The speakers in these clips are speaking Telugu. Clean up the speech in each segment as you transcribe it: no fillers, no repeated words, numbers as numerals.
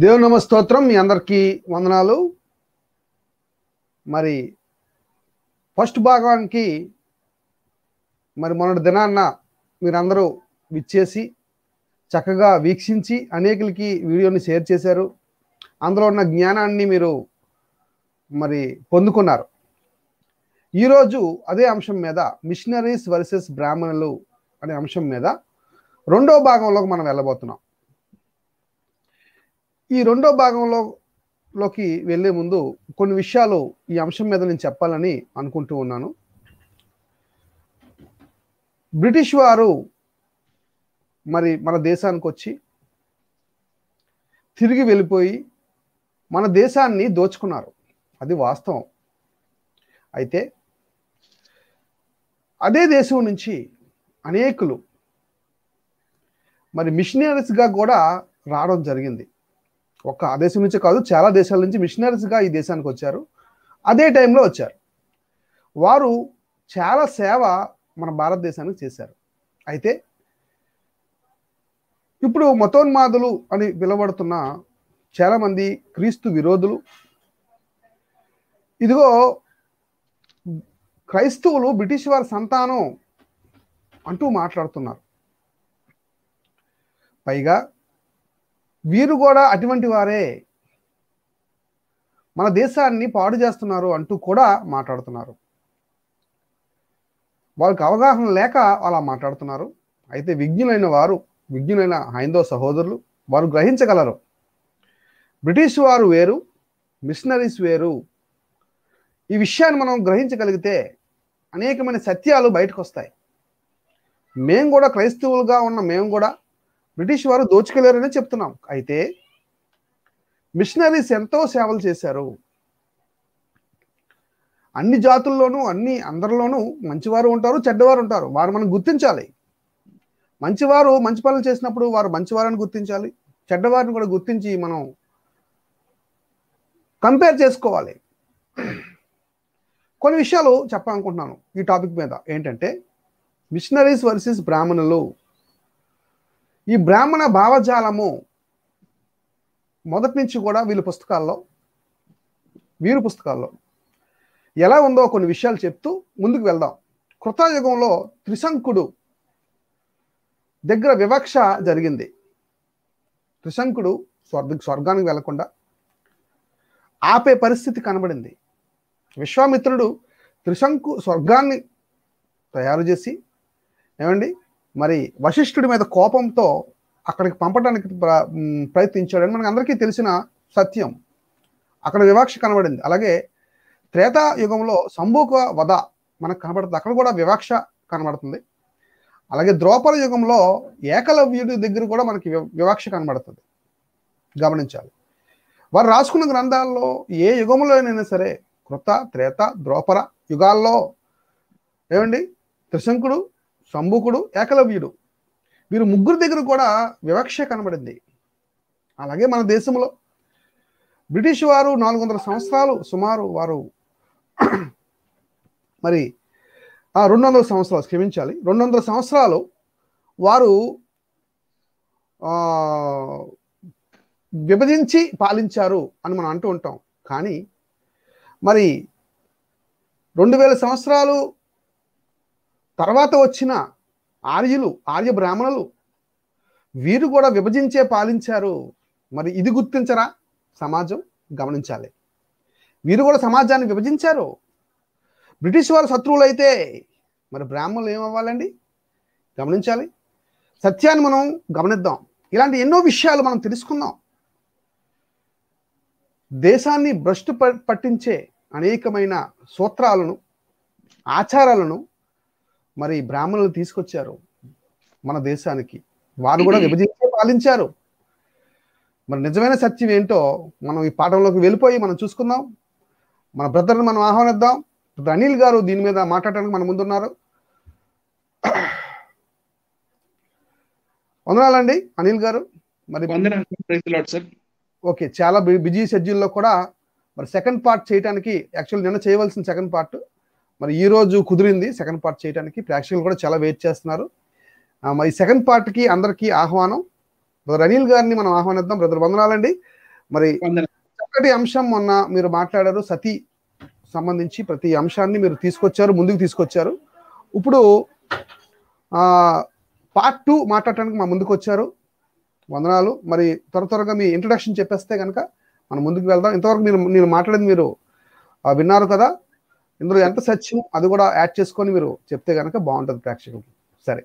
దేవుని నమస్తోత్రం. మీ అందరికీ వందనాలు. మరి ఫస్ట్ భాగానికి మొన్నటి దినాన్న మీరందరూ విచ్చేసి చక్కగా వీక్షించి అనేకులకి వీడియోని షేర్ చేశారు. అందులో ఉన్న జ్ఞానాన్ని మీరు పొందుకున్నారు. ఈరోజు అదే అంశం మీద మిషనరీస్ వర్సెస్ బ్రాహ్మణులు అనే అంశం మీద రెండో భాగంలోకి మనం వెళ్ళబోతున్నాం. ఈ రెండో భాగంలోకి వెళ్ళే ముందు కొన్ని విషయాలు ఈ అంశం మీద నేను చెప్పాలని అనుకుంటూ ఉన్నాను. బ్రిటిష్ వారు మన దేశానికి వచ్చి తిరిగి వెళ్ళిపోయి మన దేశాన్ని దోచుకున్నారు. అది వాస్తవం. అయితే అదే దేశం నుంచి అనేకులు మిషనరీస్గా కూడా రావడం జరిగింది. ఒక్క దేశం నుంచి కాదు, చాలా దేశాల నుంచి మిషనరీస్గా ఈ దేశానికి వచ్చారు. అదే టైంలో వచ్చారు. వారు చాలా సేవ మన భారతదేశానికి చేశారు. అయితే ఇప్పుడు మతోన్మాదులు అని పిలువబడుతున్న చాలామంది క్రీస్తు విరోధులు, ఇదిగో క్రైస్తవులు బ్రిటిష్ వారి సంతానం అంటూ మాట్లాడుతున్నారు. పైగా వీరు కూడా అటువంటి వారే, మన దేశాన్ని పాడు చేస్తున్నారు అంటూ కూడా మాట్లాడుతున్నారు. వాళ్ళకి అవగాహన లేక అలా మాట్లాడుతున్నారు. అయితే విజ్ఞులైన హైందవ సహోదరులు వారు గ్రహించగలరు. బ్రిటిష్ వారు వేరు, మిషనరీస్ వేరు. ఈ విషయాన్ని మనం గ్రహించగలిగితే అనేకమైన సత్యాలు బయటకు వస్తాయి. మేము కూడా క్రైస్తవులుగా ఉన్న మేము కూడా బ్రిటిష్ వారు దోచుకెళ్ళారని చెప్తున్నాం. అయితే మిషనరీస్ ఎంతో సేవలు చేశారు. అన్ని జాతుల్లోనూ అందరిలోనూ మంచివారు ఉంటారు, చెడ్డవారు ఉంటారు. వారు మనం గుర్తించాలి. మంచివారు మంచి పనులు చేసినప్పుడు వారు మంచివారని గుర్తించాలి. చెడ్డవారిని కూడా గుర్తించి మనం కంపేర్ చేసుకోవాలి. కొన్ని విషయాలు చెప్పాలనుకుంటున్నాను ఈ టాపిక్ మీద. ఏంటంటే మిషనరీస్ వర్సెస్ బ్రాహ్మణులు. ఈ బ్రాహ్మణ భావజాలము మొదటి నుంచి కూడా వీరి పుస్తకాల్లో ఎలా ఉందో కొన్ని విషయాలు చెప్తూ ముందుకు వెళ్దాం. కృతయుగంలో త్రిశంకుడు దగ్గర వివక్ష జరిగింది. త్రిశంకుడు స్వర్గానికి వెళ్లకుండా ఆపే పరిస్థితి కనబడింది. విశ్వామిత్రుడు త్రిశంకు స్వర్గాన్ని తయారు చేసి వశిష్ఠుడి మీద కోపంతో అక్కడికి పంపడానికి ప్రయత్నించాడని మనకు అందరికీ తెలిసిన సత్యం. అక్కడ వివక్ష కనబడింది. అలాగే త్రేతాయుగంలో సంభూక వధ మనకు కనబడుతుంది. అక్కడ కూడా వివక్ష కనబడుతుంది. అలాగే ద్రౌపద యుగంలో ఏకలవ్యుడి దగ్గర కూడా మనకి వివక్ష కనబడుతుంది. గమనించాలి. వారు రాసుకున్న గ్రంథాల్లో ఏ యుగంలోనైనా సరే కృత, త్రేత, ద్రౌపద యుగాల్లో త్రిశంకుడు, సంభూకుడు, ఏకలవ్యుడు వీరు ముగ్గురు దగ్గర కూడా వివక్ష కనబడింది. అలాగే మన దేశంలో బ్రిటిష్ వారు 400 సంవత్సరాలు సుమారు వారు 200 సంవత్సరాలు క్షమించాలి 200 సంవత్సరాలు వారు విభజించి పాలించారు అని మనం అంటూ ఉంటాం. కానీ 2000 సంవత్సరాలు తర్వాత వచ్చిన ఆర్య బ్రాహ్మణులు వీరు కూడా విభజించే పాలించారు. ఇది గుర్తించరా సమాజం? గమనించాలి. వీరు కూడా సమాజాన్ని విభజించారు. బ్రిటిష్ వారు శత్రువులు అయితే బ్రాహ్మణులు ఏమవ్వాలండి? గమనించాలి. సత్యాన్ని మనం గమనిద్దాం. ఇలాంటి ఎన్నో విషయాలు మనం తెలుసుకుందాం. దేశాన్ని భ్రష్టు పట్టించే అనేకమైన సూత్రాలను, ఆచారాలను బ్రాహ్మణులు తీసుకొచ్చారు మన దేశానికి. వారు కూడా విభజించి పాలించారు. నిజమైన సత్యం ఏంటో మనం ఈ పాఠంలోకి వెళ్ళిపోయి మనం చూసుకుందాం. మన బ్రదర్ని మనం ఆహ్వానిద్దాం. అనిల్ గారు దీని మీద మాట్లాడడానికి మన ముందున్నారు. వందనాలండి అనిల్ గారు. ఓకే, చాలా బిజీ షెడ్యూల్లో కూడా సెకండ్ పార్ట్ చేయడానికి యాక్చువల్ నిన్న చేయవలసిన సెకండ్ పార్ట్ ఈ రోజు కుదిరింది. సెకండ్ పార్ట్ చేయడానికి ప్రేక్షకులు కూడా చాలా వెయిట్ చేస్తున్నారు. సెకండ్ పార్ట్కి అందరికీ ఆహ్వానం. బ్రదర్ అనిల్ గారిని మనం ఆహ్వానిద్దాం. బ్రదర్ వందనాలండి. మరి వందన. చక్కటి అంశం మొన్న మీరు మాట్లాడారు, సతీ సంబంధించి ప్రతి అంశాన్ని మీరు తీసుకొచ్చారు, ముందుకు తీసుకొచ్చారు. ఇప్పుడు పార్ట్ 2 మాట్లాడటానికి మా ముందుకు వచ్చారు. వందనాలు. మరి త్వరగా మీ ఇంట్రడక్షన్ చెప్పేస్తే కనుక మనం ముందుకు వెళ్దాం. ఇంతవరకు నేను మాట్లాడేది మీరు విన్నారు కదా, ఇందులో ఎంత సత్యం అది కూడా యాడ్ చేసుకొని మీరు చెప్తే కనుక బాగుంటుంది ప్రేక్షకులకి. సరే.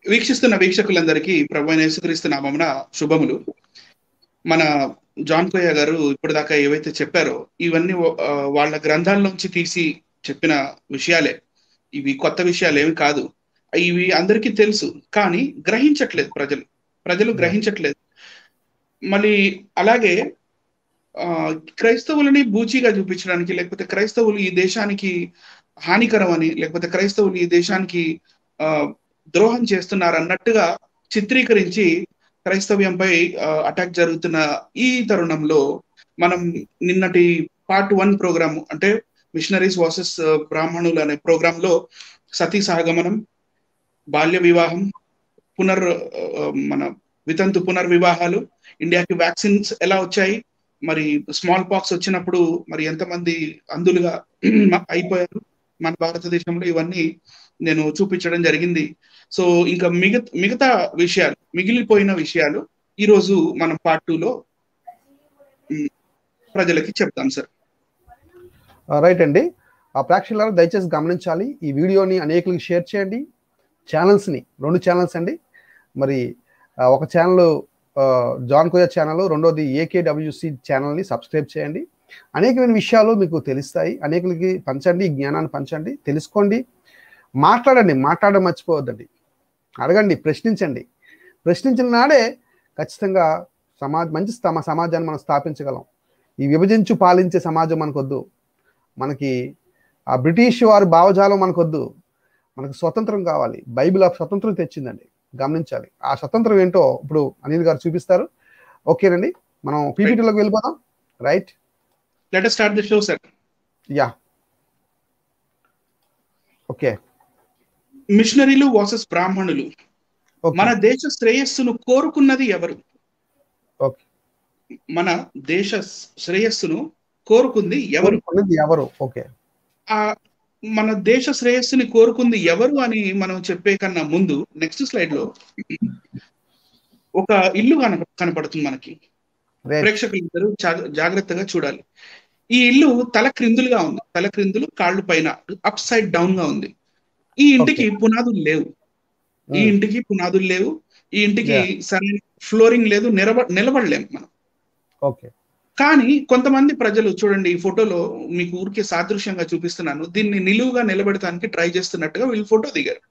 వీక్షిస్తున్న వీక్షకులందరికీ ప్రభువైన యేసుక్రీస్తు నామమున శుభములు. మన జాన్ కోయ గారు ఇప్పటిదాకా ఏవైతే చెప్పారో ఇవన్నీ వాళ్ళ గ్రంథాల్లోంచి తీసి చెప్పిన విషయాలే. ఇవి కొత్త విషయాలు ఏమి కాదు. ఇవి అందరికీ తెలుసు, కానీ గ్రహించట్లేదు ప్రజలు గ్రహించట్లేదు. మళ్ళీ అలాగే క్రైస్తవులని బూచీగా చూపించడానికి, లేకపోతే క్రైస్తవులు ఈ దేశానికి హానికరం అని, లేకపోతే క్రైస్తవులు ఈ దేశానికి ద్రోహం చేస్తున్నారు అన్నట్టుగా చిత్రీకరించి క్రైస్తవ్యంపై అటాక్ జరుగుతున్న ఈ తరుణంలో మనం నిన్నటి పార్ట్ 1 ప్రోగ్రామ్, అంటే మిషనరీస్ వర్సెస్ బ్రాహ్మణులు అనే ప్రోగ్రామ్ లో సతీ సహగమనం, బాల్య వివాహం, మన వితంతు పునర్వివాహాలు, ఇండియాకి వ్యాక్సిన్స్ ఎలా వచ్చాయి, మరి స్మాల్ పాక్స్ వచ్చినప్పుడు మరి ఎంతమంది అందులుగా అయిపోయారు మన భారతదేశంలో, ఇవన్నీ నేను చూపించడం జరిగింది. సో ఇంకా మిగతా విషయాలు, మిగిలిపోయిన విషయాలు ఈరోజు మనం పార్ట్ 2లో ప్రజలకి చెప్తాం సార్. రైట్ అండి. ఆ ప్రేక్షకులారా దయచేసి గమనించాలి, ఈ వీడియోని అనేకులకి షేర్ చేయండి. ఛానల్స్ని 2 ఛానల్స్ అండి. మరి ఒక ఛానల్ జాన్ కోయ ఛానల్, రెండోది ఏకేడబ్ల్యూసి ఛానల్ని సబ్స్క్రైబ్ చేయండి. అనేకమైన విషయాలు మీకు తెలుస్తాయి. అనేకులకి పంచండి, జ్ఞానాన్ని పంచండి, తెలుసుకోండి, మాట్లాడడం మర్చిపోవద్దండి. అడగండి, ప్రశ్నించండి. ప్రశ్నించిన నాడే ఖచ్చితంగా మంచి సమాజాన్ని మనం స్థాపించగలం. ఈ విభజించు పాలించే సమాజం మనకొద్దు. మనకి ఆ బ్రిటిష్ వారి భావజాలం మనకొద్దు. మనకు స్వతంత్రం కావాలి. బైబిల్ ఆ స్వతంత్రం తెచ్చిందండి, గమనించాలి. ఆ స్వతంత్రం ఏంటో ఇప్పుడు అనిల్ గారు చూపిస్తారు. ఓకేనండి, మనం పీపీటీలోకి వెళ్ళిపోదాం. Right, let us start the show sir. Yeah, okay. మిషనరీలు వర్సెస్ బ్రాహ్మణులు. మన దేశ శ్రేయస్సును కోరుకున్నది ఎవరు? ఓకే, మన దేశ శ్రేయస్సును కోరుకుంది ఎవరు? ఓకే. మన దేశ శ్రేయస్సుని కోరుకుంది ఎవరు అని మనం చెప్పే కన్నా ముందు నెక్స్ట్ స్లైడ్ లో ఒక ఇల్లు కనపడుతుంది మనకి. ప్రేక్షకులు జాగ్రత్తగా చూడాలి. ఈ ఇల్లు తలక్రిందులుగా ఉంది. తలక్రిందులు, కాళ్ళు పైన, అప్ సైడ్ డౌన్ గా ఉంది. ఈ ఇంటికి పునాదులు లేవు. ఈ ఇంటికి సరైన ఫ్లోరింగ్ లేదు, నిలబడలేము మనం. కానీ కొంతమంది ప్రజలు చూడండి, ఈ ఫోటోలో మీకు ఊరికే సాదృశ్యంగా చూపిస్తున్నాను, దీన్ని నిలువుగా నిలబెడటానికి ట్రై చేస్తున్నట్టుగా వీళ్ళు ఫోటో దిగారు.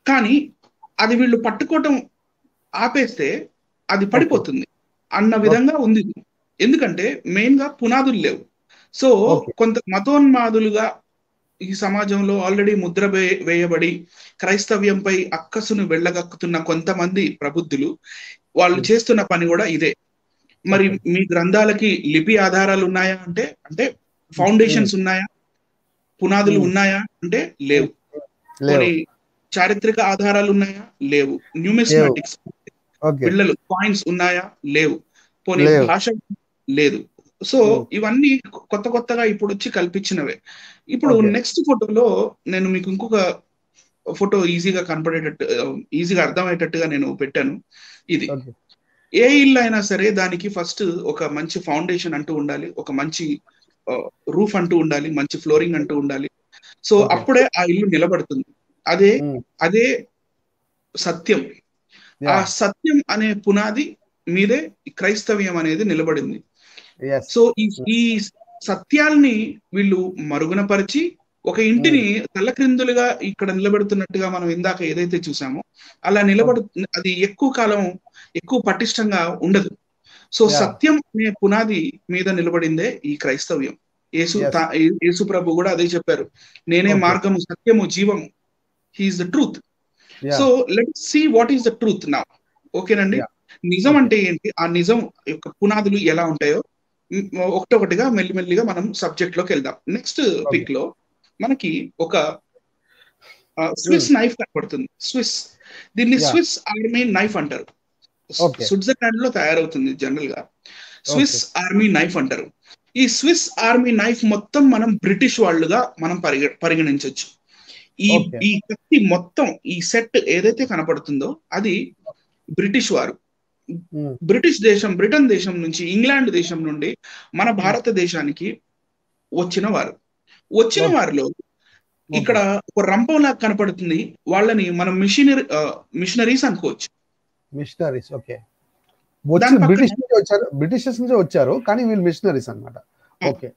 కానీ అది వీళ్ళు పట్టుకోవటం ఆపేస్తే అది పడిపోతుంది అన్న విధంగా ఉంది. ఎందుకంటే మెయిన్ గా పునాదులు లేవు. సో కొంత మతోన్మాదులుగా ఈ సమాజంలో ఆల్రెడీ ముద్ర వేయబడి క్రైస్తవ్యంపై అక్కసును వెళ్ళగక్కుతున్న కొంతమంది ప్రబుద్ధులు, వాళ్ళు చేస్తున్న పని కూడా ఇదే. మరి మీ గ్రంథాలకి లిపి ఆధారాలు ఉన్నాయా అంటే ఫౌండేషన్స్ ఉన్నాయా, పునాదులు ఉన్నాయా అంటే లేవు. కొన్ని చారిత్రక ఆధారాలు ఉన్నాయా? లేవు. న్యూమిస్మాటిక్స్, పిల్లలు కాయిన్స్ ఉన్నాయా? లేవు. పోనీ భాష లేదు. సో ఇవన్నీ కొత్తగా ఇప్పుడు వచ్చి కల్పించినవే. ఇప్పుడు నెక్స్ట్ ఫోటోలో నేను మీకు ఇంకొక ఫోటో ఈజీగా కనపడేటట్టు, ఈజీగా అర్థమయ్యేటట్టుగా నేను పెట్టాను. ఇది ఏ ఇల్లు అయినా సరే దానికి ఫస్ట్ ఒక మంచి ఫౌండేషన్ అంటూ ఉండాలి, ఒక మంచి రూఫ్ అంటూ ఉండాలి, మంచి ఫ్లోరింగ్ అంటూ ఉండాలి. సో అప్పుడే ఆ ఇల్లు నిలబడుతుంది. అదే సత్యం. ఆ సత్యం అనే పునాది మీదే క్రైస్తవ్యం అనేది నిలబడింది. సో ఈ సత్యాల్ని వీళ్ళు మరుగునపరిచి ఒక ఇంటిని తలక్రిందులుగా ఇక్కడ నిలబెడుతున్నట్టుగా మనం ఇందాక ఏదైతే చూసామో అలా అది ఎక్కువ కాలం ఎక్కువ పటిష్టంగా ఉండదు. సో సత్యం అనే పునాది మీద నిలబడిందే ఈ క్రైస్తవ్యం. యేసు ప్రభు కూడా అదే చెప్పారు, నేనే మార్గము, సత్యము, జీవము. He is the truth. So let's see what is the truth now. ఓకేనండి, నిజం అంటే ఏంటి, ఆ నిజం యొక్క పునాదులు ఎలా ఉంటాయో ఒకటొకటిగా మెల్లిమెల్లిగా మనం సబ్జెక్ట్ లోకి వెళ్దాం. నెక్స్ట్ పిక్ లో మనకి ఒక స్విస్ నైఫ్ కనపడుతుంది. దీన్ని స్విస్ ఆర్మీ నైఫ్ అంటారు. స్విట్జర్లాండ్ లో తయారవుతుంది జనరల్ గా. స్విస్ ఆర్మీ నైఫ్ అంటారు. ఈ స్విస్ ఆర్మీ నైఫ్ మొత్తం మనం బ్రిటిష్ వాళ్ళుగా మనం పరిగణించవచ్చు. ఈ కత్తి మొత్తం, ఈ సెట్ ఏదైతే కనపడుతుందో అది బ్రిటిష్ వారు, బ్రిటన్ దేశం నుంచి, ఇంగ్లాండ్ దేశం నుండి మన భారతదేశానికి వచ్చిన వారిలో ఇక్కడ ఒక రంపంలా కనపడుతుంది. వాళ్ళని మనం మిషనరీస్ అనుకోవచ్చు. Machineries, okay. బ్రిటిషర్స్ నుంచి వచ్చారు కానీ వీళ్ళు మిషనరీస్ అన్నమాట. ఓకే,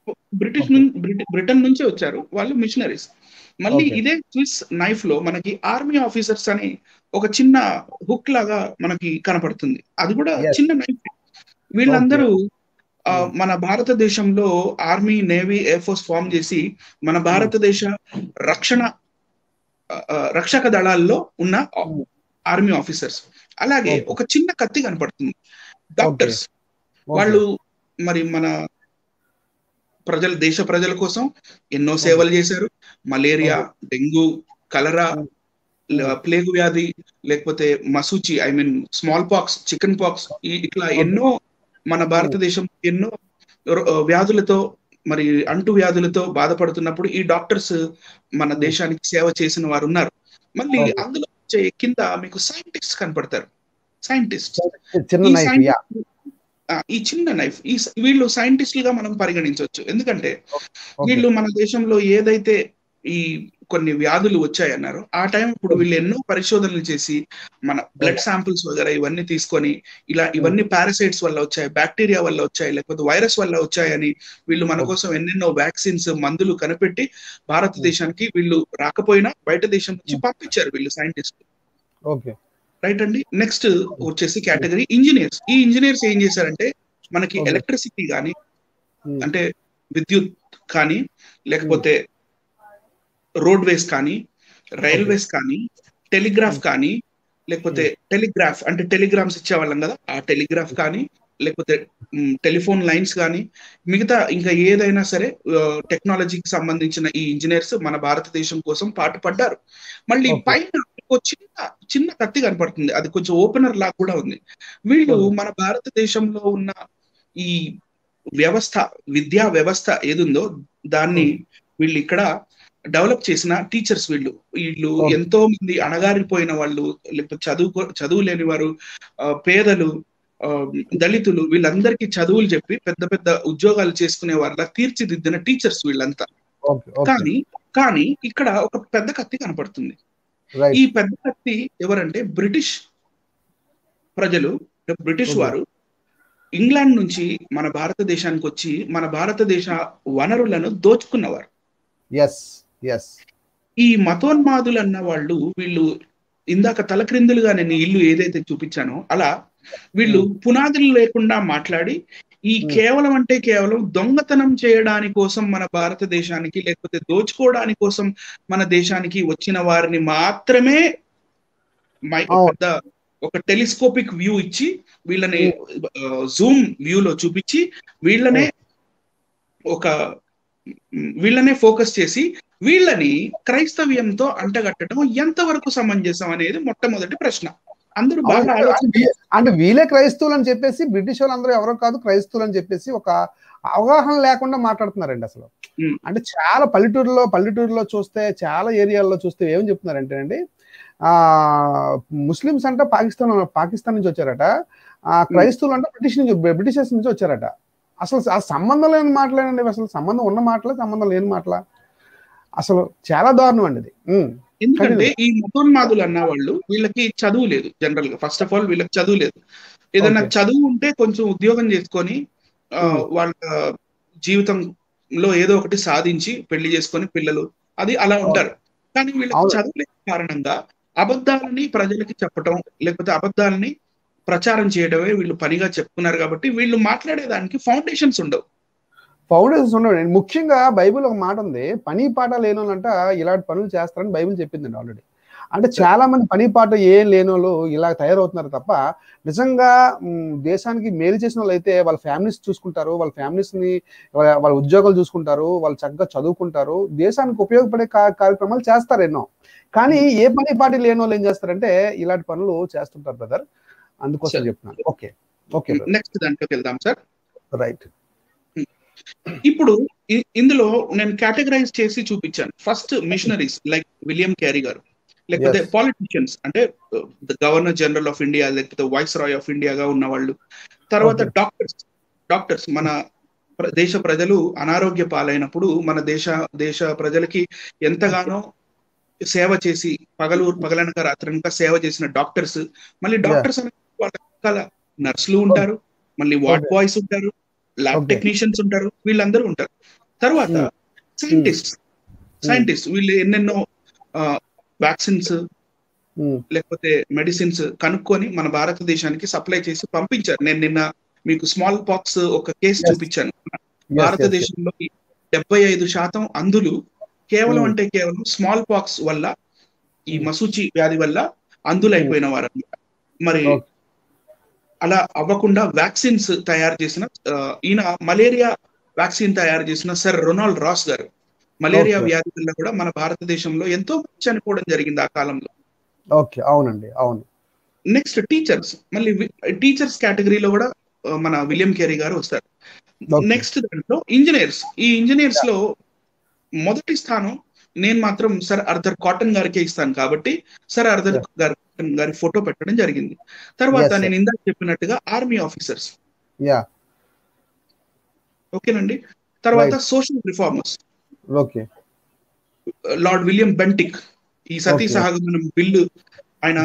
బ్రిటన్ నుంచి వచ్చారు వాళ్ళు, మిషనరీస్. మళ్ళీ ఇదే స్విస్ నైఫ్ లో మనకి ఆర్మీ ఆఫీసర్స్ అని ఒక చిన్న హుక్ లాగా మనకి కనపడుతుంది. అది కూడా చిన్న నైఫ్. వీళ్ళందరూ మన భారతదేశంలో army, navy, air force form చేసి మన భారతదేశ రక్షక దళాల్లో ఉన్న ఆర్మీ ఆఫీసర్స్. అలాగే ఒక చిన్న కత్తి కనపడుతుంది, డాక్టర్స్. వాళ్ళు మరి మన దేశ ప్రజల కోసం ఎన్నో సేవలు చేశారు. మలేరియా, డెంగ్యూ, కలరా, ప్లేగు వ్యాధి, లేకపోతే మసూచి, I mean smallpox, chickenpox, ఇట్లా ఎన్నో మన భారతదేశం ఎన్నో వ్యాధులతో, మరి అంటు వ్యాధులతో బాధపడుతున్నప్పుడు ఈ డాక్టర్స్ మన దేశానికి సేవ చేసిన వారు ఉన్నారు. మళ్ళీ అందులో కింద మీకు సైంటిస్ట్ కనపడతారు. సైంటిస్ట్, ఈ చిన్న నైఫ్, వీళ్ళు సైంటిస్టులుగా మనం పరిగణించవచ్చు. ఎందుకంటే వీళ్ళు మన దేశంలో ఏదైతే ఈ కొన్ని వ్యాధులు వచ్చాయన్నారు ఆ టైం ఇప్పుడు వీళ్ళు ఎన్నో పరిశోధనలు చేసి మన బ్లడ్ శాంపిల్స్ వగైరా ఇవన్నీ తీసుకొని ఇవన్నీ పారాసైట్స్ వల్ల వచ్చాయి, బ్యాక్టీరియా వల్ల వచ్చాయి, లేకపోతే వైరస్ వల్ల వచ్చాయని వీళ్ళు మన కోసం ఎన్నెన్నో వ్యాక్సిన్స్, మందులు కనిపెట్టి భారతదేశానికి వీళ్ళు రాకపోయినా బయట దేశం నుంచి పంపించారు వీళ్ళు సైంటిస్టులు. రైట్ అండి. నెక్స్ట్ వచ్చేసి కేటగిరీ ఇంజనీర్స్. ఈ ఇంజనీర్స్ ఏం చేశారంటే మనకి ఎలక్ట్రిసిటీ కానీ, అంటే విద్యుత్ కానీ, లేకపోతే రోడ్వేస్ కానీ, రైల్వేస్ కానీ, టెలిగ్రాఫ్ కానీ, లేకపోతే టెలిగ్రాఫ్ అంటే టెలిగ్రామ్స్ ఇచ్చేవాళ్ళం కదా, ఆ టెలిగ్రాఫ్ కానీ, లేకపోతే టెలిఫోన్ లైన్స్ కానీ, మిగతా ఇంకా ఏదైనా సరే టెక్నాలజీకి సంబంధించిన ఈ ఇంజనీర్స్ మన భారతదేశం కోసం పాటుపడ్డారు. మళ్ళీ పైన చిన్న కత్తి కనపడుతుంది, అది కొంచెం ఓపెనర్ లాగా కూడా ఉంది. వీళ్ళు మన భారతదేశంలో ఉన్న ఈ వ్యవస్థ, విద్యా వ్యవస్థ ఏదుందో దాన్ని వీళ్ళు ఇక్కడ డెవలప్ చేసిన టీచర్స్. వీళ్ళు ఎంతో మంది అణగారిపోయిన వాళ్ళు, లేకపోతే చదువు లేని వారు, పేదలు, దళితులు, వీళ్ళందరికీ చదువులు చెప్పి పెద్ద పెద్ద ఉద్యోగాలు చేసుకునే వాళ్ళ తీర్చిదిద్దిన టీచర్స్ వీళ్ళంతా. కానీ ఇక్కడ ఒక పెద్ద కత్తి కనపడుతుంది. ఈ పెద్ద కత్తి ఎవరంటే బ్రిటిష్ ప్రజలు, బ్రిటిష్ వారు ఇంగ్లాండ్ నుంచి మన భారతదేశానికి వచ్చి మన భారతదేశ వనరులను దోచుకున్నవారు. ఈ మతోన్మాదులు అన్న వాళ్ళు, వీళ్ళు ఇందాక తలక్రిందులుగా నేను ఇల్లు ఏదైతే చూపించానో అలా వీళ్ళు పునాదులు లేకుండా మాట్లాడి ఈ కేవలం దొంగతనం చేయడానికి కోసం మన భారతదేశానికి, లేకపోతే దోచుకోవడానికి కోసం మన దేశానికి వచ్చిన వారిని మాత్రమే పెద్ద ఒక టెలిస్కోపిక్ వ్యూ ఇచ్చి వీళ్ళని జూమ్ వ్యూలో చూపించి వీళ్ళనే ఫోకస్ చేసి వీళ్ళని క్రైస్తవ్యంతో అంటగట్టడం ఎంతవరకు సమంజసం అనేది మొట్టమొదటి ప్రశ్న. అందరూ బాగా అంటే వీళ్ళే క్రైస్తవులు అని చెప్పేసి బ్రిటిష్ వాళ్ళందరూ ఎవరో కాదు క్రైస్తవులు అని చెప్పేసి ఒక అవగాహన లేకుండా మాట్లాడుతున్నారండి అసలు. అంటే చాలా పల్లెటూరులో చూస్తే, చాలా ఏరియాల్లో చూస్తే ఏమని చెప్తున్నారంటే అండి, ముస్లిమ్స్ అంటే పాకిస్తాన్ నుంచి వచ్చారట, క్రైస్తవులు అంటే బ్రిటిషర్స్ నుంచి వచ్చారట. అసలు ఆ సంబంధం లేని మాటలేనండి, అసలు సంబంధం ఉన్న మాటలే, సంబంధం లేని మాటల, అసలు చాలా దారుణం అండి ఇది. ఎందుకంటే ఈ మతోన్మాదులు అన్న వాళ్ళు, వీళ్ళకి చదువు లేదు. జనరల్ గా ఫస్ట్ ఆఫ్ ఆల్ వీళ్ళకి చదువు లేదు. ఏదైనా చదువు ఉంటే కొంచెం ఉద్యోగం చేసుకొని వాళ్ళ జీవితంలో ఏదో ఒకటి సాధించి పెళ్లి చేసుకొని పిల్లలు అది అలా ఉంటారు. కానీ వీళ్ళకి చదువు లేని కారణంగా అబద్ధాలని ప్రజలకి చెప్పటం, లేకపోతే అబద్ధాలని ప్రచారం చేయడమే వీళ్ళు పనిగా చెప్పుకున్నారు. కాబట్టి వీళ్ళు మాట్లాడేదానికి ఫౌండేషన్స్ ఉండవు. ముఖ్యంగా బైబిల్ ఒక మాట ఉంది, పని పాట లేనోళ్ళంట ఇలాంటి పనులు చేస్తారని బైబిల్ చెప్పిందండి ఆల్రెడీ. అంటే చాలా మంది పని పాట ఏం లేనోళ్ళు ఇలా తయారవుతున్నారు తప్ప నిజంగా దేశానికి మేలు చేసిన వాళ్ళు అయితే వాళ్ళ ఫ్యామిలీస్ చూసుకుంటారు, వాళ్ళ ఫ్యామిలీస్ని, వాళ్ళ ఉద్యోగాలు చూసుకుంటారు, వాళ్ళు చక్కగా చదువుకుంటారు, దేశానికి ఉపయోగపడే కార్యక్రమాలు చేస్తారు ఎన్నో. కానీ ఏ పని పాట లేని వాళ్ళు ఏం చేస్తారంటే ఇలాంటి పనులు చేస్తుంటారు బ్రదర్. అందుకోసం చెప్తున్నాను. ఓకే ఓకే నెక్స్ట్ దాంట్లోకి వెళ్దాం సార్. రైట్. ఇప్పుడు ఇందులో నేను కేటగరైజ్ చేసి చూపించాను. First missionaries like William Carey గారు, లేకపోతే పాలిటిషియన్స్ అంటే గవర్నర్ జనరల్ ఆఫ్ ఇండియా, లేకపోతే వైస్ రాయ్ ఆఫ్ ఇండియాగా ఉన్న వాళ్ళు. తర్వాత డాక్టర్స్ మన దేశ ప్రజలు అనారోగ్య పాలైనప్పుడు మన దేశ ప్రజలకి ఎంతగానో సేవ చేసి పగలనక రాత్రనక సేవ చేసిన డాక్టర్స్. మళ్ళీ డాక్టర్స్ అనే వాళ్ళ రకాల నర్సులు ఉంటారు, మళ్ళీ వార్డ్ బాయ్స్ ఉంటారు, ల్యాబ్ టెక్నీషియన్స్ ఉంటారు, వీళ్ళందరూ ఉంటారు. తర్వాత సైంటిస్ట్ వీళ్ళు ఎన్నెన్నో వ్యాక్సిన్స్ లేకపోతే మెడిసిన్స్ కనుక్కొని మన భారతదేశానికి సప్లై చేసి పంపించారు. నేను నిన్న మీకు స్మాల్ పాక్స్ ఒక కేసు చూపించాను. భారతదేశంలో 75% అంధులు కేవలం స్మాల్ పాక్స్ వల్ల, ఈ మసూచి వ్యాధి వల్ల అంధులైపోయిన వారు అన్నమాట. మరి అలా అవ్వకుండా వ్యాక్సిన్స్ తయారు చేసిన ఈయన మలేరియా వ్యాక్సిన్ తయారు చేసిన సర్ రొనాల్డ్ రాస్ గారు మలేరియా వ్యాధి వల్ల కూడా మన భారతదేశంలో ఎంతో చనిపోవడం జరిగింది ఆ కాలంలో. ఓకే, అవునండి, అవును. నెక్స్ట్ టీచర్స్, మళ్ళీ టీచర్స్ కేటగిరీలో కూడా మన విలియం కేరీ గారు వస్తారు. నెక్స్ట్ దాంట్లో ఇంజనీర్స్. ఈ ఇంజనీర్స్ లో మొదటి స్థానం నేను మాత్రం సర్ ఆర్థర్ కాటన్ గారికి ఇస్తాను కాబట్టి సర్ ఆర్థర్ కాటన్ గారి ఫోటో పెట్టడం జరిగింది. తర్వాత నేను ఇందాక చెప్పినట్టుగా ఆర్మీ ఆఫీసర్స్, ఓకేనండి. తర్వాత social reformers, lord William Bentinck, ఈ సతీ సహగమనం బిల్లు ఆయన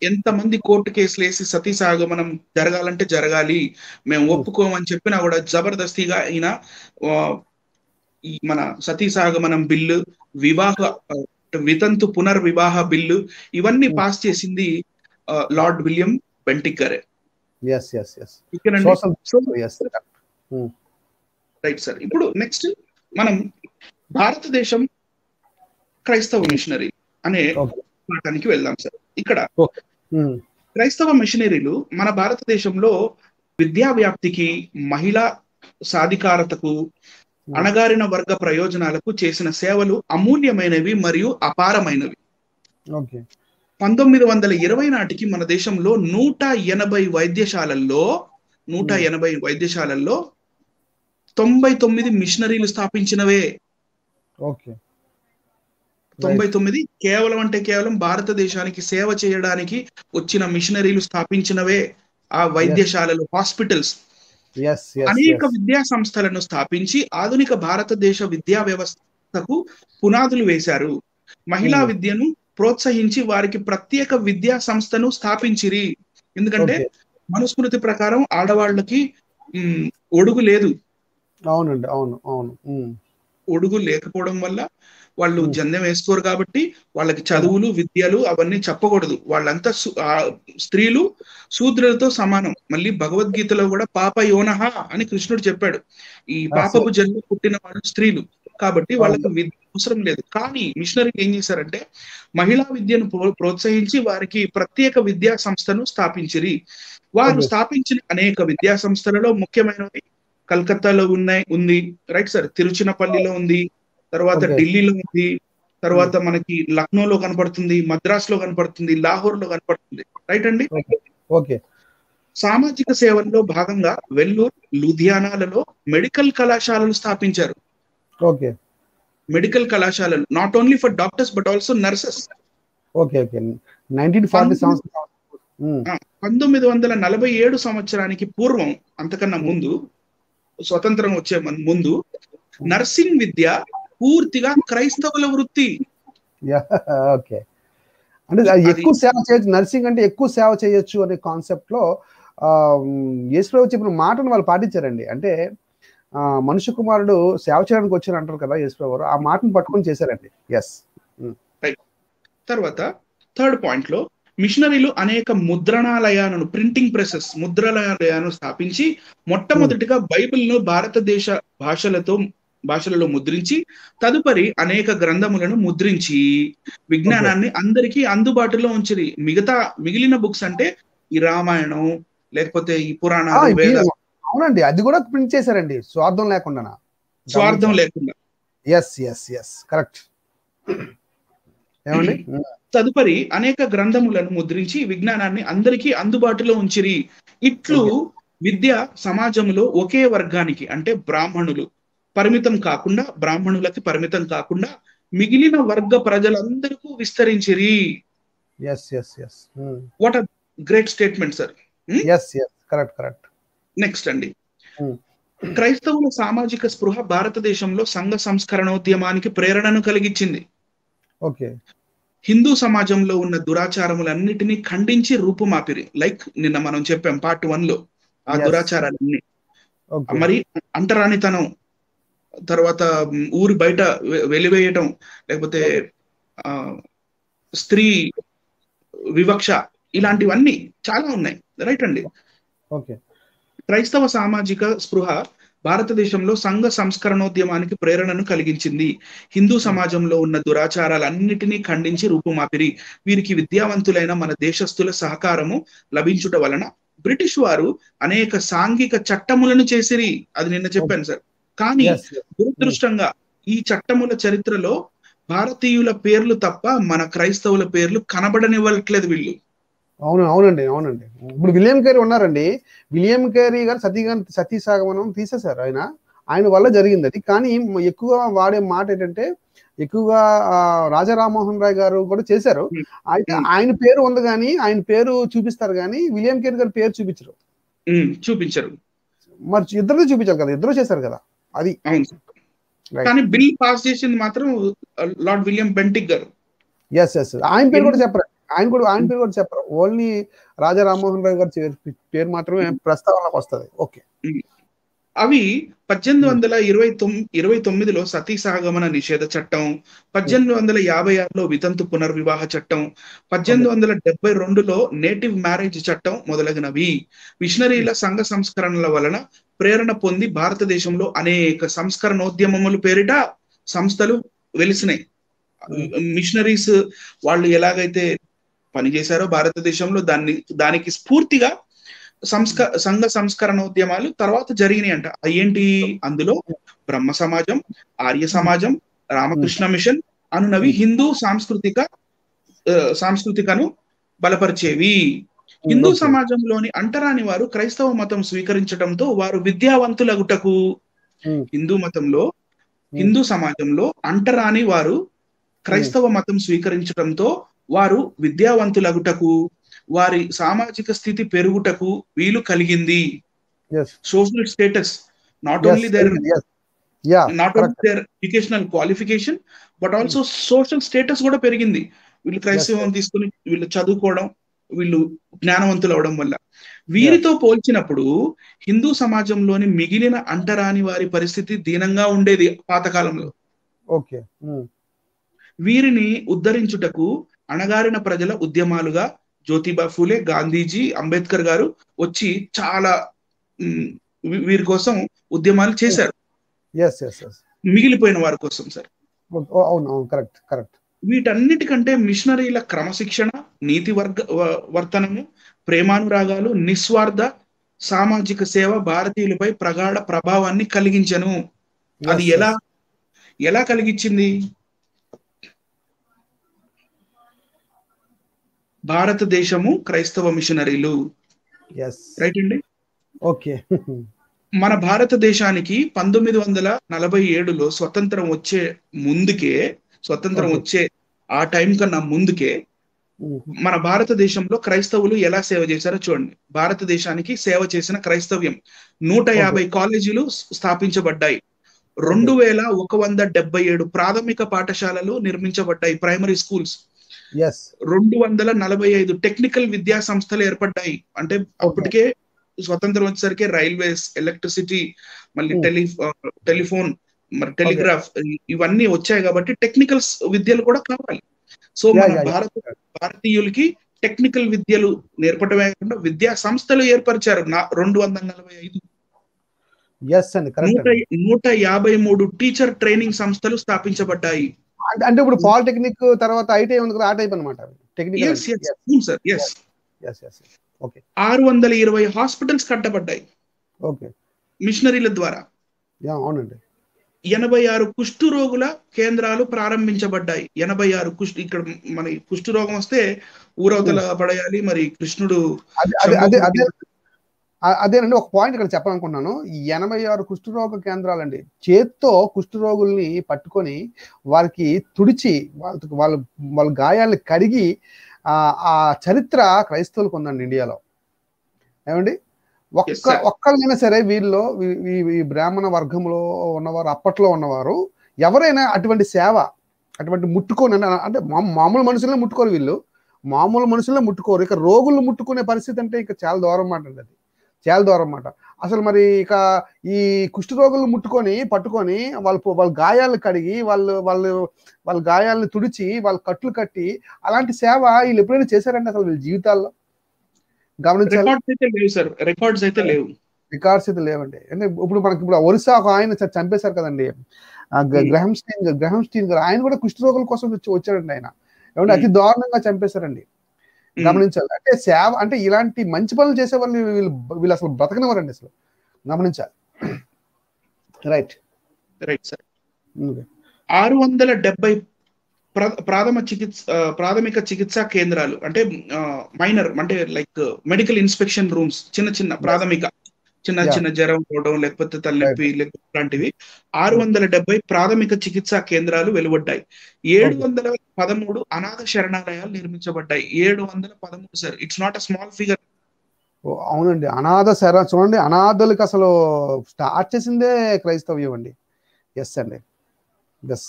ఎంతమంది కోర్టు కేసులు వేసి సతీ సహగమనం జరగాలంటే జరగాలి, మేము ఒప్పుకోమని చెప్పినా కూడా జబర్దస్తిగా ఆయన ఈ మన సతీ సహగమనం బిల్లు, వితంతు పునర్వివాహ బిల్లు ఇవన్నీ పాస్ చేసింది లార్డ్ విలియం బెంటిక్ గారే. Right sir. ఇప్పుడు నెక్స్ట్ మనం భారతదేశం క్రైస్తవ మిషనరీ అనే పాఠానికి వెళ్దాం సార్. ఇక్కడ క్రైస్తవ మిషనరీలు మన భారతదేశంలో విద్యా వ్యాప్తికి, మహిళా సాధికారతకు, అణగారిన వర్గ ప్రయోజనాలకు చేసిన సేవలు అమూల్యమైనవి మరియు అపారమైనవి. 1920 నాటికి మన దేశంలో 180 వైద్యశాలల్లో 99 మిషనరీలు స్థాపించినవే. 99 కేవలం భారతదేశానికి సేవ చేయడానికి వచ్చిన మిషనరీలు స్థాపించినవే ఆ వైద్యశాలలు, హాస్పిటల్స్. అనేక విద్యా సంస్థలను స్థాపించి ఆధునిక భారతదేశ విద్యా వ్యవస్థకు పునాదులు వేశారు. మహిళా విద్యను ప్రోత్సహించి వారికి ప్రత్యేక విద్యా సంస్థను స్థాపించిరి. ఎందుకంటే మనుస్మృతి ప్రకారం ఆడవాళ్ళకి ఒడుగు లేదు. అవునండి, అవును అవును. ఒడుగు లేకపోవడం వల్ల వాళ్ళు జందెం వేసుకోరు కాబట్టి వాళ్ళకి చదువులు, విద్యలు అవన్నీ చెప్పకూడదు. వాళ్ళంతా స్త్రీలు శూద్రులతో సమానం. మళ్ళీ భగవద్గీతలో కూడా పాప యోనహ అని కృష్ణుడు చెప్పాడు. ఈ పాపపు జన్మ పుట్టిన వాళ్ళు స్త్రీలు కాబట్టి వాళ్ళకి విద్య అవసరం లేదు. కానీ మిషనరీలు ఏం చేశారంటే మహిళా విద్యను ప్రోత్సహించి వారికి ప్రత్యేక విద్యా సంస్థను స్థాపించిరి. వారు స్థాపించిన అనేక విద్యా సంస్థలలో ముఖ్యమైనవి కలకత్తాలో ఉంది, రైట్ సార్, తిరుచినపల్లిలో ఉంది, తర్వాత ఢిల్లీలో ఉంది, తర్వాత మనకి లక్నోలో కనపడుతుంది, మద్రాసులో కనపడుతుంది, లాహోర్లో కనపడుతుంది, రైట్ అండి. సామాజిక సేవల్లో భాగంగా వెల్లూరు, లూధియానాలలో మెడికల్ కళాశాలలు స్థాపించారు. మెడికల్ కళాశాలలు not only for doctors but also nurses. 1947 సంవత్సరానికి పూర్వం, అంతకన్నా ముందు, స్వతంత్రం వచ్చే ముందు నర్సింగ్ విద్య పూర్తిగా క్రైస్తవుల వృత్తి. అంటే ఎక్కువ సేవ చేయొచ్చు, నర్సింగ్ అంటే ఎక్కువ సేవ చేయొచ్చు అనే కాన్సెప్ట్ లో యేసుప్రభు చెప్పిన మాటను వాళ్ళు పాటించారండి. అంటే మనుష్య కుమారుడు సేవ చేయడానికి వచ్చారు అంటారు కదా యేసుప్రభు, ఆ మాటను పట్టుకొని చేశారండి. తర్వాత థర్డ్ పాయింట్ లో మిషనరీలు అనేక ముద్రణాలయాలను, ప్రింటింగ్ ప్రెసెస్, ముద్రణాలయాలను స్థాపించి మొట్టమొదటిగా బైబిల్ను భారతదేశ భాషలలో ముద్రించి తదుపరి అనేక గ్రంథములను ముద్రించి విజ్ఞానాన్ని అందరికీ అందుబాటులో ఉంచిరి. మిగిలిన బుక్స్ అంటే ఈ రామాయణం లేకపోతే ఈ పురాణాలు, వేదాలు. అవునండి, అది కూడా ప్రింట్ చేశారండి స్వార్థం లేకుండా. స్వార్థం లేకుండా. కరెక్ట్. ఏమండి? తదుపరి అనేక గ్రంథములను ముద్రించి విజ్ఞానాన్ని అందరికీ అందుబాటులో ఉంచిరి. ఇట్లు విద్య సమాజంలో ఒకే వర్గానికి అంటే బ్రాహ్మణులకి పరిమితం కాకుండా మిగిలిన వర్గ ప్రజలందరికీ విస్తరించిరి. What a great statement sir. Correct. Next అండి, క్రైస్తవుల సామాజిక స్పృహ భారతదేశంలో సంఘ సంస్కరణోద్యమానికి ప్రేరణను కలిగించింది. హిందూ సమాజంలో ఉన్న దురాచారములన్నిటినీ ఖండించి రూపుమాపిరి. లైక్ నిన్న మనం చెప్పాం పార్ట్ 1 లో ఆ దురాచారాలన్నీ. మరి అంటరానితనం, తర్వాత ఊరి బయట వెలివేయటం, లేకపోతే స్త్రీ వివక్ష, ఇలాంటివన్నీ చాలా ఉన్నాయి. రైట్ అండి. క్రైస్తవ సామాజిక స్పృహ భారతదేశంలో సంఘ సంస్కరణోద్యమానికి ప్రేరణను కలిగించింది. హిందూ సమాజంలో ఉన్న దురాచారాలన్నిటినీ ఖండించి రూపుమాపిరి. వీరికి విద్యావంతులైన మన దేశస్థుల సహకారము లభించుట వలన బ్రిటిష్ వారు అనేక సాంఘిక చట్టములను చేసిరి. అది నిన్న చెప్పాను సార్. కానీ దురదృష్టంగా ఈ చట్టముల చరిత్రలో భారతీయుల పేర్లు తప్ప మన క్రైస్తవుల పేర్లు కనబడనివ్వట్లేదు వీళ్ళు. అవునండి. ఇప్పుడు విలియం కేరీ ఉన్నారండి. విలియం కేరీ గారు సతీసాగమనం తీసేశారు. ఆయన వల్ల జరిగింది అది. కానీ ఎక్కువ వాడే మాట ఏంటంటే, ఎక్కువగా రాజా రామ్మోహన్ రాయ్ గారు కూడా చేశారు. అయితే ఆయన పేరు ఉంది కానీ, ఆయన పేరు చూపిస్తారు కానీ విలియం కేరీ గారి పేరు చూపించరు. మరి ఇద్దరు చూపించారు కదా, ఇద్దరు చేశారు కదా. అది కానీ బిల్ పాస్ చేసింది మాత్రం లార్డ్ విలియం బెంటిక్ గారు. ఆయన పేరు కూడా చెప్పరు. ఆయన పేరు కూడా చెప్పరు. ఓన్లీ రాజా రామ్మోహన్ రాయ్ గారి పేరు మాత్రమే ప్రస్తావనకు వస్తుంది. అవి 1829లో సతీ సహగమన నిషేధ చట్టం, 1856లో వితంతు పునర్వివాహ చట్టం, 1872లో నేటివ్ మ్యారేజ్ చట్టం మొదలగునవి. మిషనరీల సంఘ సంస్కరణల వలన ప్రేరణ పొంది భారతదేశంలో అనేక సంస్కరణోద్యమములు పేరిట సంస్థలు వెలిసినాయి. మిషనరీస్ వాళ్ళు ఎలాగైతే పనిచేశారో భారతదేశంలో దానికి స్ఫూర్తిగా సంఘ సంస్కరణోద్యమాలు తర్వాత జరిగినాయి అంట. ఏంటి? అందులో బ్రహ్మ సమాజం, ఆర్య సమాజం, రామకృష్ణ మిషన్ అనునవి హిందూ సాంస్కృతికను బలపరిచేవి. హిందూ సమాజంలోని అంటరాని వారు క్రైస్తవ మతం స్వీకరించడంతో వారు విద్యావంతులగుటకు, హిందూ సమాజంలో అంటరాని వారు క్రైస్తవ మతం స్వీకరించడంతో వారు విద్యావంతులగుటకు, వారి సామాజిక స్థితి పెరుగుటకు వీలు కలిగింది. Social status, not only their educational qualification but also social status కూడా పెరిగింది. వీళ్ళు క్రైస్తవం తీసుకుని వీళ్ళు చదువుకోవడం, వీళ్ళు జ్ఞానవంతులు అవడం వల్ల. వీరితో పోల్చినప్పుడు హిందూ సమాజంలోని మిగిలిన అంటరాని వారి పరిస్థితి దీనంగా ఉండేది పాతకాలంలో. వీరిని ఉద్ధరించుటకు అణగారిన ప్రజల ఉద్యమాలుగా జ్యోతిబా ఫూలే, గాంధీజీ, అంబేద్కర్ గారు వచ్చి చాలా వీరి కోసం ఉద్యమాలు చేశారు, మిగిలిపోయిన వారి కోసం సార్. వీటన్నిటికంటే మిషనరీల క్రమశిక్షణ, నీతి వర్తనము, ప్రేమానురాగాలు, నిస్వార్థ సామాజిక సేవ భారతీయులపై ప్రగాఢ ప్రభావాన్ని కలిగించను. అది ఎలా కలిగించింది? భారతదేశము క్రైస్తవ మిషనరీలు. రైట్ అండి. మన భారతదేశానికి 1947లో స్వతంత్రం వచ్చే ఆ టైం కన్నా ముందుకే మన భారతదేశంలో క్రైస్తవులు ఎలా సేవ చేశారో చూడండి. భారతదేశానికి సేవ చేసిన క్రైస్తవ్యం 150 కాలేజీలు స్థాపించబడ్డాయి. 2177 ప్రాథమిక పాఠశాలలు నిర్మించబడ్డాయి, ప్రైమరీ స్కూల్స్. 245 టెక్నికల్ విద్యా సంస్థలు ఏర్పడ్డాయి. అంటే అప్పటికే స్వతంత్రం వచ్చేసరికి రైల్వేస్, ఎలక్ట్రిసిటీ, మళ్ళీ టెలిఫోన్, మరి టెలిగ్రాఫ్ ఇవన్నీ వచ్చాయి కాబట్టి టెక్నికల్ విద్యలు కూడా కావాలి. సో మన భారతీయులకి టెక్నికల్ విద్యలు నేర్పడమే కాకుండా విద్యా సంస్థలు ఏర్పరిచారు. 245 153 టీచర్ ట్రైనింగ్ సంస్థలు స్థాపించబడ్డాయి. అంటే ఇప్పుడు పాలిటెక్నిక్ తర్వాత ఐటీ ఉంది కదా, ఆ టైప్ అన్నమాట. 620 హాస్పిటల్స్ కట్టబడ్డాయి మిషనరీల ద్వారా. అవునండి. 86 కుష్టు రోగుల కేంద్రాలు ప్రారంభించబడ్డాయి. 86 ఇక్కడ మన కుష్టు రోగం వస్తే ఊరవతల పడేయాలి. మరి కృష్ణుడు అదేనండి ఒక పాయింట్ ఇక్కడ చెప్పాలనుకున్నాను. 86 కుష్ఠరోగ కేంద్రాలండి. చేత్తో కుష్ఠరోగుల్ని పట్టుకొని వారికి తుడిచి వాళ్ళ గాయాలను కడిగి ఆ చరిత్ర క్రైస్తవులకు ఉందండి ఇండియాలో. ఏమండి, ఒక్కళ్ళైనా సరే వీళ్ళు ఈ బ్రాహ్మణ వర్గంలో ఉన్నవారు, అప్పట్లో ఉన్నవారు ఎవరైనా అటువంటి సేవ, అటువంటి ముట్టుకొని, అంటే మామూలు మనుషులనే ముట్టుకోరు వీళ్ళు, మామూలు మనుషులనే ముట్టుకోరు. ఇక రోగులు ముట్టుకునే పరిస్థితి అంటే ఇక చాలా దూరం మాట అండి, అది చాలా దూరం మాట. అసలు మరి ఇక ఈ కుష్ఠరోగులు ముట్టుకొని పట్టుకొని వాళ్ళ గాయాలను కడిగి వాళ్ళ గాయాలను తుడిచి వాళ్ళ కట్లు కట్టి అలాంటి సేవ వీళ్ళు ఎప్పుడైనా చేశారండి అసలు వీళ్ళ జీవితాల్లో? గమనించాలి. రికార్డ్స్ అయితే లేవండి. అంటే ఇప్పుడు ఒరిస్సా ఒక ఆయన చంపేశారు కదండి, గ్రహం స్టీన్ గారు. ఆయన కూడా కుష్ఠరోగుల కోసం వచ్చాడండి ఆయన. ఏమంటే అతి దారుణంగా చంపేశారండి. గమనించాలి. అంటే సేవ అంటే ఇలాంటి మంచి పనులు చేసే వాళ్ళు వీళ్ళు అసలు బ్రతకనివ్వరండి అసలు. గమనించాలి. Right sir. 670 ప్రాథమిక చికిత్సా కేంద్రాలు, అంటే మైనర్, అంటే లైక్ మెడికల్ ఇన్స్పెక్షన్ రూమ్స్, చిన్న ప్రాథమిక చిన్న జ్వరం పోవడం, లేకపోతే తలనొప్పి లాంటివి 670 ప్రాథమిక చికిత్సా కేంద్రాలు వెలువడ్డాయి. 713 అనాథ శరణాలయాలు నిర్మించబడ్డాయి. 713 sir. It's not a small figure. అవునండి, అనాథ శరణ చూడండి, అనాథలకు అసలు స్టార్ట్ చేసిందే క్రైస్తవ్యం అండి. ఎస్ అండి, ఎస్,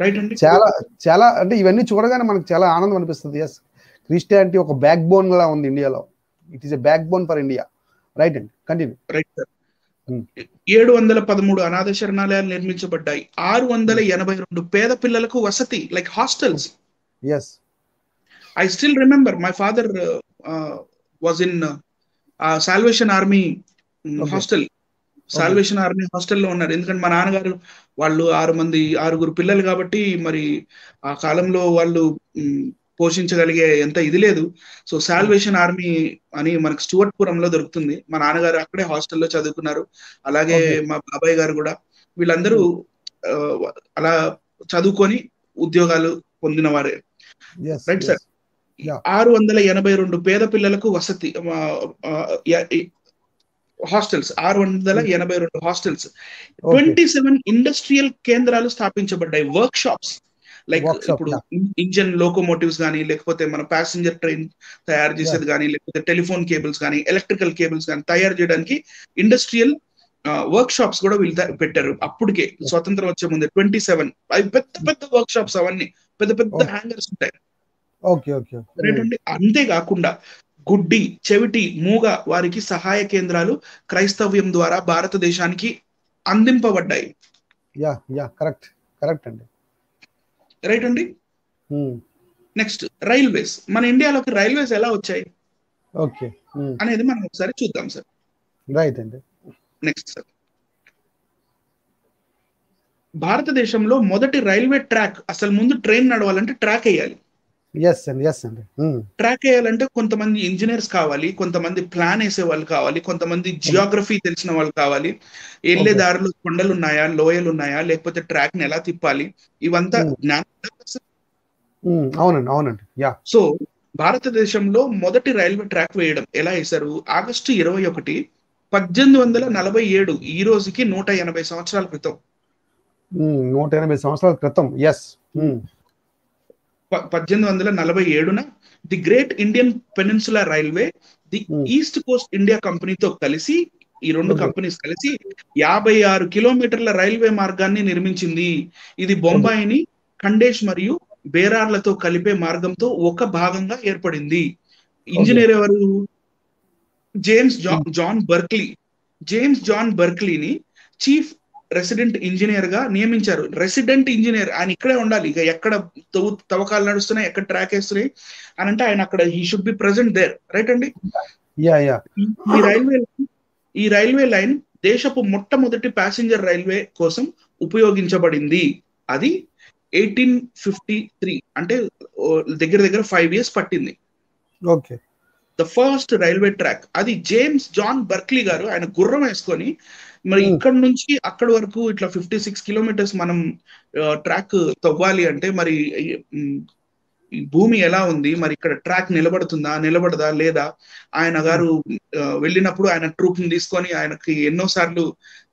రైట్ అండి. చాలా చాలా అంటే ఇవన్నీ చూడగానే మనకు చాలా ఆనందం అనిపిస్తుంది. ఎస్, క్రిస్టియానిటీ ఒక బ్యాక్ బోన్ లా ఉంది ఇండియాలో. It is a back bone for India. Right అండి, కంటిన్యూ. Right sir. 713 అనాథ శరణాలయాలు నిర్మించబడ్డాయి. 682 పేద పిల్లలకు వసతి, like hostels. yes, I still remember my father was in Salvation Army hostel. Salvation army హాస్టల్లో ఉన్నారు. ఎందుకంటే మా నాన్నగారు వాళ్ళు 6 పిల్లలు కాబట్టి మరి ఆ కాలంలో వాళ్ళు పోషించగలిగే ఎంత ఇది లేదు. సో సాల్వేషన్ ఆర్మీ అని మనకు స్టూవర్ట్పురంలో దొరుకుతుంది. మా నాన్నగారు అక్కడే హాస్టల్లో చదువుకున్నారు. అలాగే మా బాబాయ్ గారు కూడా. వీళ్ళందరూ అలా చదువుకొని ఉద్యోగాలు పొందిన వారే. Right sir. 682 పేద పిల్లలకు వసతి హాస్టల్స్, 682 హాస్టల్స్, 27 ఇండస్ట్రియల్ కేంద్రాలు స్థాపించబడ్డాయి. వర్క్ షాప్స్, లైక్ ఇప్పుడు ఇంజన్ లోకోమోటివ్స్ కానీ, లేకపోతే మన ప్యాసింజర్ ట్రైన్ తయారు చేసేది కానీ, లేకపోతే టెలిఫోన్ కేబుల్స్ కానీ, ఎలక్ట్రికల్ కేబుల్స్ కానీ తయారు చేయడానికి ఇండస్ట్రియల్ వర్క్ షాప్స్ కూడా వీళ్ళు పెట్టారు. అప్పటికే స్వతంత్రం వచ్చే ముందే 27 అవి పెద్ద వర్క్ షాప్స్, అవన్నీ పెద్ద హ్యాంగర్స్ ఉంటాయి. అంతేకాకుండా గుడ్డి, చెవిటి, మూగ వారికి సహాయ కేంద్రాలు క్రైస్తవ్యం ద్వారా భారతదేశానికి అందింపబడ్డాయి. కరెక్ట్ అండి. రైట్ అండి. Next railways. మన ఇండియాలోకి రైల్వేస్ ఎలా వచ్చాయి అనేది మనం ఒకసారి చూద్దాం సార్. రైట్ అండి. నెక్స్ట్ సార్, భారతదేశంలో మొదటి రైల్వే ట్రాక్, అసలు ముందు ట్రైన్ నడవాలంటే ట్రాక్ వేయాలి. ట్రాక్ వేయాలంటే కొంతమంది ఇంజనీర్స్ కావాలి, కొంతమంది ప్లాన్ వేసే వాళ్ళు కావాలి, కొంతమంది జియోగ్రఫీ తెలిసిన వాళ్ళు కావాలి. వెళ్ళే దారిలో కొండలు ఉన్నాయా, లోయలు ఉన్నాయా, లేకపోతే ట్రాక్ ని ఎలా తిప్పాలి, ఇవంతా జ్ఞానం. సో భారతదేశంలో మొదటి రైల్వే ట్రాక్ వేయడం ఎలా వేశారు? ఆగస్టు 21, 1847, ఈ రోజుకి 180 సంవత్సరాల క్రితం. 180 సంవత్సరాల క్రితం. 1847 the great Indian peninsular railway, the east Coast India కంపెనీతో కలిసి, ఈ రెండు కంపెనీస్ కలిసి 56 కిలోమీటర్ల రైల్వే మార్గాన్ని నిర్మించింది. ఇది బొంబాయిని ఖండేష్ మరియు బేరార్లతో కలిపే మార్గంతో ఒక భాగంగా ఏర్పడింది. ఇంజనీర్ ఎవరు? జేమ్స్ జాన్ బర్క్లీని చీఫ్ రెసిడెంట్ ఇంజనీర్ గా నియమించారు. రెసిడెంట్ ఇంజనీర్, ఆయన ఇక్కడే ఉండాలి. ఇక ఎక్కడ తవ్వకాలు నడుస్తున్నాయి, ఎక్కడ ట్రాక్ వేస్తున్నాయి అని అంటే ఆయన అక్కడ he should be present there. Right అండి. ఈ రైల్వే లైన్ దేశపు మొట్టమొదటి ప్యాసింజర్ రైల్వే కోసం ఉపయోగించబడింది. అది 1853, అంటే దగ్గర 5 years పట్టింది. The first railway track. అది జేమ్స్ జాన్ బర్క్లీ గారు ఆయన గుర్రం వేసుకొని మరి ఇక్కడ నుంచి అక్కడి వరకు ఇట్లా 56 కిలోమీటర్స్ మనం ట్రాక్ తవ్వాలి అంటే మరి ఈ భూమి ఎలా ఉంది, మరి ఇక్కడ ట్రాక్ నిలబడుతుందా నిలబడదా లేదా? ఆయన గారు వెళ్ళినప్పుడు ఆయన ట్రూప్ ని తీసుకొని ఆయనకి ఎన్నోసార్లు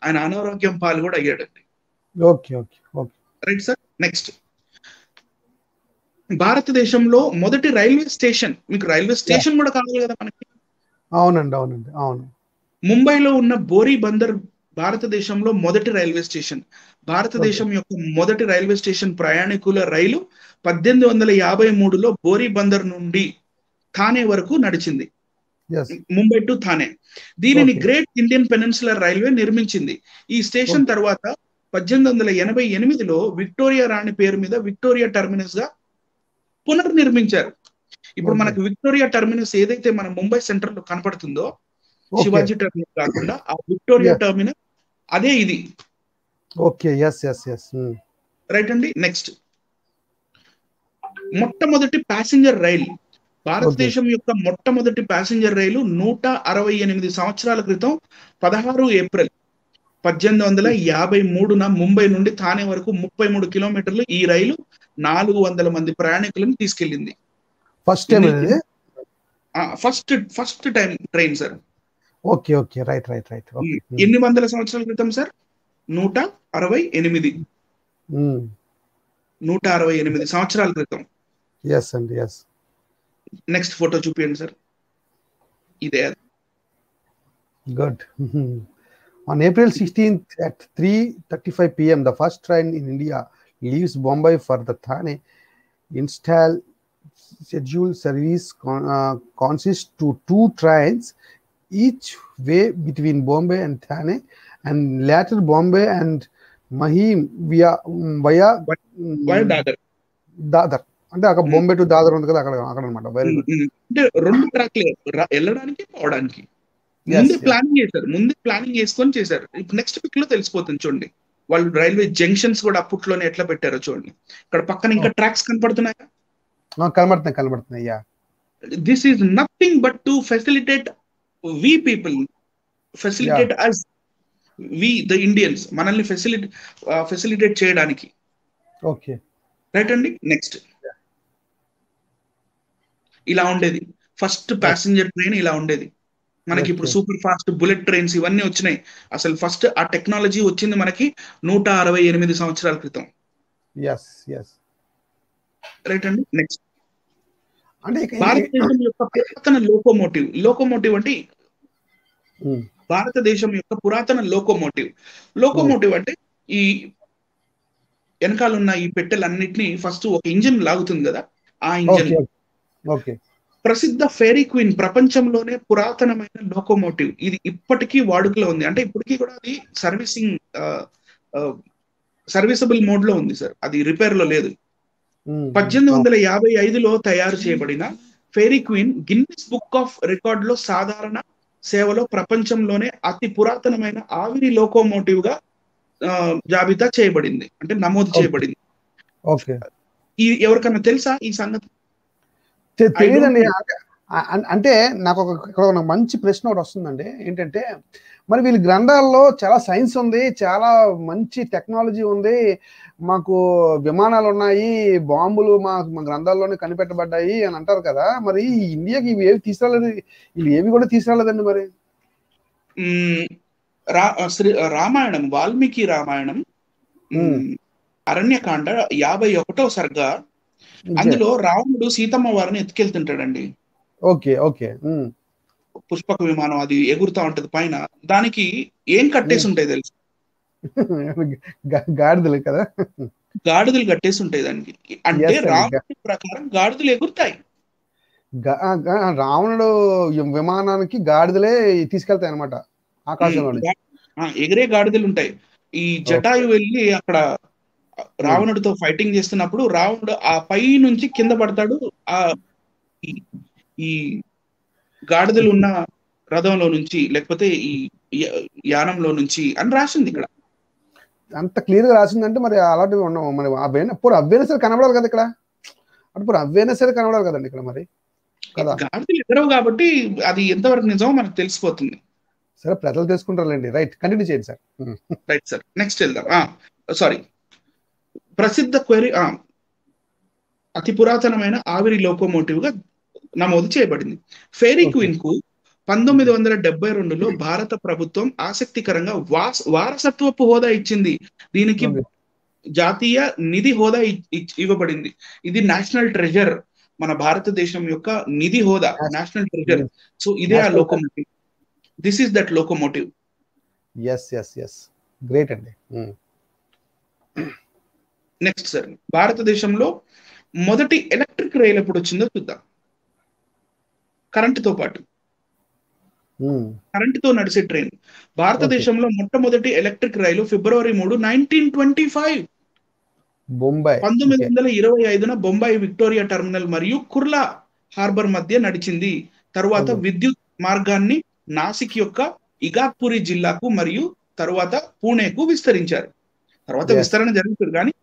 ఆయన అనారోగ్యం పాలు కూడా అయ్యాడండి. Right sir. నెక్స్ట్, భారతదేశంలో మొదటి రైల్వే స్టేషన్, మీకు రైల్వే స్టేషన్ కూడా కావాలి కదా మనకి. అవునండి, అవునండి, అవును. ముంబైలో ఉన్న బోరీ బందర్ భారతదేశంలో మొదటి రైల్వే స్టేషన్. భారతదేశం యొక్క మొదటి రైల్వే స్టేషన్ ప్రయాణికుల రైలు 1853లో బోరీ బందర్ నుండి థానే వరకు నడిచింది, ముంబై టు థానే. దీనిని గ్రేట్ ఇండియన్ పెనిన్సులర్ రైల్వే నిర్మించింది. ఈ స్టేషన్ తర్వాత 1888లో విక్టోరియా రాణి పేరు మీద విక్టోరియా టెర్మినస్ గా పునర్నిర్మించారు. ఇప్పుడు మనకు విక్టోరియా టెర్మినస్ ఏదైతే మన ముంబై సెంటర్ లో కనపడుతుందో, శివాజీ టెర్మినస్ కాకుండా ఆ విక్టోరియా టెర్మినస్ అదే ఇది. రైట్ అండి. నెక్స్ట్, మొట్టమొదటి ప్యాసింజర్ రైలు. భారతదేశం యొక్క మొట్టమొదటి ప్యాసింజర్ రైలు 168 సంవత్సరాల క్రితం 16 ఏప్రిల్ 1853న ముంబై నుండి థానే వరకు 33 కిలోమీటర్లు ఈ రైలు 400 మంది ప్రయాణికులను తీసుకెళ్లింది. First time train sir. ఎన్ని వందల సంవత్సరాల క్రితం సార్? 168 సంవత్సరాల క్రితం. నెక్స్ట్ ఫోటో చూపించండి సార్. ఇదే. Good. On April 16th at 3:35 p.m., the first train in India leaves Bombay for the Thane. Installed scheduled service consists to 2 trains each way between Bombay and Thane, and later Bombay and Mahim via Dadar. అంటే అక్కడ బాంబే టు దాదర్ ఉంది కదా, అక్కడ అన్నమాట. Very good. అంటే 2 ట్రాక్లే వెళ్ళడానికి పోవడానికి. ముందే ప్లానింగ్ చేసుకొని చేశారు. ఇప్పుడు నెక్స్ట్ పిక్ లో తెలిసిపోతుంది చూడండి, వాళ్ళు రైల్వే జంక్షన్స్ కూడా అప్పట్లోనే ఎట్లా పెట్టారో చూడండి. ఇక్కడ పక్కన ఇంకా ట్రాక్స్ కనపడుతున్నాయా? కనబడుతున్నాయి. This is nothing but to facilitate we people, facilitate us, we the Indians, మనల్ని ఫెసిలిటేట్ చేయడానికి. ఓకే, రైట్ అండి. నెక్స్ట్, ఇలా ఉండేది ఫస్ట్ ప్యాసింజర్ ట్రైన్. ఇలా ఉండేది మనకి. ఇప్పుడు సూపర్ ఫాస్ట్ బుల్లెట్ ట్రైన్స్ ఇవన్నీ వచ్చినాయి. అసలు ఫస్ట్ ఆ టెక్నాలజీ వచ్చింది మనకి 168 సంవత్సరాల క్రితం. రైట్ అండి. నెక్స్ట్, భారతదేశం యొక్క పురాతన లోకోమోటివ్ అంటే భారతదేశం యొక్క పురాతన లోకోమోటివ్ అంటే ఈ వెనకాల ఉన్న ఈ పెట్టెలన్నిటినీ ఫస్ట్ ఒక ఇంజిన్ లాగుతుంది కదా, ఆ ఇంజిన్. ప్రసిద్ధ ఫెయిరీ క్వీన్, ప్రపంచంలోనే పురాతనమైన లోకోమోటివ్. ఇది ఇప్పటికీ వాడుకలో ఉంది. అంటే ఇప్పటికీ కూడా అది సర్వీసబుల్ మోడ్ లో ఉంది సార్, అది రిపేర్ లో లేదు. 1855లో తయారు చేయబడిన fairy queen Guinness book of record లో సాధారణ సేవలో ప్రపంచంలోనే అతి పురాతనమైన ఆవిరి లోకోమోటివ్ గా జాబితా చేయబడింది, అంటే నమోదు చేయబడింది. ఎవరికన్నా తెలుసా ఈ సంగతి? తెలియదండి. అంటే నాకు ఒక మంచి ప్రశ్న ఒకటి వస్తుందండి. ఏంటంటే, మరి వీళ్ళ గ్రంథాల్లో చాలా సైన్స్ ఉంది, చాలా మంచి టెక్నాలజీ ఉంది, మాకు విమానాలు ఉన్నాయి, బాంబులు మా గ్రంథాల్లోనే కనిపెట్టబడ్డాయి అని అంటారు కదా. మరి ఇండియాకి ఇవి ఏవి తీసుకురాలేదు, వీళ్ళు ఏవి కూడా తీసుకురాలేదండి. మరి రామాయణం, వాల్మీకి రామాయణం అరణ్యకాండ 51వ సర్గ, అందులో రావణుడు సీతమ్మ వారిని ఎత్తుకెళ్తుంటాడండి. పుష్పక విమానం అది ఎగురుతా ఉంటది పైన, దానికి ఏం కట్టేసి ఉంటాయి తెలుసు? గాడిదలు కదా, గాడిదలు కట్టేసి ఉంటాయి దానికి. అంటే రావణుడి ప్రకారం గాడిదలు ఎగురుతాయి. రావణుడు విమానానికి గాడిదలే తీసుకెళ్తాయి అనమాట ఆకాశంలో. ఎగిరే గాడిదలు ఉంటాయి. ఈ జటాయు వెళ్ళి అక్కడ రావణుడితో ఫైటింగ్ చేస్తున్నప్పుడు రావణుడు ఆ పై నుంచి కింద పడతాడు, ఆ ఈ గాడిదలు ఉన్న రథంలో నుంచి, లేకపోతే ఈ యానంలో నుంచి అని రాసింది ఇక్కడ. అంత క్లియర్ గా రాసిందంటే మరి అలాంటివి ఉండవు. మరి అవేనా సరే కనబడాలి కదా ఇక్కడ, అంటే అవేనా సరే కనబడాలి కదండి ఇక్కడ. మరి గాడిదలు ఎగరవు కాబట్టి అది ఎంతవరకు నిజమో మనకు తెలిసిపోతుంది. సరే ప్రజలు తెలుసుకుంటారులేండి. రైట్, కంటిన్యూ చేయండి సార్. రైట్ సార్, నెక్స్ట్ వెళ్దాం. సారీ, ప్రసిద్ధ క్వెరీ అతి పురాతనమైన ఆవిరి లోకోమోటివ్ గా నమోదు చేయబడింది. ఫెయిరీ క్వీన్ కు 1972లో భారత ప్రభుత్వం ఆసక్తికరంగా వారసత్వపు హోదా ఇచ్చింది. దీనికి జాతీయ నిధి హోదా ఇవ్వబడింది. ఇది నేషనల్ ట్రెజర్, మన భారతదేశం యొక్క నిధి హోదా, నేషనల్ ట్రెజర్. సో ఇదే ఆ locomotive. This is that locomotive. Yes great అండి. నెక్స్ట్ సార్, భారతదేశంలో మొదటి ఎలక్ట్రిక్ రైలు ఎప్పుడు వచ్చిందో చూద్దాం. కరెంటుతో పాటు, కరెంటుతో నడిచే ట్రైన్. భారతదేశంలో మొట్టమొదటి ఎలక్ట్రిక్ రైలు ఫిబ్రవరి 3, 1925 బొంబాయి 1925న బొంబాయి విక్టోరియా టెర్మినల్ మరియు కుర్లా హార్బర్ మధ్య నడిచింది. తరువాత విద్యుత్ మార్గాన్ని నాసిక్ యొక్క ఇగాక్పురి జిల్లాకు మరియు తరువాత పూణేకు విస్తరించారు. తర్వాత విస్తరణ జరుగుతుంది, కానీ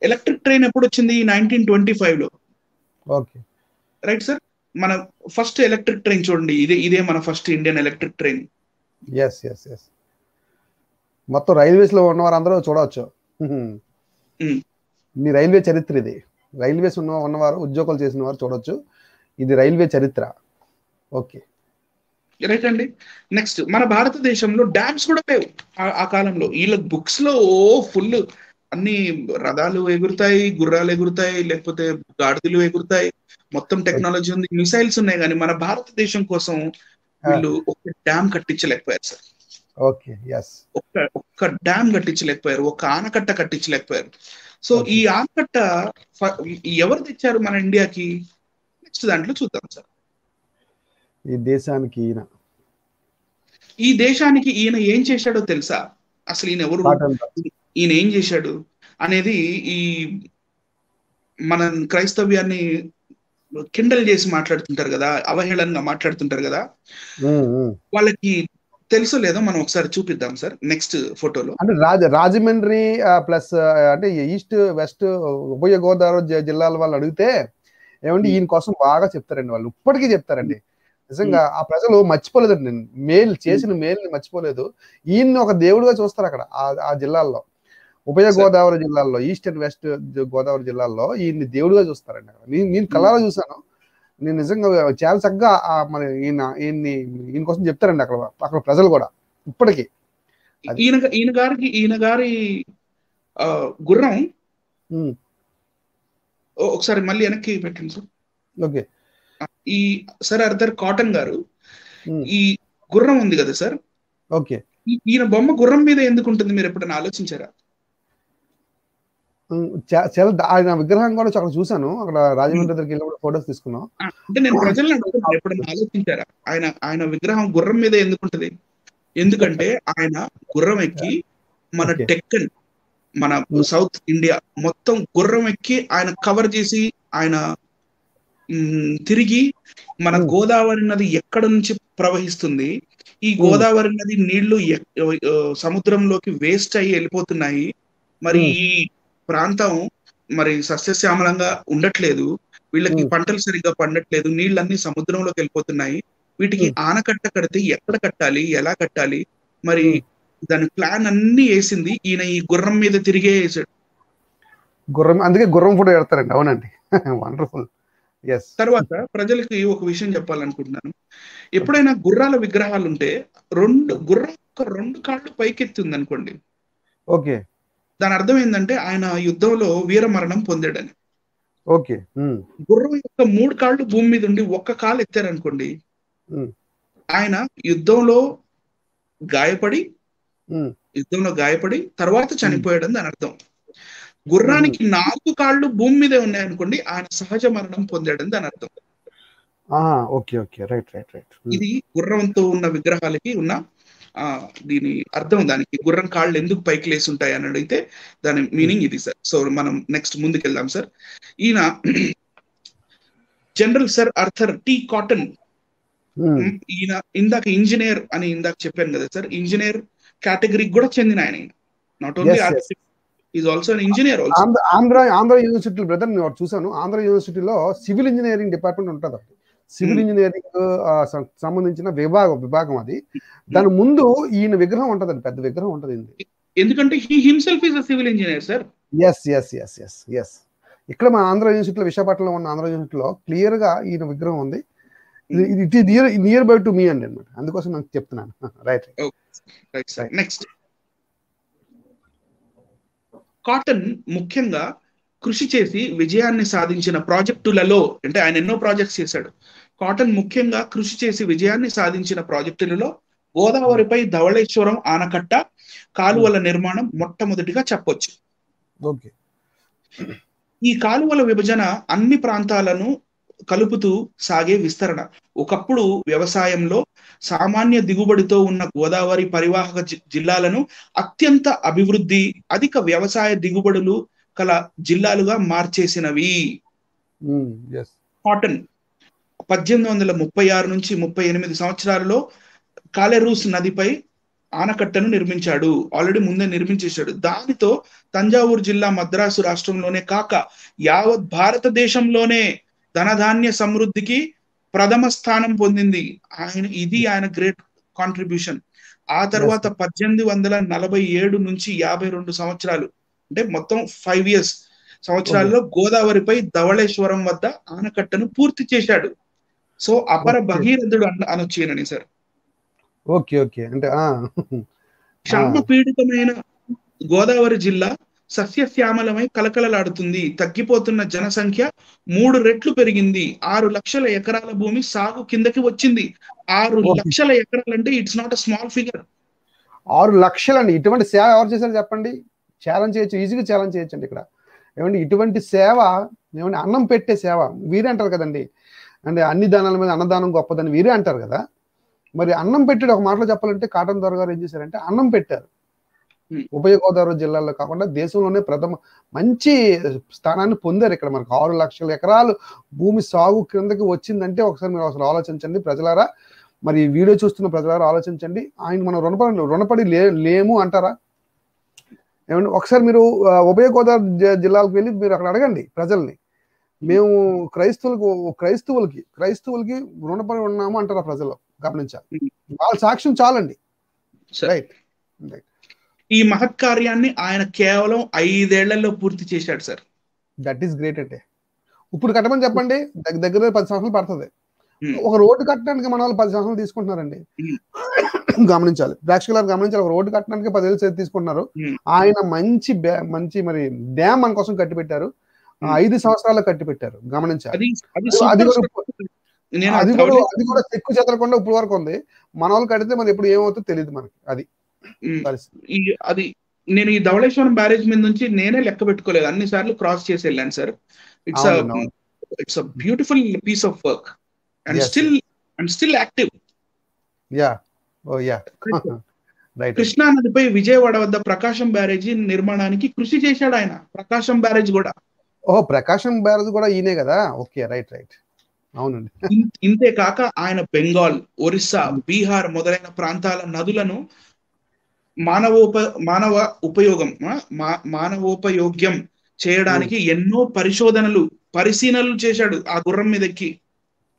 ఎలక్ట్రిక్ ట్రైన్ ఎప్పుడు వచ్చింది? 1925లో. Okay, right sir. మన ఫస్ట్ ఎలక్ట్రిక్ ట్రైన్ చూడండి, ఇదే మన first Indian electric train. Yes మొత్తం రైల్వేస్ లో ఉన్నవారు అందరూ చూడవచ్చు. మీ రైల్వే చరిత్ర ఇది. రైల్వేస్ ఉన్నవారు, ఉద్యోగాలు చేసిన వారు చూడొచ్చు. ఇది రైల్వే చరిత్ర. ఓకే, రైట్ అండి. నెక్స్ట్, మన భారతదేశంలో డ్యామ్స్ కూడా లేవు ఆ కాలంలో. వీళ్ళ బుక్స్ లో ఫుల్ అన్ని రథాలు ఎగురుతాయి, గుర్రాలు ఎగురుతాయి, లేకపోతే గాడిదలు ఎగురుతాయి, మొత్తం టెక్నాలజీ ఉంది, మిసైల్స్ ఉన్నాయి, కానీ మన భారతదేశం కోసం వీళ్ళు ఒక్క డ్యామ్ కట్టించలేకపోయారు సార్. ఓకే, ఒక్క డ్యామ్ కట్టించలేకపోయారు, ఒక్క ఆనకట్ట కట్టించలేకపోయారు. సో ఈ ఆనకట్ట ఎవరు తెచ్చారు మన ఇండియాకి? నెక్స్ట్ దాంట్లో చూద్దాం సార్. ఈ దేశానికి ఈయన ఏం చేశాడో తెలుసా? అసలు ఈయన ఎవరు, ఈయన ఏం చేశాడు అనేది ఈ మన క్రైస్తవ్యాన్ని కిండల్ చేసి మాట్లాడుతుంటారు కదా, అవహేళనగా మాట్లాడుతుంటారు కదా, వాళ్ళకి తెలుసో లేదో మనం ఒకసారి చూపిద్దాం సార్ నెక్స్ట్ ఫోటోలో. అంటే రాజమండ్రి ప్లస్ అంటే ఈస్ట్ వెస్ట్ ఉభయ గోదావరి జిల్లాల వాళ్ళు అడిగితే ఏమంటే ఈయన కోసం బాగా చెప్తారండి, వాళ్ళు ఇప్పటికీ చెప్తారండి. నిజంగా ఆ ప్రజలు మర్చిపోలేదండి, మేలు చేసిన మేలుని మర్చిపోలేదు. ఈయన్ని ఒక దేవుడిగా చూస్తారు అక్కడ ఆ జిల్లాల్లో, ఉభయ గోదావరి జిల్లాల్లో, ఈస్ట్ అండ్ వెస్ట్ గోదావరి జిల్లాల్లో ఈయన్ని దేవుడిగా చూస్తారండి అక్కడ. నేను కళ్ళారా చూసాను. నేను నిజంగా చాలా చక్కగా మన ఈయన కోసం చెప్తారండి అక్కడ ప్రజలు కూడా ఇప్పటికీ. ఈయన గారి గుర్రం ఒకసారి మళ్ళీ వెనక్కి పెట్టండి సార్. ఓకే, ఈ సర్ ఆర్థర్ కాటన్ గారు ఈ గుర్రం ఉంది కదా సార్, ఓకే, ఈయన బొమ్మ గుర్రం మీద ఎందుకు ఉంటుంది, మీరు ఎప్పుడైనా ఆలోచించారా? ఆయన విగ్రహం కూడా అక్కడ చూసాను, అక్కడ రాజమండ్రి దగ్గరికి వెళ్ళి కూడా ఫోటోస్ తీసుకున్నాం. అంటే నేను ప్రజలను అడుగుతున్నాను, ఎప్పుడైనా ఆలోచించారా ఆయన విగ్రహం గుర్రం మీద ఎందుకు ఉంటుంది? ఎందుకంటే ఆయన గుర్రం ఎక్కి మన డెక్కన్, మన సౌత్ ఇండియా మొత్తం గుర్రం ఎక్కి ఆయన కవర్ చేసి, ఆయన తిరిగి మన గోదావరి నది ఎక్కడ నుంచి ప్రవహిస్తుంది, ఈ గోదావరి నది నీళ్లు సముద్రంలోకి వేస్ట్ అయ్యి వెళ్ళిపోతున్నాయి, మరి ఈ ప్రాంతం మరి సస్యశ్యామలంగా ఉండట్లేదు, వీళ్ళకి పంటలు సరిగ్గా పండట్లేదు, నీళ్ళన్నీ సముద్రంలోకి వెళ్ళిపోతున్నాయి, వీటికి ఆనకట్ట కడితే ఎక్కడ కట్టాలి, ఎలా కట్టాలి, మరి దాని ప్లాన్ అన్ని వేసింది ఈయన ఈ గుర్రం మీద తిరిగే వేసాడు. గుర్రం, అందుకే గుర్రం ఫోటో పెడతారండి. అవునండి, వండర్ఫుల్. తర్వాత ప్రజలకి ఒక విషయం చెప్పాలనుకుంటున్నాను. ఎప్పుడైనా గుర్రాల విగ్రహాలు ఉంటే గుర్రం రెండు కాళ్ళు పైకెత్తి ఉంది అనుకోండి, ఓకే, దాని అర్థం ఏంటంటే ఆయన యుద్ధంలో వీరమరణం పొందాడని. ఓకే, గుర్రం యొక్క 3 కాళ్ళు భూమి మీద ఉండి ఒక్క కాలు ఎత్తారనుకోండి, ఆయన యుద్ధంలో గాయపడి తర్వాత చనిపోయాడని దాని అర్థం. గుర్రానికి 4 కాళ్ళు భూమి మీదే ఉన్నాయనుకోండి, ఆయన సహజ మరణం పొందాడని దాని అర్థం. ఇది గుర్రంతో ఉన్న విగ్రహాలకి ఉన్న దీని అర్థం. దానికి గుర్రం కాళ్ళు ఎందుకు పైకి లేసి ఉంటాయి అని అడిగితే దాని మీనింగ్ ఇది సార్. సో మనం నెక్స్ట్ ముందుకెళ్దాం సార్. ఈయన general sir Arthur T cotton. ఈయన ఇందాక ఇంజనీర్ అని ఇందాక చెప్పాను కదా సార్, ఇంజనీర్ కేటగిరీకి కూడా చెందిన ఆయన. Not only architect, is also an engineer. Andhra university brother నేను చూసాను, ఆంధ్ర యూనివర్సిటీలో సివిల్ ఇంజనీరింగ్ డిపార్ట్మెంట్ ఉంటుంది. సివిల్ ఇంజనీరింగ్ సంబంధించిన విభాగం అది. దాని ముందు ఈయన విగ్రహం ఉంటదండి, పెద్ద విగ్రహం ఉంటది. ఎందుకంటే he himself is a civil engineer sir. Yes. ఇక్కడ మా ఆంధ్ర యూనివర్సిటీలో, విశాఖపట్నంలో ఉన్న ఆంధ్ర యూనివర్సిటీలో క్లియర్ గా ఈయన విగ్రహం ఉంది. It is nearby to me అండి అనమాట, అందుకోసం నాకు చెప్తున్నాను. Right sir. నెక్స్ట్, కాటన్ ముఖ్యంగా కృషి చేసి విజయాన్ని సాధించిన ప్రాజెక్టులలో, అంటే ఆయన ఎన్నో ప్రాజెక్ట్స్ చేశాడు. కాటన్ ముఖ్యంగా కృషి చేసి విజయాన్ని సాధించిన ప్రాజెక్టులలో గోదావరిపై ధవళేశ్వరం ఆనకట్ట కాలువల నిర్మాణం మొట్టమొదటిగా చెప్పొచ్చు. ఓకే. ఈ కాలువల విభజన అన్ని ప్రాంతాలను కలుపుతూ సాగే విస్తరణ. ఒకప్పుడు వ్యవసాయంలో సామాన్య దిగుబడితో ఉన్న గోదావరి పరివాహక జిల్లాలను అత్యంత అభివృద్ధి, అధిక వ్యవసాయ దిగుబడులు కల జిల్లాలుగా మార్చేసినవి. కాటన్ 1836 నుంచి 38 సంవత్సరాలలో కాలెరూస్ నదిపై ఆనకట్టను నిర్మించాడు. ఆల్రెడీ ముందే నిర్మించేశాడు. దానితో తంజావూరు జిల్లా మద్రాసు రాష్ట్రంలోనే కాక యావత్ భారతదేశంలోనే ధనధాన్య సమృద్ధికి ప్రథమ స్థానం పొందింది. ఆయన గ్రేట్ కాంట్రిబ్యూషన్. ఆ తర్వాత 1847 నుంచి 52 సంవత్సరాలు, అంటే మొత్తం 5 years సంవత్సరాల్లో గోదావరిపై ధవళేశ్వరం వద్ద ఆనకట్టను పూర్తి చేశాడు. సో అపర భగీరథుడు అనొచ్చేనని సార్. ఓకే. అంటే క్షామ పీడితమైన గోదావరి జిల్లా సస్యశ్యామలమై కలకలలాడుతుంది. తగ్గిపోతున్న జనసంఖ్య 3 రెట్లు పెరిగింది. 6 లక్షల ఎకరాల భూమి సాగు కిందకి వచ్చింది. 6 లక్షల ఎకరాలు అంటే it's not a small figure. 6 లక్షలండి. ఇటువంటి సేవ ఎవరు చేశారు చెప్పండి? ఛాలెంజ్ చేయొచ్చు, ఈజీగా ఛాలెంజ్ చేయొచ్చు అండి ఇక్కడ. ఏమండి ఇటువంటి సేవ, ఏమండి అన్నం పెట్టే సేవ వీరే అంటారు కదండి. అంటే అన్ని దానాల మీద అన్నదానం గొప్పదని వీరే అంటారు కదా. మరి అన్నం పెట్టాడు. ఒక మాటలో చెప్పాలంటే కాటన్ దొర గారు ఏం చేశారంటే అన్నం పెట్టారు. ఉభయ గోదావరి జిల్లాల్లో కాకుండా దేశంలోనే ప్రథమ మంచి స్థానాన్ని పొందారు. ఇక్కడ మనకు 6 లక్షల ఎకరాలు భూమి సాగు కిందకి వచ్చిందంటే ఒకసారి మీరు అసలు ఆలోచించండి ప్రజలారా. మరి ఈ వీడియో చూస్తున్న ప్రజలారా ఆలోచించండి. ఆయన మనం రుణపడి లేము అంటారా? ఏమంటే ఒకసారి మీరు ఉభయ గోదావరి జిల్లాలకు వెళ్ళి మీరు అక్కడ అడగండి ప్రజల్ని, మేము క్రైస్తవులకి రుణపడి ఉన్నాము అంటారా ప్రజలు? గమనించాలి. వాళ్ళ సాక్ష్యం చాలండి. రైట్. ఈ మహత్ కార్యాన్ని ఆయన కేవలం 5 ఏళ్లలో పూర్తి చేశాడు సార్. That is great. అంటే ఇప్పుడు కట్టమని చెప్పండి, దగ్గర 10 సంవత్సరాలు పడుతుంది. ఒక రోడ్డు కట్టడానికి మన వాళ్ళు 10 సంవత్సరాలు తీసుకుంటున్నారండి. గమనించాలి, ప్రేక్షకులు గమనించాలి. ఒక రోడ్డు కట్టడానికి 10 ఏళ్ళు తీసుకుంటున్నారు. ఆయన మంచి మరి డ్యామ్ మన కోసం కట్టి పెట్టారు. 5 సంవత్సరాల్లో కట్టి పెట్టారు. గమనించాలి. అది కూడా చెక్కు చెదరకుండా ఇప్పుడు వరకు ఉంది. మన వాళ్ళు కడితే మరి ఎప్పుడు ఏమవుతుందో తెలియదు మనకి. అది నేను ఈ ధవళేశ్వరం బ్యారేజ్ మీద నుంచి నేనే లెక్క పెట్టుకోలేదు, అన్ని సార్లు క్రాస్ చేసి వెళ్ళాను sir. It's a beautiful piece of work and still active. Krishna నదిపై విజయవాడ వద్ద ప్రకాశం బ్యారేజీ నిర్మాణానికి కృషి చేశాడు ఆయన. ప్రకాశం బ్యారేజ్ కూడా ప్రకాశం బ్యారేజ్ కూడా ఈయనే కదా. Okay, right. అవునండి. ఇంతేకాక ఆయన బెంగాల్, ఒరిస్సా, బీహార్ మొదలైన ప్రాంతాల నదులను మానవోపయోగ్యం చేయడానికి ఎన్నో పరిశీలనలు చేశాడు. ఆ గుర్రం మీద ఎక్కి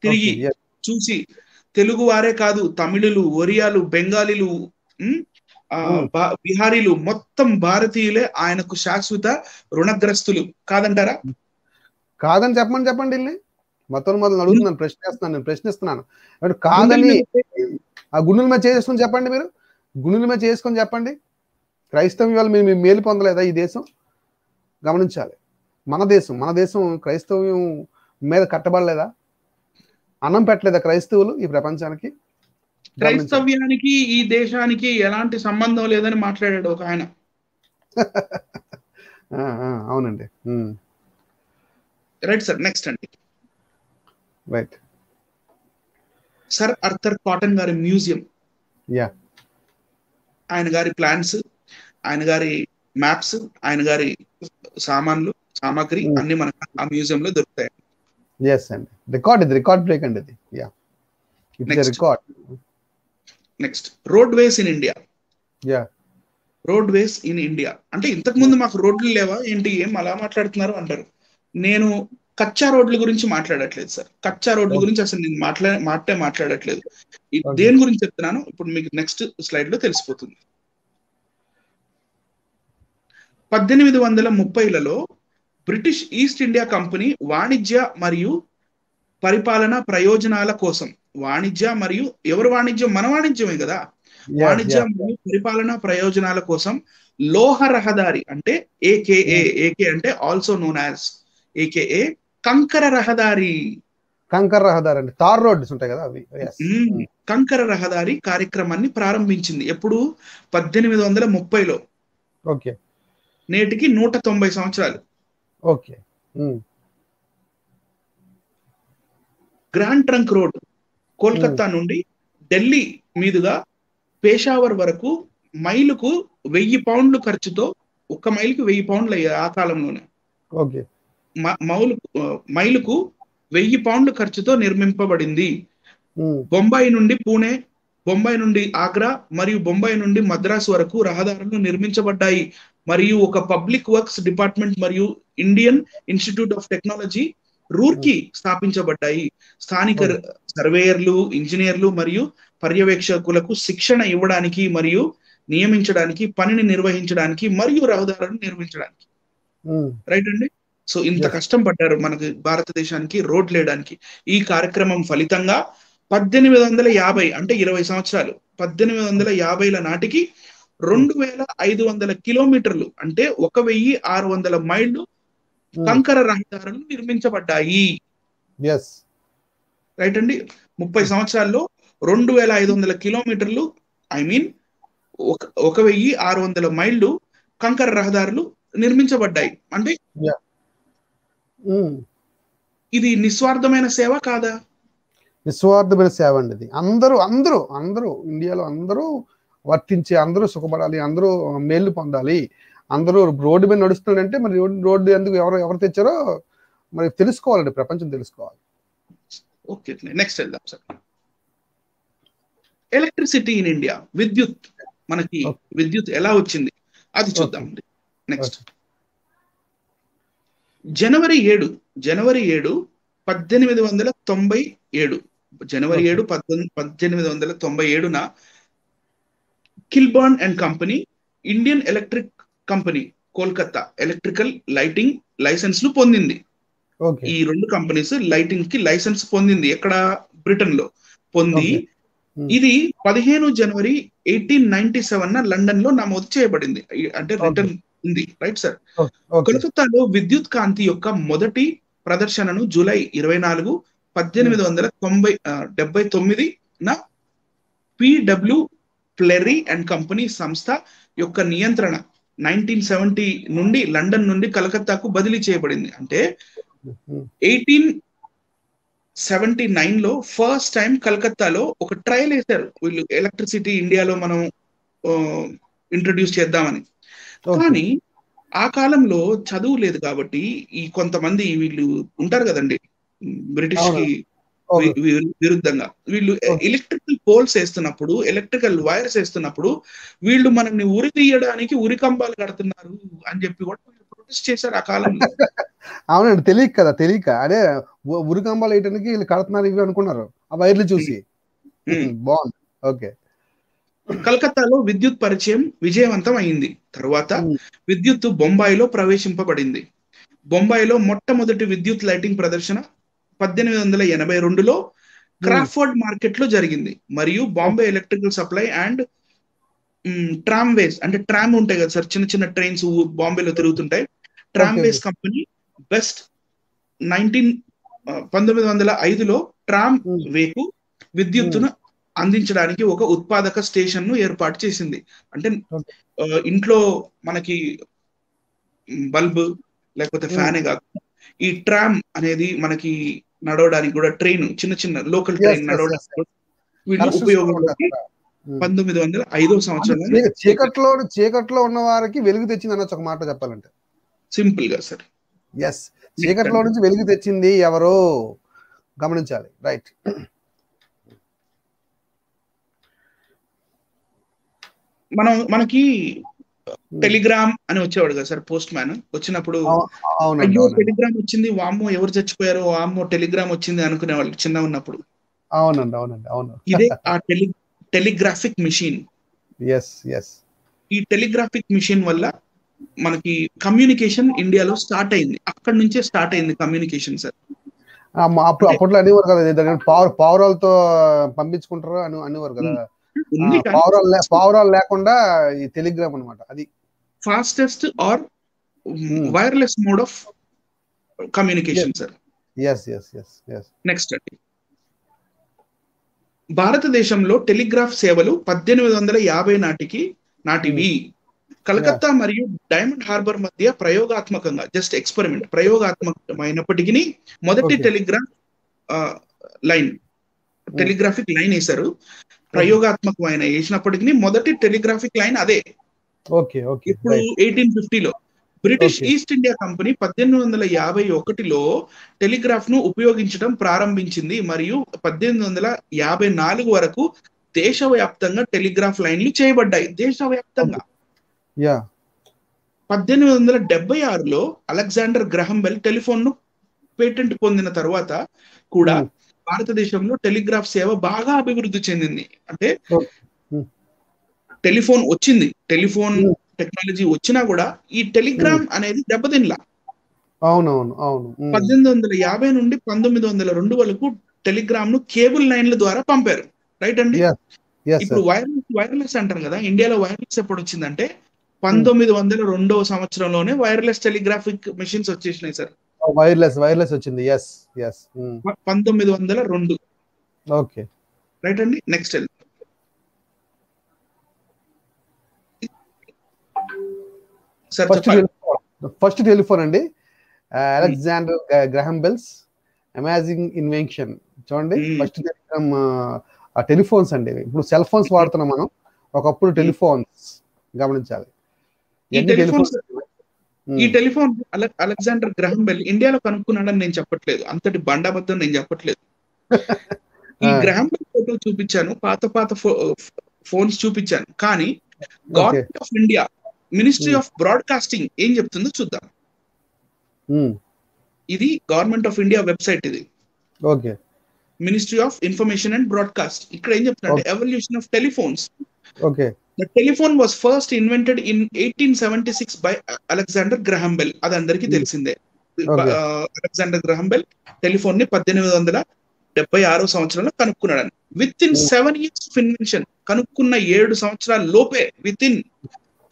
తిరిగి చూసి తెలుగు వారే కాదు, తమిళులు, ఒరియాలు, బెంగాలీలు, బిహారీలు మొత్తం భారతీయులే ఆయనకు శాశ్వత రుణగ్రస్తులు కాదంటారా? కాదని చెప్పండి. మొత్తం అడుగుతున్నాను, ప్రశ్నిస్తున్నాను. కాదని ఆ గుండెల మీద చేసుకొని చెప్పండి. మీరు గుండెల మీద చేసుకొని చెప్పండి. క్రైస్తవం వల్ల మేము మేలు పొందలేదా ఈ దేశం? గమనించాలి. మన దేశం క్రైస్తవ్యం మీద కట్టబడలేదా? అన్నం పెట్టలేదా క్రైస్తవులు ఈ ప్రపంచానికి? క్రైస్తవ్యానికి ఈ దేశానికి ఎలాంటి సంబంధం లేదని మాట్లాడాడు ఒక ఆయన. అవునండి. Right sir. నెక్స్ట్ అండి, రైట్. సర్ ఆర్థర్ కాటన్ గారి మ్యూజియం. ఆయన గారి ప్లాన్స్, ఆయన గారి మ్యాప్స్, ఆయన గారి సామాగ్రి అన్ని మనకు ఆ మ్యూజియం లో దొరుకుతాయి. రికార్డ్ బ్రేక్ అండి. Next, road ways in India. అంటే ఇంతకు ముందు మాకు రోడ్లు లేవా ఏంటి, ఏం అలా మాట్లాడుతున్నారు అంటారు. నేను కచ్చా రోడ్ల గురించి మాట్లాడట్లేదు సార్. కచ్చా రోడ్ల గురించి అసలు నేను మాట్లాడట్లేదు. దేని గురించి చెప్తున్నాను ఇప్పుడు మీకు నెక్స్ట్ స్లైడ్ లో తెలిసిపోతుంది. 1830లలో బ్రిటిష్ ఈస్ట్ ఇండియా కంపెనీ వాణిజ్య మరియు పరిపాలన ప్రయోజనాల కోసం, ఎవరు వాణిజ్యం, మన వాణిజ్యమే కదా, వాణిజ్య మరియు పరిపాలన ప్రయోజనాల కోసం లోహ రహదారి అంటే ఏకే అంటే ఆల్సో నోన్ యాజ్ ఏకేఏ కంకర రహదారి అండి, తార్ రోడ్స్ ఉంటాయి కదా అవి. కంకర రహదారి కార్యక్రమాన్ని ప్రారంభించింది. ఎప్పుడు? 1830లో. ఓకే. నేటికి 190 సంవత్సరాలు. Okay. Grand trunk road Kolkata నుండి ఢిల్లీ మీదుగా పేషావర్ వరకు మైలుకు 1000 పౌండ్లు ఖర్చుతో, ఒక్క మైలుకి 1000 పౌండ్లు అయ్యాయి ఆ కాలంలోనే. ఓకే. మైలుకు 1000 పౌండ్లు ఖర్చుతో నిర్మింపబడింది. బొంబాయి నుండి పూణే, బొంబాయి నుండి ఆగ్రా మరియు బొంబాయి నుండి మద్రాసు వరకు రహదారులు నిర్మించబడ్డాయి. మరియు ఒక పబ్లిక్ వర్క్స్ డిపార్ట్మెంట్ మరియు Indian Institute of Technology Roorkee స్థాపించబడ్డాయి. స్థానిక సర్వేయర్లు, ఇంజనీర్లు మరియు పర్యవేక్షకులకు శిక్షణ ఇవ్వడానికి మరియు నియమించడానికి, పనిని నిర్వహించడానికి మరియు రహదారులను నిర్మించడానికి. రైట్ అండి. సో ఇంత కష్టం పడ్డారు మనకి భారతదేశానికి రోడ్లు వేయడానికి. ఈ కార్యక్రమం ఫలితంగా 1850 అంటే 20 సంవత్సరాలు, 1850ల నాటికి 2500 కిలోమీటర్లు అంటే 1600 మైళ్ళు కంకర రహదారులు నిర్మించబడ్డాయి. రైట్ అండి. 30 సంవత్సరాల్లో 2500 కిలోమీటర్లు, 1600 మైళ్ళు కంకర రహదారులు నిర్మించబడ్డాయి. అంటే ఇది నిస్వార్థమైన సేవ కాదా? నిస్వార్థమైన సేవ అండి ఇది. అందరూ ఇండియాలో అందరూ వర్తించి, అందరూ సుఖపడాలి, అందరూ మేలు పొందాలి, అందరూ రోడ్డు మీద నడుస్తున్నారంటే మరి రోడ్డు ఎందుకు ఎవరు తెచ్చారో మరి తెలుసుకోవాలండి, ప్రపంచం తెలుసుకోవాలి. ఓకే, నెక్స్ట్ వెళ్దాం సార్. ఎలక్ట్రిసిటీ ఇన్ ఇండియా, మనకి విద్యుత్ ఎలా వచ్చింది అది చూద్దాం. నెక్స్ట్ జనవరి 7 1897 జనవరి 7 1897న Kilburn and company Indian electric company Kolkata electrical lighting లైసెన్స్లు పొందింది. ఈ రెండు కంపెనీస్ లైటింగ్ కి లైసెన్స్ పొందింది. ఎక్కడ? బ్రిటన్ లో పొంది ఇది 15 జనవరి 1897 లండన్ లో నమోదు చేయబడింది. అంటే రిటర్న్ ఉంది. Right sir. కోల్కతాలో విద్యుత్ కాంతి యొక్క మొదటి ప్రదర్శనను జూలై 24, 1879 పిడబ్ల్యూ ప్లెరీ అండ్ కంపెనీ సంస్థ యొక్క నియంత్రణ 1970 నుండి లండన్ నుండి కలకత్తాకు బదిలీ చేయబడింది. అంటే 1879లో ఫస్ట్ టైం కలకత్తాలో ఒక ట్రయల్ వేశారు వీళ్ళు, ఎలక్ట్రిసిటీ ఇండియాలో మనం ఇంట్రడ్యూస్ చేద్దామని. కానీ ఆ కాలంలో చదువు లేదు కాబట్టి ఈ కొంతమంది వీళ్ళు ఉంటారు కదండి బ్రిటిష్ కి విరుద్ధంగా, వీళ్ళు ఎలక్ట్రికల్ పోల్స్ వేస్తున్నప్పుడు, ఎలక్ట్రికల్ వైర్స్ వేస్తున్నప్పుడు వీళ్ళు మనల్ని ఉరి తీయడానికి ఉరి కంబాలు కడుతున్నారు అని చెప్పి కూడా ప్రొటెస్ట్ చేశారు ఆ కాలంలో. అవునండి, తెలియక అదే ఉరి కంబాలు వేయడానికి వీళ్ళు కడుతున్నారు ఇవి అనుకున్నారు ఆ వైర్లు చూసి. బాగుంది. ఓకే. కలకత్తాలో విద్యుత్ పరిచయం విజయవంతం అయింది. తరువాత విద్యుత్ బొంబాయిలో ప్రవేశింపబడింది. బొంబాయిలో మొట్టమొదటి విద్యుత్ లైటింగ్ ప్రదర్శన 1882లో క్రాఫర్డ్ మార్కెట్ లో జరిగింది. మరియు బాంబే ఎలక్ట్రికల్ సప్లై అండ్ ట్రామ్వేస్, అంటే ట్రామ్ ఉంటాయి కదా సార్, చిన్న చిన్న ట్రైన్స్ బాంబేలో తిరుగుతుంటాయి, ట్రామ్వేస్ కంపెనీ బెస్ట్ 1905లో ట్రామ్ వేకు విద్యుత్తును అందించడానికి ఒక ఉత్పాదక స్టేషన్ ను ఏర్పాటు చేసింది. అంటే ఇంట్లో మనకి బల్బ్ లేకపోతే ఫ్యానే కాకుండా ఈ ట్రామ్ అనేది మనకి నడవడానికి కూడా ట్రైన్, చిన్న చిన్న లోకల్ ట్రైన్ నడవడానికి వీళ్ళు ఉపయోగంలోకి 1905వ సంవత్సరంలో చీకట్లో ఉన్న వారికి వెలుగు తెచ్చింది అనొచ్చు ఒక మాట చెప్పాలంటే. సింపుల్ గా సార్. ఎస్, చీకట్లో నుంచి వెలుగు తెచ్చింది ఎవరో గమనించాలి. రైట్. మనకి టెలిగ్రామ్ అని వచ్చేవాడు కదా సార్ పోస్ట్ మ్యాన్. వచ్చినప్పుడు అవునండి అయ్యో అవునండి టెలిగ్రామ్ వచ్చింది, వామ్మో ఎవరు చచ్చిపోయారో, వామ్మో టెలిగ్రామ్ వచ్చింది అనుకునేవాళ్ళు చిన్న ఉన్నప్పుడు. అవునండి అవునండి అవును. ఇదే ఆ టెలిగ్రాఫిక్ మిషన్. Yes yes. ఈ టెలిగ్రాఫిక్ మిషన్ వల్ల మనకి కమ్యూనికేషన్ ఇండియాలో స్టార్ట్ అయింది. అక్కడి నుంచే స్టార్ట్ అయింది కమ్యూనికేషన్ సార్. అప్పుడు అంటే అప్పట్లో అనేవారు కదా, పావురాలతో పంపించుకుంటారు అని అనేవారు కదా. ఉంది కానీ పావురాలు లేకుండా ఈ టెలిగ్రామ్ అన్నమాట అది. Fastest or wireless mode of communication sir. Yes yes yes yes. Next అండి, భారతదేశంలో టెలిగ్రాఫ్ సేవలు 1850 నాటివి. కలకత్తా మరియు డైమండ్ హార్బర్ మధ్య ప్రయోగాత్మకంగా, జస్ట్ ఎక్స్పెరిమెంట్, ప్రయోగాత్మకమైనప్పటికీ మొదటి టెలిగ్రాఫ్ లైన్, టెలిగ్రాఫిక్ లైన్ వేశారు. ప్రయోగాత్మకమైన వేసినప్పటికీ మొదటి టెలిగ్రాఫిక్ లైన్ అదే. ఇప్పుడు 1850లో బ్రిటిష్ ఈస్ట్ ఇండియా కంపెనీ 1851లో టెలిగ్రాఫ్ ను ఉపయోగించడం ప్రారంభించింది మరియు 1854 వరకు దేశవ్యాప్తంగా టెలిగ్రాఫ్ లైన్లు చేయబడ్డాయి. దేశవ్యాప్తంగా 1876లో అలెగ్జాండర్ గ్రహం బెల్ టెలిఫోన్ ను పేటెంట్ పొందిన తర్వాత కూడా భారతదేశంలో టెలిగ్రాఫ్ సేవ బాగా అభివృద్ధి చెందింది. అంటే టెలిఫోన్ వచ్చింది, టెలిఫోన్ టెక్నాలజీ వచ్చినా కూడా ఈ టెలిగ్రామ్ అనేది దెబ్బతినలా. అవునవును అవును. 1850 నుండి 1902 వరకు టెలిగ్రామ్ ను కేబుల్ లైన్ల ద్వారా పంపారు. రైట్ అండి. ఇప్పుడు వైర్లెస్ అంటారు కదా, ఇండియాలో వైర్లెస్ ఎప్పుడు వచ్చిందంటే 1902వ సంవత్సరంలోనే వైర్లెస్ టెలిగ్రాఫిక్ మెషిన్స్ వచ్చేసినాయి సార్. వైర్లెస్ వచ్చింది. 1902. ఓకే రైట్ అండి. నెక్స్ట్ ఫస్ట్ టెలిఫోన్ అండి, Alexander Graham Bell's amazing invention. చూడండి, ఫస్ట్ టెలిఫోన్స్ అండి. ఇప్పుడు సెల్ ఫోన్స్ వాడుతున్నాం మనం, ఒకప్పుడు టెలిఫోన్స్ గమనించాలి. ఈ టెలిఫోన్ అలెగ్జాండర్ గ్రహం బెల్ ఇండియాలో కనుక్కున్నాడని నేను చెప్పట్లేదు, అంతటి బండాబద్దం నేను చెప్పట్లేదు. ఈ గ్రహం బెల్ ఫోటో చూపించాను, పాత ఫోన్స్ చూపించాను, కానీ government of India ministry of broadcasting ఏం చెప్తుందో చూద్దాం. ఇది గవర్నమెంట్ ఆఫ్ ఇండియా వెబ్సైట్. ఇది ministry of information and broadcast. ఇక్కడ ఏం చెప్తుందంటే evolution of telephones. The telephone was first invented in 1876 by Alexander Graham Bell. అది అందరికీ తెలిసిందే. అలెగ్జాండర్ గ్రహం బెల్ టెలిఫోన్ ని 1876వ సంవత్సరంలో కనుక్కున్నాడని. Within 7 years of invention, కనుక్కున్న 7 సంవత్సరాల లోపే, within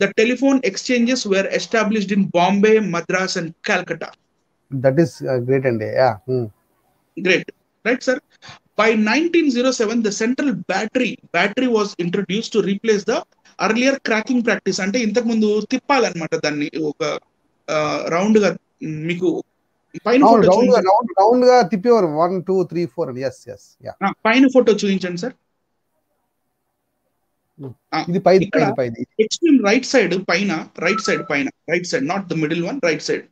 the telephone exchanges were established in Bombay, Madras and Calcutta. That is great and great, right sir? By 1907 the central battery was introduced to replace the earlier cracking practice. అంటే ఇంతకు ముందు తిప్పాలన్నమాట దాన్ని, ఒక రౌండ్ గా, మీకు పైన ఫోటో రౌండ్ గా తిప్పేవారు 1 2 3 4 అని. పైన ఫోటో చూపించండి సార్. ఇది ఎక్స్ట్రీమ్ రైట్ సైడ్ పైన, right side not the middle one, right side.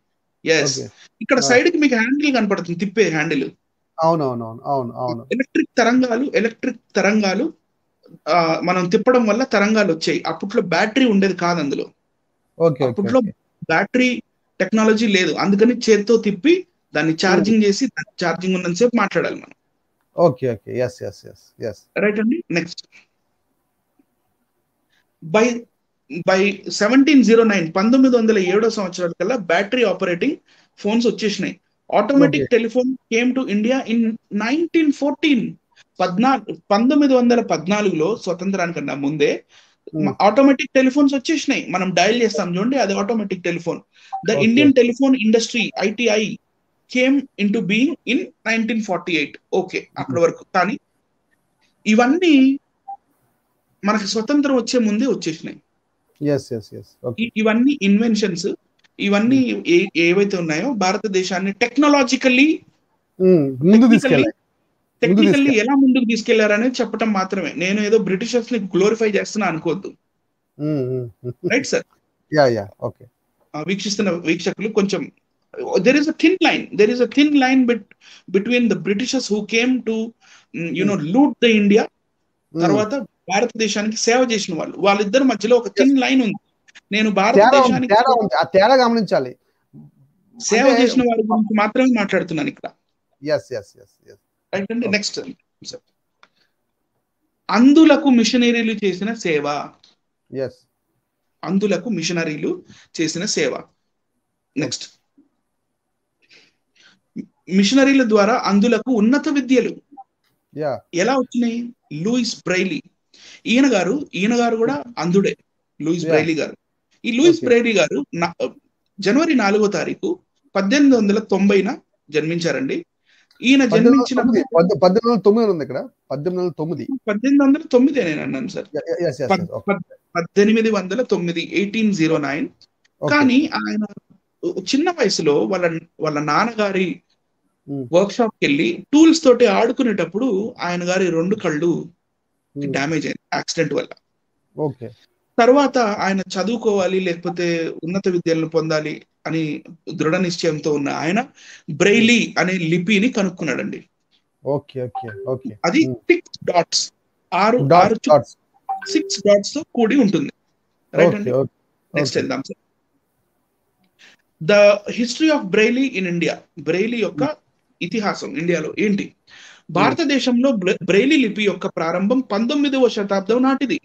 Yes, ఇక్కడ సైడ్ కి మీకు హ్యాండిల్ కనపడుతుంది, తిప్పే హ్యాండిల్. అవును. ఎలక్ట్రిక్ తరంగాలు మనం తిప్పడం వల్ల తరంగాలు వచ్చాయి. అప్పట్లో బ్యాటరీ ఉండేది కాదు అందులో. అప్పట్లో బ్యాటరీ టెక్నాలజీ లేదు, అందుకని చేత్తో తిప్పి దాన్ని ఛార్జింగ్ చేసి, ఛార్జింగ్ ఉన్నంతసేపు మాట్లాడాలి మనం. రైట్ అండి. నెక్స్ట్, బై 1709 1907 సంవత్సరాల కల్లా బ్యాటరీ ఆపరేటింగ్ ఫోన్స్ వచ్చేసినాయి. Automatic telephone came to India in 1914. 1914లో స్వతంత్రానికన్నా ముందే ఆటోమేటిక్ టెలిఫోన్స్ వచ్చేసినాయి. మనం డయల్ చేస్తాం చూడండి, అది automatic telephone. The Indian telephone industry ITI came in to being in 1948. Okay, అక్కడ వరకు. కానీ ఇవన్నీ మనకి స్వతంత్రం వచ్చే ముందే వచ్చేసినాయి. ఇవన్నీ ఇన్వెన్షన్స్, ఇవన్నీ ఏవైతే ఉన్నాయో భారతదేశాన్ని టెక్నాలజికల్లీ ఎలా ముందుకు తీసుకెళ్లారనేది చెప్పడం మాత్రమే. నేను ఏదో బ్రిటిషర్స్ ని గ్లోరిఫై చేస్తున్నా అనుకోవద్దు. Right sir. వీక్షిస్తున్న వీక్షకులు కొంచెం, there is a thin line between the Britishers who came to loot the India, తర్వాత భారతదేశానికి సేవ చేసిన వాళ్ళిద్దరి మధ్యలో ఒక థిన్ లైన్ ఉంది. నేను తేడా భారతదేశానికి తేడా ఉంది, ఆ తేడా గమనించాలి. సేవ చేసిన వారి గురించి మాత్రమే మాట్లాడుతున్నాను ఇక్కడ. Yes yes yes yes. Right అండి. నెక్స్ట్ అందులకు మిషనరీలు చేసిన సేవ. ఎస్. అందులకు మిషనరీలు చేసిన సేవ. నెక్స్ట్ మిషనరీల ద్వారా అందులకు ఉన్నత విద్యలు ఎలా వచ్చినాయి? లూయిస్ బ్రైలీ ఈయన గారు కూడా అందుడే. లూయిస్ బ్రైలీ గారు. ఈ లూయిస్ బ్రైలీ గారు జనవరి 4వ తారీఖు 1890న జన్మించారండి. ఈయన జన్మించినప్పుడు 1809 ఉంది ఇక్కడ. 1809 నేను అన్నాను సార్. 1809 1809. కానీ ఆయన చిన్న వయసులో వాళ్ళ నాన్నగారి వర్క్ షాప్ కి వెళ్ళి టూల్స్ తోటి ఆడుకునేటప్పుడు ఆయన గారి 2 కళ్ళు డ్యామేజ్ అయింది యాక్సిడెంట్ వల్ల. తర్వాత ఆయన చదువుకోవాలి, లేకపోతే ఉన్నత విద్యలను పొందాలి అని దృఢ నిశ్చయంతో ఉన్న ఆయన బ్రైలీ అనే లిపిని కనుక్కున్నాడండి. అది 6 డాట్స్ 6 డాట్స్ తో కూడి ఉంటుంది. రైట్ అండి. నెక్స్ట్ వెళ్దాం sir. The history of Braille in India. Braille యొక్క ఇతిహాసం ఇండియాలో ఏంటి? భారతదేశంలో బ్రైలీ లిపి యొక్క ప్రారంభం 19వ శతాబ్దం నాటిది.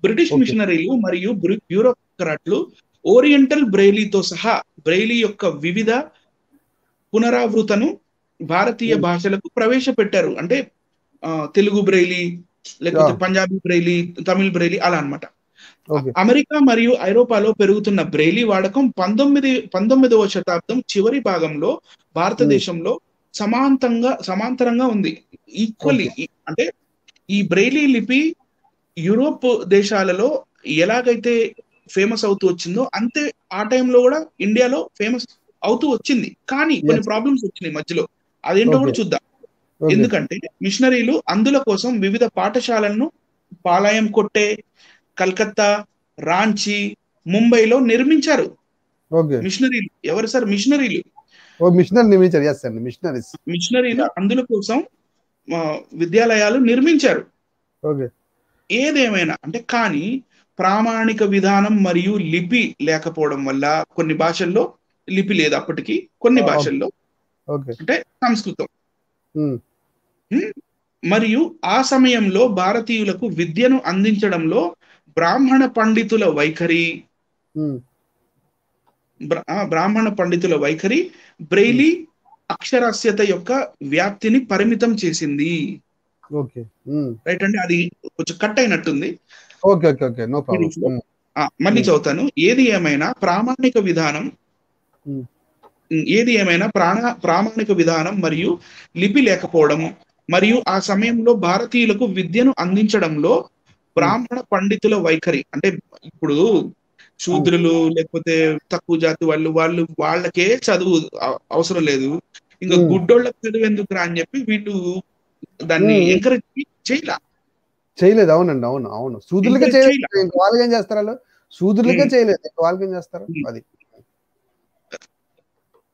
బ్రిటిష్ మిషనరీలు మరియు బ్యూరోక్రాట్లు ఓరియంటల్ బ్రైలీతో సహా బ్రైలీ యొక్క వివిధ పునరావృతను భారతీయ భాషలకు ప్రవేశపెట్టారు. అంటే తెలుగు బ్రైలీ, లేకపోతే పంజాబీ బ్రైలీ, తమిళ్ బ్రైలీ అలా అన్నమాట. అమెరికా మరియు ఐరోపాలో పెరుగుతున్న బ్రైలీ వాడకం 19వ శతాబ్దం చివరి భాగంలో భారతదేశంలో సమాంతరంగా ఉంది. ఈక్వల్లీ అంటే ఈ బ్రైలీ లిపి యూరోప్ దేశాలలో ఎలాగైతే ఫేమస్ అవుతూ వచ్చిందో అంతే ఆ టైంలో కూడా ఇండియాలో ఫేమస్ అవుతూ వచ్చింది. కానీ కొన్ని ప్రాబ్లమ్స్ వచ్చినాయి మధ్యలో. అదేంటో కూడా చూద్దాం. ఎందుకంటే మిషనరీలు అందుల కోసం వివిధ పాఠశాలలను పాలాయం కొట్టే, కల్కత్తా, రాంచీ, ముంబైలో నిర్మించారు. మిషనరీలు ఎవరు సార్? మిషనరీలు అందుల కోసం విద్యాలయాలు నిర్మించారు. ఏదేమైనా అంటే కానీ ప్రామాణిక విధానం మరియు లిపి లేకపోవడం వల్ల కొన్ని భాషల్లో లిపి లేదు అప్పటికి. కొన్ని భాషల్లో అంటే సంస్కృతం. మరియు ఆ సమయంలో భారతీయులకు విద్యను అందించడంలో బ్రాహ్మణ పండితుల వైఖరి బ్రైలీ అక్షరాస్యత యొక్క వ్యాప్తిని పరిమితం చేసింది. రైట్ అండి. అది కొంచెం కట్ అయినట్టుంది. మళ్ళీ చదువుతాను. ఏది ఏమైనా ప్రామాణిక విధానం మరియు లిపి లేకపోవడం మరియు ఆ సమయంలో భారతీయులకు విద్యను అందించడంలో బ్రాహ్మణ పండితుల వైఖరి అంటే ఇప్పుడు శూద్రులు లేకపోతే తక్కువ జాతి వాళ్ళకే చదువు అవసరం లేదు, ఇంకా గుడ్డోళ్ళకి చదువు ఎందుకురా అని చెప్పి వీళ్ళు దాన్ని ఎంకరేజ్ చేయలేదు. అవునండి. అవును. శూద్రులకే చేయలేదు, వాళ్ళకి ఏం చేస్తారు? వాళ్ళు శూద్రులకే చేయలేదు, వాళ్ళకి ఏం చేస్తారు? అది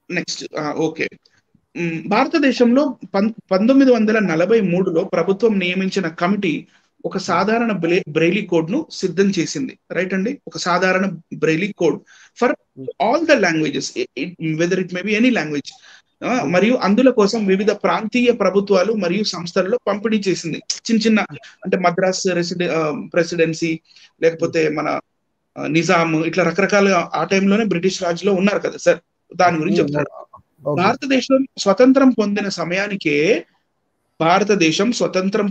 నెక్స్ట్. ఓకే. భారతదేశంలో 1943లో ప్రభుత్వం నియమించిన కమిటీ ఒక సాధారణ బ్రైలీ కోడ్ ను సిద్ధం చేసింది. రైట్ అండి. ఒక సాధారణ Braille code for all the languages, whether it may be any language. మరియు అందుల కోసం వివిధ ప్రాంతీయ ప్రభుత్వాలు మరియు సంస్థలలో పంపిణీ చేసింది. చిన్న అంటే మద్రాస్ ప్రెసిడెన్సీ, లేకపోతే మన నిజాం, ఇట్లా రకరకాల ఆ టైంలోనే బ్రిటిష్ రాజులో ఉన్నారు కదా సార్. దాని గురించి చెప్తాడు. భారతదేశం స్వతంత్రం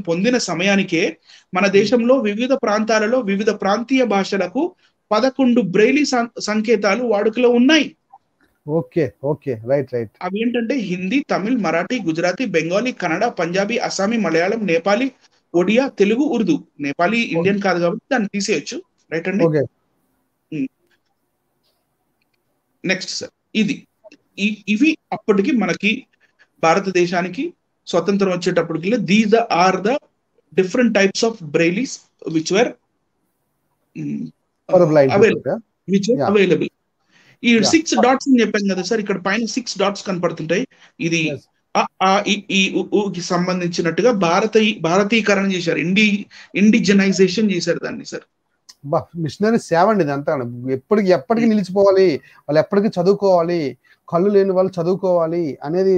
పొందిన సమయానికే మన దేశంలో వివిధ ప్రాంతాలలో వివిధ ప్రాంతీయ భాషలకు 11 బ్రైలీ సంకేతాలు వాడుకలో ఉన్నాయి. అవి ఏంటంటే హిందీ, తమిళ్, మరాఠీ, గుజరాతీ, బెంగాలీ, కన్నడ, పంజాబీ, అస్సామీ, మలయాళం, నేపాలీ, ఒడియా, తెలుగు, ఉర్దూ. నేపాలీ ఇండియన్ కాదు కాబట్టి దాన్ని తీసేయచ్చు. రైట్ అండి. Next sir. ఇవి అప్పటికి మనకి భారతదేశానికి స్వతంత్రం వచ్చేటప్పటికి these are the different types of Brailles which were available. ఈ 6 డాట్స్ అని చెప్పాను కదా సార్, ఇక్కడ పైన 6 డాట్స్ కనపడుతుంటాయి. ఇది కి సంబంధించినట్టుగా భారతీకరణ చేశారు, ఇండిజినైజేషన్ చేశారు దాన్ని సార్. మిషనరీ సేవ అండి ఇదంతా. ఎప్పటికి నిలిచిపోవాలి, వాళ్ళు ఎప్పటికీ చదువుకోవాలి, కళ్ళు లేని వాళ్ళు చదువుకోవాలి అనేది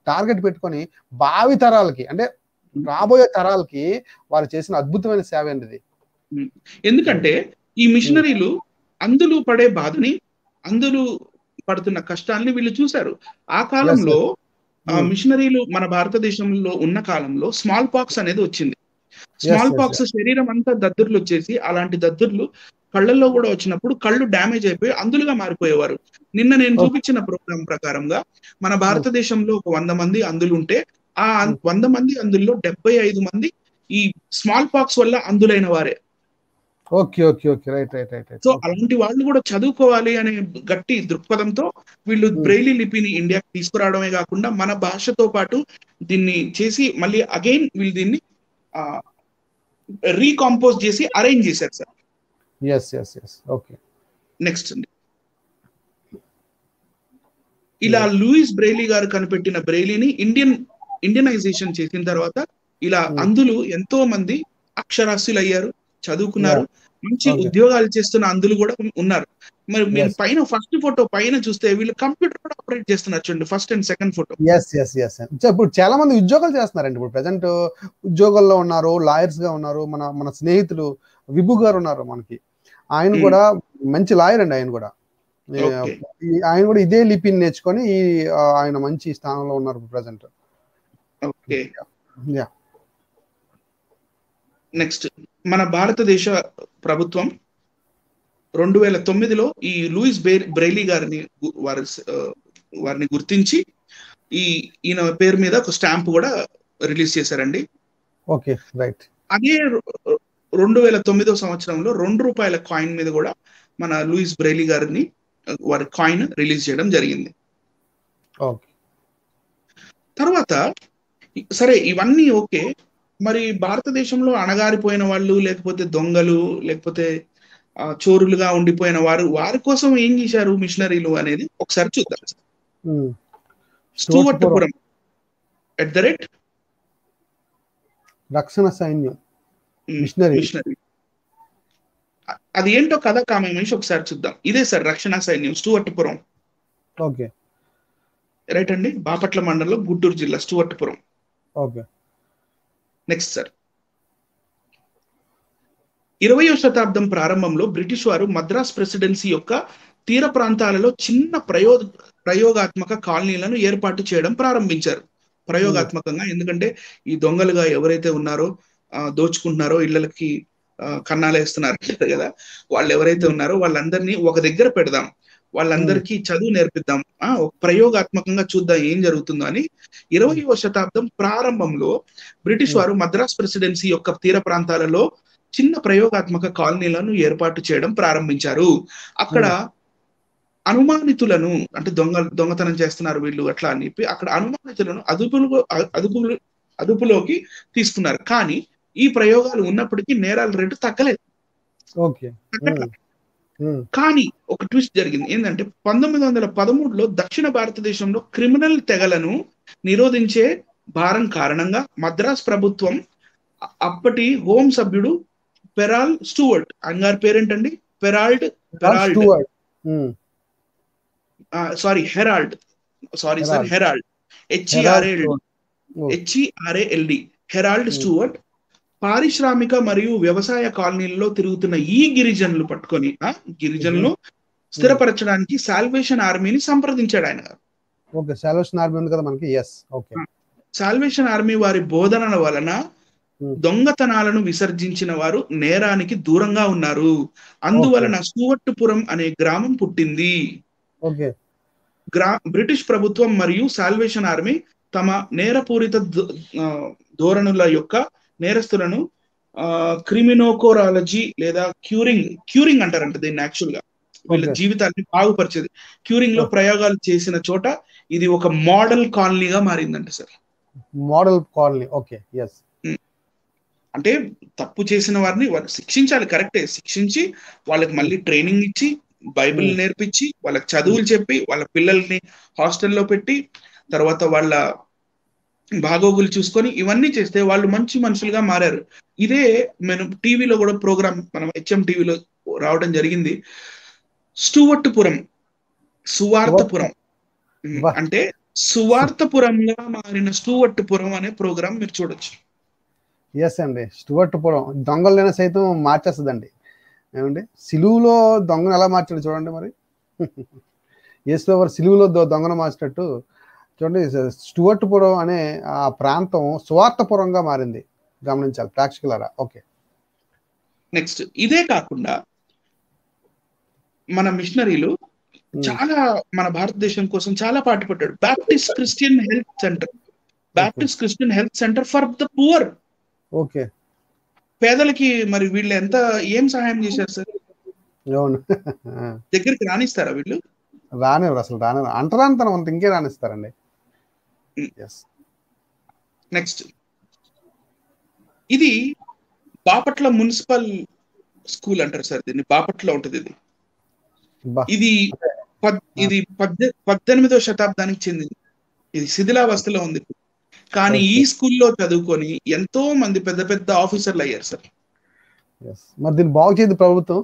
టార్గెట్ పెట్టుకొని భావి తరాలకి, అంటే రాబోయే తరాలకి వారు చేసిన అద్భుతమైన సేవ అండి ఇది. ఎందుకంటే ఈ మిషనరీలు అందులు పడే బాధని, అందులు పడుతున్న కష్టాల్ని వీళ్ళు చూశారు. ఆ కాలంలో మిషనరీలు మన భారతదేశంలో ఉన్న కాలంలో స్మాల్ పాక్స్ అనేది వచ్చింది. స్మాల్ పాక్స్ శరీరం అంతా దద్దుర్లు వచ్చేసి, అలాంటి దద్దుర్లు కళ్ళల్లో కూడా వచ్చినప్పుడు కళ్ళు డ్యామేజ్ అయిపోయి అందులుగా మారిపోయేవారు. నిన్న నేను చూపించిన ప్రోగ్రాం ప్రకారంగా మన భారతదేశంలో ఒక 100 మంది అందులు ఉంటే, ఆ 100 మంది అందుల్లో 75 మంది ఈ స్మాల్ పాక్స్ వల్ల అందులైన వారే. Okay okay okay, right right right. So అలాంటి వాళ్ళు కూడా చదువుకోవాలి అనే గట్టి దృక్పథంతో వీళ్ళు బ్రెయిలీ లిపిని ఇండియాకి తీసుకురావడమే కాకుండా మన భాషతో పాటు దీన్ని చేసి మళ్ళీ అగైన్ వీళ్ళు దీన్ని రీకాంపోజ్ చేసి అరేంజ్ చేశారు సార్. ఓకే. నెక్స్ట్ అండి, ఇలా లూయిస్ బ్రెయిలీ గారు కనిపెట్టిన బ్రెయిలీని ఇండియనైజేషన్ చేసిన తర్వాత ఇలా అందులు ఎంతో మంది అక్షరాస్యులు అయ్యారు, చదువుకున్నారు, మంచి ఉద్యోగాలు చేస్తున్న అందులు కూడా ఉన్నారు. మరి మీరు పైన ఫస్ట్ ఫోటో పైన చూస్తే వీళ్ళు కంప్యూటర్ కూడా ఆపరేట్ చేస్తున్నారు చూడండి, ఫస్ట్ అండ్ సెకండ్ ఫోటో. ఇప్పుడు చాలా మంది ఉద్యోగాలు చేస్తున్నారండి. ఇప్పుడు ప్రెసెంట్ ఉద్యోగాల్లో ఉన్నారు, లాయర్స్ గా ఉన్నారు. మన స్నేహితులు విభు గారు ఉన్నారు మనకి, ఆయన కూడా మంచి లాయర్ అండి. ఆయన కూడా ఇదే లిపిని నేర్చుకొని ఆయన మంచి స్థానంలో ఉన్నారు ప్రెసెంట్. ఓకే. నెక్స్ట్, మన భారతదేశ ప్రభుత్వం 2009లో ఈ లూయిస్ బ్రెయిలీ గారిని వారిని గుర్తించి ఈయన పేరు మీద ఒక స్టాంప్ కూడా రిలీజ్ చేశారండి. Okay, right. అదే 2009 సంవత్సరంలో ₹2 కాయిన్ మీద కూడా మన లూయిస్ బ్రెయిలీ గారిని వారి కాయిన్ రిలీజ్ చేయడం జరిగింది. తర్వాత సరే ఇవన్నీ ఓకే, మరి భారతదేశంలో అణగారిపోయిన వాళ్ళు, లేకపోతే దొంగలు, లేకపోతే చోరులుగా ఉండిపోయిన వారి కోసం ఏం చేశారు మిషనరీలు అనేది ఒకసారి చూద్దాం. స్టూవర్ట్పురం రక్షణ సైన్యం మిషనరీ, అది ఏంటో కథ కామే మనిషి ఒకసారి చూద్దాం. ఇదే సార్ రక్షణ సైన్యం స్టూవర్ట్పురం. ఓకే, రైట్ అండి. బాపట్ల మండలం, గుంటూరు జిల్లా, స్టూవర్ట్పురం. ఓకే. నెక్స్ట్ సార్, 20వ శతాబ్దం ప్రారంభంలో బ్రిటిష్ వారు మద్రాస్ ప్రెసిడెన్సీ యొక్క తీర ప్రాంతాలలో చిన్న ప్రయోగాత్మక కాలనీలను ఏర్పాటు చేయడం ప్రారంభించారు. ప్రయోగాత్మకంగా, ఎందుకంటే ఈ దొంగలుగా ఎవరైతే ఉన్నారో, దోచుకుంటున్నారో, ఇళ్లకి కన్నాలు వేస్తున్నారు కదా, వాళ్ళు ఎవరైతే ఉన్నారో వాళ్ళందరినీ ఒక దగ్గర పెడదాం, వాళ్ళందరికీ చదువు నేర్పిద్దాం, ప్రయోగాత్మకంగా చూద్దాం ఏం జరుగుతుందో అని 20వ శతాబ్దం ప్రారంభంలో బ్రిటిష్ వారు మద్రాస్ ప్రెసిడెన్సీ యొక్క తీర ప్రాంతాలలో చిన్న ప్రయోగాత్మక కాలనీలను ఏర్పాటు చేయడం ప్రారంభించారు. అక్కడ అనుమానితులను, అంటే దొంగతనం చేస్తున్నారు వీళ్ళు అట్లా అని చెప్పి అక్కడ అనుమానితులను అదుపులోకి తీసుకున్నారు. కానీ ఈ ప్రయోగాలు ఉన్నప్పటికీ నేరాల రేటు తగ్గలేదు. కానీ ఒక ట్విస్ట్ జరిగింది. ఏంటంటే 1913లో దక్షిణ భారతదేశంలో క్రిమినల్ తెగలను నిరోధించే భారం కారణంగా మద్రాస్ ప్రభుత్వం అప్పటి హోం సభ్యుడు పెరాల్ స్టూవర్ట్, ఆయన గారి పేరేంటండి, హెరాల్డ్, హెరాల్డ్ స్టూవర్ట్ పారిశ్రామిక మరియు వ్యవసాయ కాలనీల్లో తిరుగుతున్న ఈ గిరిజనులు పట్టుకొని గిరిజనులు స్థిరపరచడానికి సాల్వేషన్ ఆర్మీని సంప్రదించాడు ఆయన. సాల్వేషన్ ఆర్మీ వారి బోధనల వలన దొంగతనాలను విసర్జించిన వారు నేరానికి దూరంగా ఉన్నారు. అందువలన స్టూవర్ట్పురం అనే గ్రామం పుట్టింది. బ్రిటిష్ ప్రభుత్వం మరియు సాల్వేషన్ ఆర్మీ తమ నేరపూరిత ధోరణుల యొక్క నేరస్తులను క్రిమినోకోరాలజీ లేదా క్యూరింగ్ అంటారంట దీన్ని, యాక్చువల్ గా వీళ్ళ జీవితాన్ని బాగుపరిచేది. క్యూరింగ్ లో ప్రయోగాలు చేసిన చోట ఇది ఒక మోడల్ కాలనీగా మారిందంట sir. Model colony. Okay, yes. అంటే తప్పు చేసిన వారిని శిక్షించాలి, కరెక్టే, శిక్షించి వాళ్ళకి మళ్ళీ ట్రైనింగ్ ఇచ్చి, బైబిల్ నేర్పించి, వాళ్ళకి చదువులు చెప్పి, వాళ్ళ పిల్లల్ని హాస్టల్లో పెట్టి, తర్వాత వాళ్ళ బాగోగులు చూసుకొని ఇవన్నీ చేస్తే వాళ్ళు మంచి మనుషులుగా మారారు. ఇదే మనం టీవీలో కూడా ప్రోగ్రామ్ మనం హెచ్ఎం టీవీలో రావడం జరిగింది. స్టూవర్ట్పురం, సువార్తపురం, అంటే సువార్తపురంగా మారిన స్టూవర్ట్పురం అనే ప్రోగ్రామ్ మీరు చూడొచ్చు. ఎస్ అండి, స్టూవర్ట్పురం దొంగలైనా సైతం మార్చేస్తుందండి. ఏమండి, సిలువులో దొంగను ఎలా మార్చాడు చూడండి. మరి యేసువారు సిలువులో దొంగను మార్చినట్టు చూడండి, స్టూవర్ట్పురం అనే ఆ ప్రాంతం సువార్తపురంగా మారింది. గమనించాలి ప్రేక్షకులారా. ఓకే, నెక్స్ట్ ఇదే కాకుండా మన మిషనరీలు చాలా మన భారతదేశం కోసం చాలా పాటుపడ్డాడు. Baptist Christian health centre for the poor. Okay, పేదలకి మరి వీళ్ళు ఏం సహాయం చేశారు సార్? అవును. దగ్గరికి రానిస్తారా వీళ్ళు? రానివ్వరు, అసలు రానివ్వరు. అంటరానితనం అంత ఇంకే రానిస్తారండి. నెక్స్ట్ ఇది బాపట్ల మున్సిపల్ స్కూల్ అంటారు సార్ దీన్ని. బాపట్ల ఉంటుంది ఇది. ఇది 18వ శతాబ్దానికి చెందింది. ఇది శిథిలావస్థలో ఉంది. కానీ ఈ స్కూల్లో చదువుకొని ఎంతో మంది పెద్ద పెద్ద ఆఫీసర్లు అయ్యారు సార్. మరి దీన్ని బాగు చేయదు ప్రభుత్వం.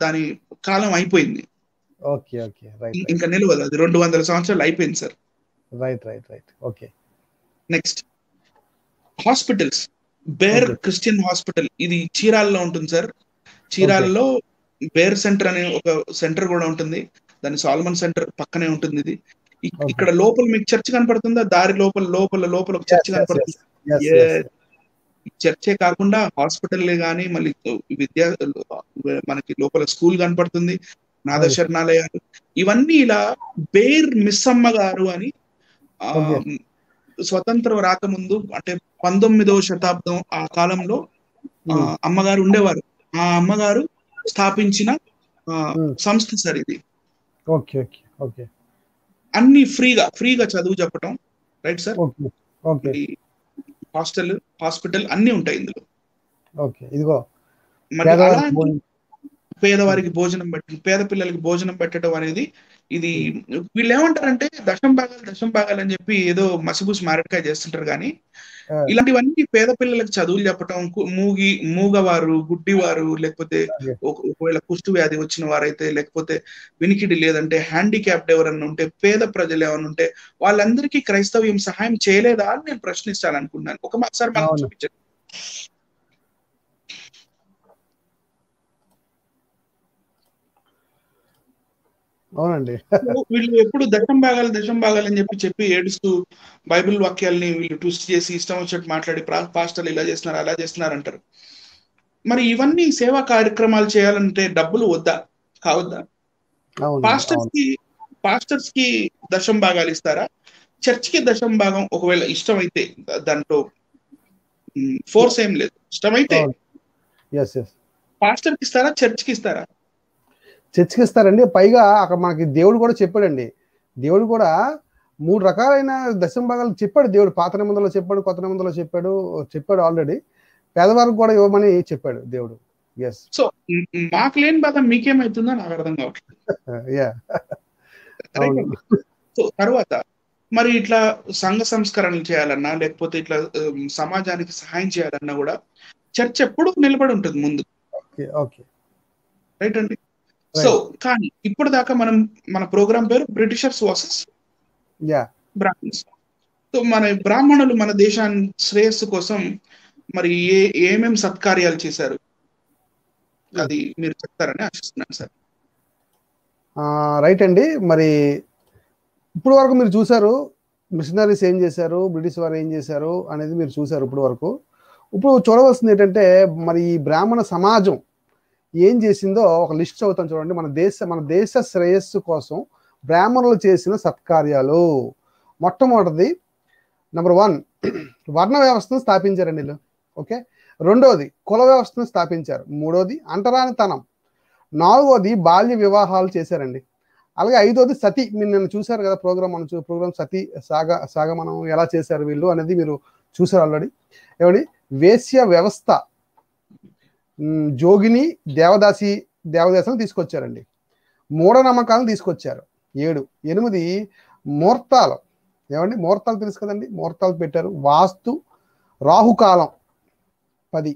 దాని కాలం అయిపోయింది. Okay okay, right. ఇంకా నిలవదు, అది 200 సంవత్సరాలు అయిపోయింది sir. Right right right, okay. Next hospitals. Baer Christian hospital, ఇది చీరాల్లో ఉంటుంది సార్. చీరాల్లో బేర్ సెంటర్ అనే ఒక సెంటర్ కూడా ఉంటుంది. దాని సాల్మన్ సెంటర్ పక్కనే ఉంటుంది. ఇది ఇక్కడ లోపల మీకు చర్చ్ కనపడుతుందా? దారి లోపల ఒక చర్చ్ కనపడుతుంది. చర్చే కాకుండా హాస్పిటల్ గానీ మళ్ళీ మనకి లోపల స్కూల్ కనపడుతుంది, నాద శరణాలయాలు, ఇవన్నీ ఇలా బేర్ మిస్సమ్మ గారు అని స్వతంత్రం రాకముందు అంటే 19వ శతాబ్దం ఆ కాలంలో అమ్మగారు ఉండేవారు. ఆ అమ్మగారు స్థాపించిన సంస్థ సార్ ఇది. Okay okay okay. అన్ని ఫ్రీగా చదువు చెప్పటం, రైట్ సార్. హాస్పిటల్ అన్ని ఉంటాయి ఇందులో. ఓకే, ఇదిగో పేదవారికి భోజనం పెట్టడం, పేద పిల్లలకి భోజనం పెట్టడం అనేది ఇది. వీళ్ళు ఏమంటారంటే దశం భాగాలు అని చెప్పి ఏదో మసిబూసి మారడికాయ చేస్తుంటారు. కానీ ఇలాంటివన్నీ పేద పిల్లలకి చదువులు చెప్పటం, మూగవారు, గుడ్డివారు, లేకపోతే ఒకవేళ కుష్టు వ్యాధి వచ్చిన వారైతే, లేకపోతే వినికిడి లేదంటే హ్యాండిక్యాప్డ్ ఎవరన్నా ఉంటే, పేద ప్రజలు ఏమన్నా ఉంటే వాళ్ళందరికీ క్రైస్తవ్యం సహాయం చేయలేదా అని నేను ప్రశ్నిస్తాననుకున్నాను. ఒకసారి మనం చూపించండి. అవునండి. వీళ్ళు ఎప్పుడు దశం భాగాలు అని చెప్పి ఏడుస్తూ బైబిల్ వాక్యాలని వీళ్ళు ట్విస్ట్ చేసి ఇష్టం వచ్చినట్టు మాట్లాడి పాస్టర్లు ఇలా చేస్తున్నారు అలా చేస్తున్నారు అంటారు. మరి ఇవన్నీ సేవా కార్యక్రమాలు చేయాలంటే డబ్బులు కావద్దా? పాస్టర్స్ కి దశం భాగాలు ఇస్తారా? చర్చ్ కి దశం భాగం ఒకవేళ ఇష్టమైతే, దాంట్లో ఫోర్స్ ఏం లేదు, ఇష్టమైతే పాస్టర్ కి ఇస్తారా, చర్చ్ కి ఇస్తారా? చర్చ్కి ఇస్తారండి. పైగా అక్కడ మనకి దేవుడు కూడా చెప్పాడండి. దేవుడు కూడా 3 రకాలైన దశమ భాగాలు చెప్పాడు దేవుడు. పాత నిబంధనలో చెప్పాడు, కొత్త నిబంధనలో చెప్పాడు ఆల్రెడీ. పేదవారికి కూడా ఇవ్వమని చెప్పాడు దేవుడు. ఎస్. సో మాకు లేని బాధ మీకేమైతుందో నాకు అర్థం కావట్లేదు. సో తర్వాత మరి ఇట్లా సంఘ సంస్కరణలు చేయాలన్నా, లేకపోతే ఇట్లా సమాజానికి సహాయం చేయాలన్నా కూడా చర్చ్ ఎప్పుడు నిలబడి ఉంటుంది ముందు. రైట్ అండి. సో కానీ ఇప్పుడు దాకా మన ప్రోగ్రామ్ పేరు బ్రిటిషర్స్ వర్సెస్ బ్రాహ్మణ్స్. సో మన బ్రాహ్మణులు మన దేశాన్ని శ్రేయస్సు కోసం మరి ఏమేం సత్కార్యాలు చేశారు అది మీరు చెప్తారని ఆశిస్తున్నాను సార్. రైట్ అండి. మరి ఇప్పుడు వరకు మీరు చూసారు మిషనరీస్ ఏం చేశారు, బ్రిటిష్ వారు ఏం చేశారు అనేది మీరు చూసారు ఇప్పుడు వరకు. ఇప్పుడు చూడవలసింది ఏంటంటే మరి ఈ బ్రాహ్మణ సమాజం ఏం చేసిందో ఒక లిస్ట్ చదువుతాం చూడండి. మన దేశ శ్రేయస్సు కోసం బ్రాహ్మణులు చేసిన సత్కార్యాలు. మొట్టమొదటిది నెంబర్ 1 వర్ణ వ్యవస్థను స్థాపించారండి వీళ్ళు. ఓకే. 2వది కుల వ్యవస్థను స్థాపించారు. 3వది అంటరానితనం. 4వది బాల్య వివాహాలు చేశారండి. అలాగే 5వది సతీ. మీరు నిన్న చూశారు కదా ప్రోగ్రామ్ సతీ సాగ మనం ఎలా చేశారు వీళ్ళు అనేది మీరు చూసారు ఆల్రెడీ. ఏమండి, వేశ్య వ్యవస్థ, జోగిని దేవదాసులను తీసుకొచ్చారండి. మూఢనమ్మకాలను తీసుకొచ్చారు. 7. 8 ముహూర్తాలు, ఏమండి ముహూర్తాలు తెలుసు కదండి, ముహూర్తాలు పెట్టారు. వాస్తు రాహుకాలం 10.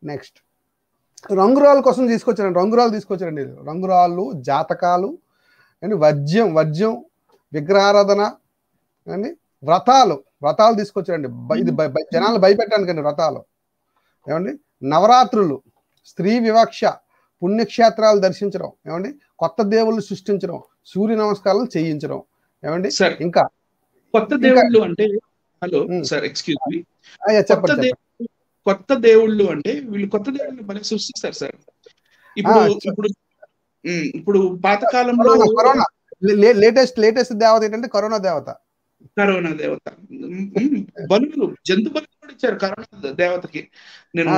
నెక్స్ట్ రంగురాళ్ళ కోసం తీసుకొచ్చారండి, రంగురాళ్ళు తీసుకొచ్చారండి. రంగురాళ్ళు, జాతకాలు అండి, వర్జ్యం విగ్రహారాధన అండి, వ్రతాలు తీసుకొచ్చారండి. ఇది జనాలు భయపెట్టడానికండి వ్రతాలు. ఏమండి నవరాత్రులు, స్త్రీ వివక్ష, పుణ్యక్షేత్రాలు దర్శించడం, ఏమండి కొత్త దేవుళ్ళు సృష్టించడం, సూర్య నమస్కారాలు చేయించడం. ఏమండి సార్ ఇంకా కొత్త ఇంకా దేవుళ్ళు అంటే, హలో సార్ ఎక్స్క్యూజ్ మీ, కొత్త చెప్పండి. కొత్త దేవుళ్ళు అంటే వీళ్ళు కొత్త దేవుళ్ళని భలే సృష్టిస్తారు సార్. ఇప్పుడు ఇప్పుడు ఇప్పుడు పాతకాలంలో కరోనా లేటెస్ట్ దేవత ఏంటంటే కరోనా దేవత. బలులు, జంతు బలులు కూడా ఇచ్చారు కరోనా దేవతకి. నేను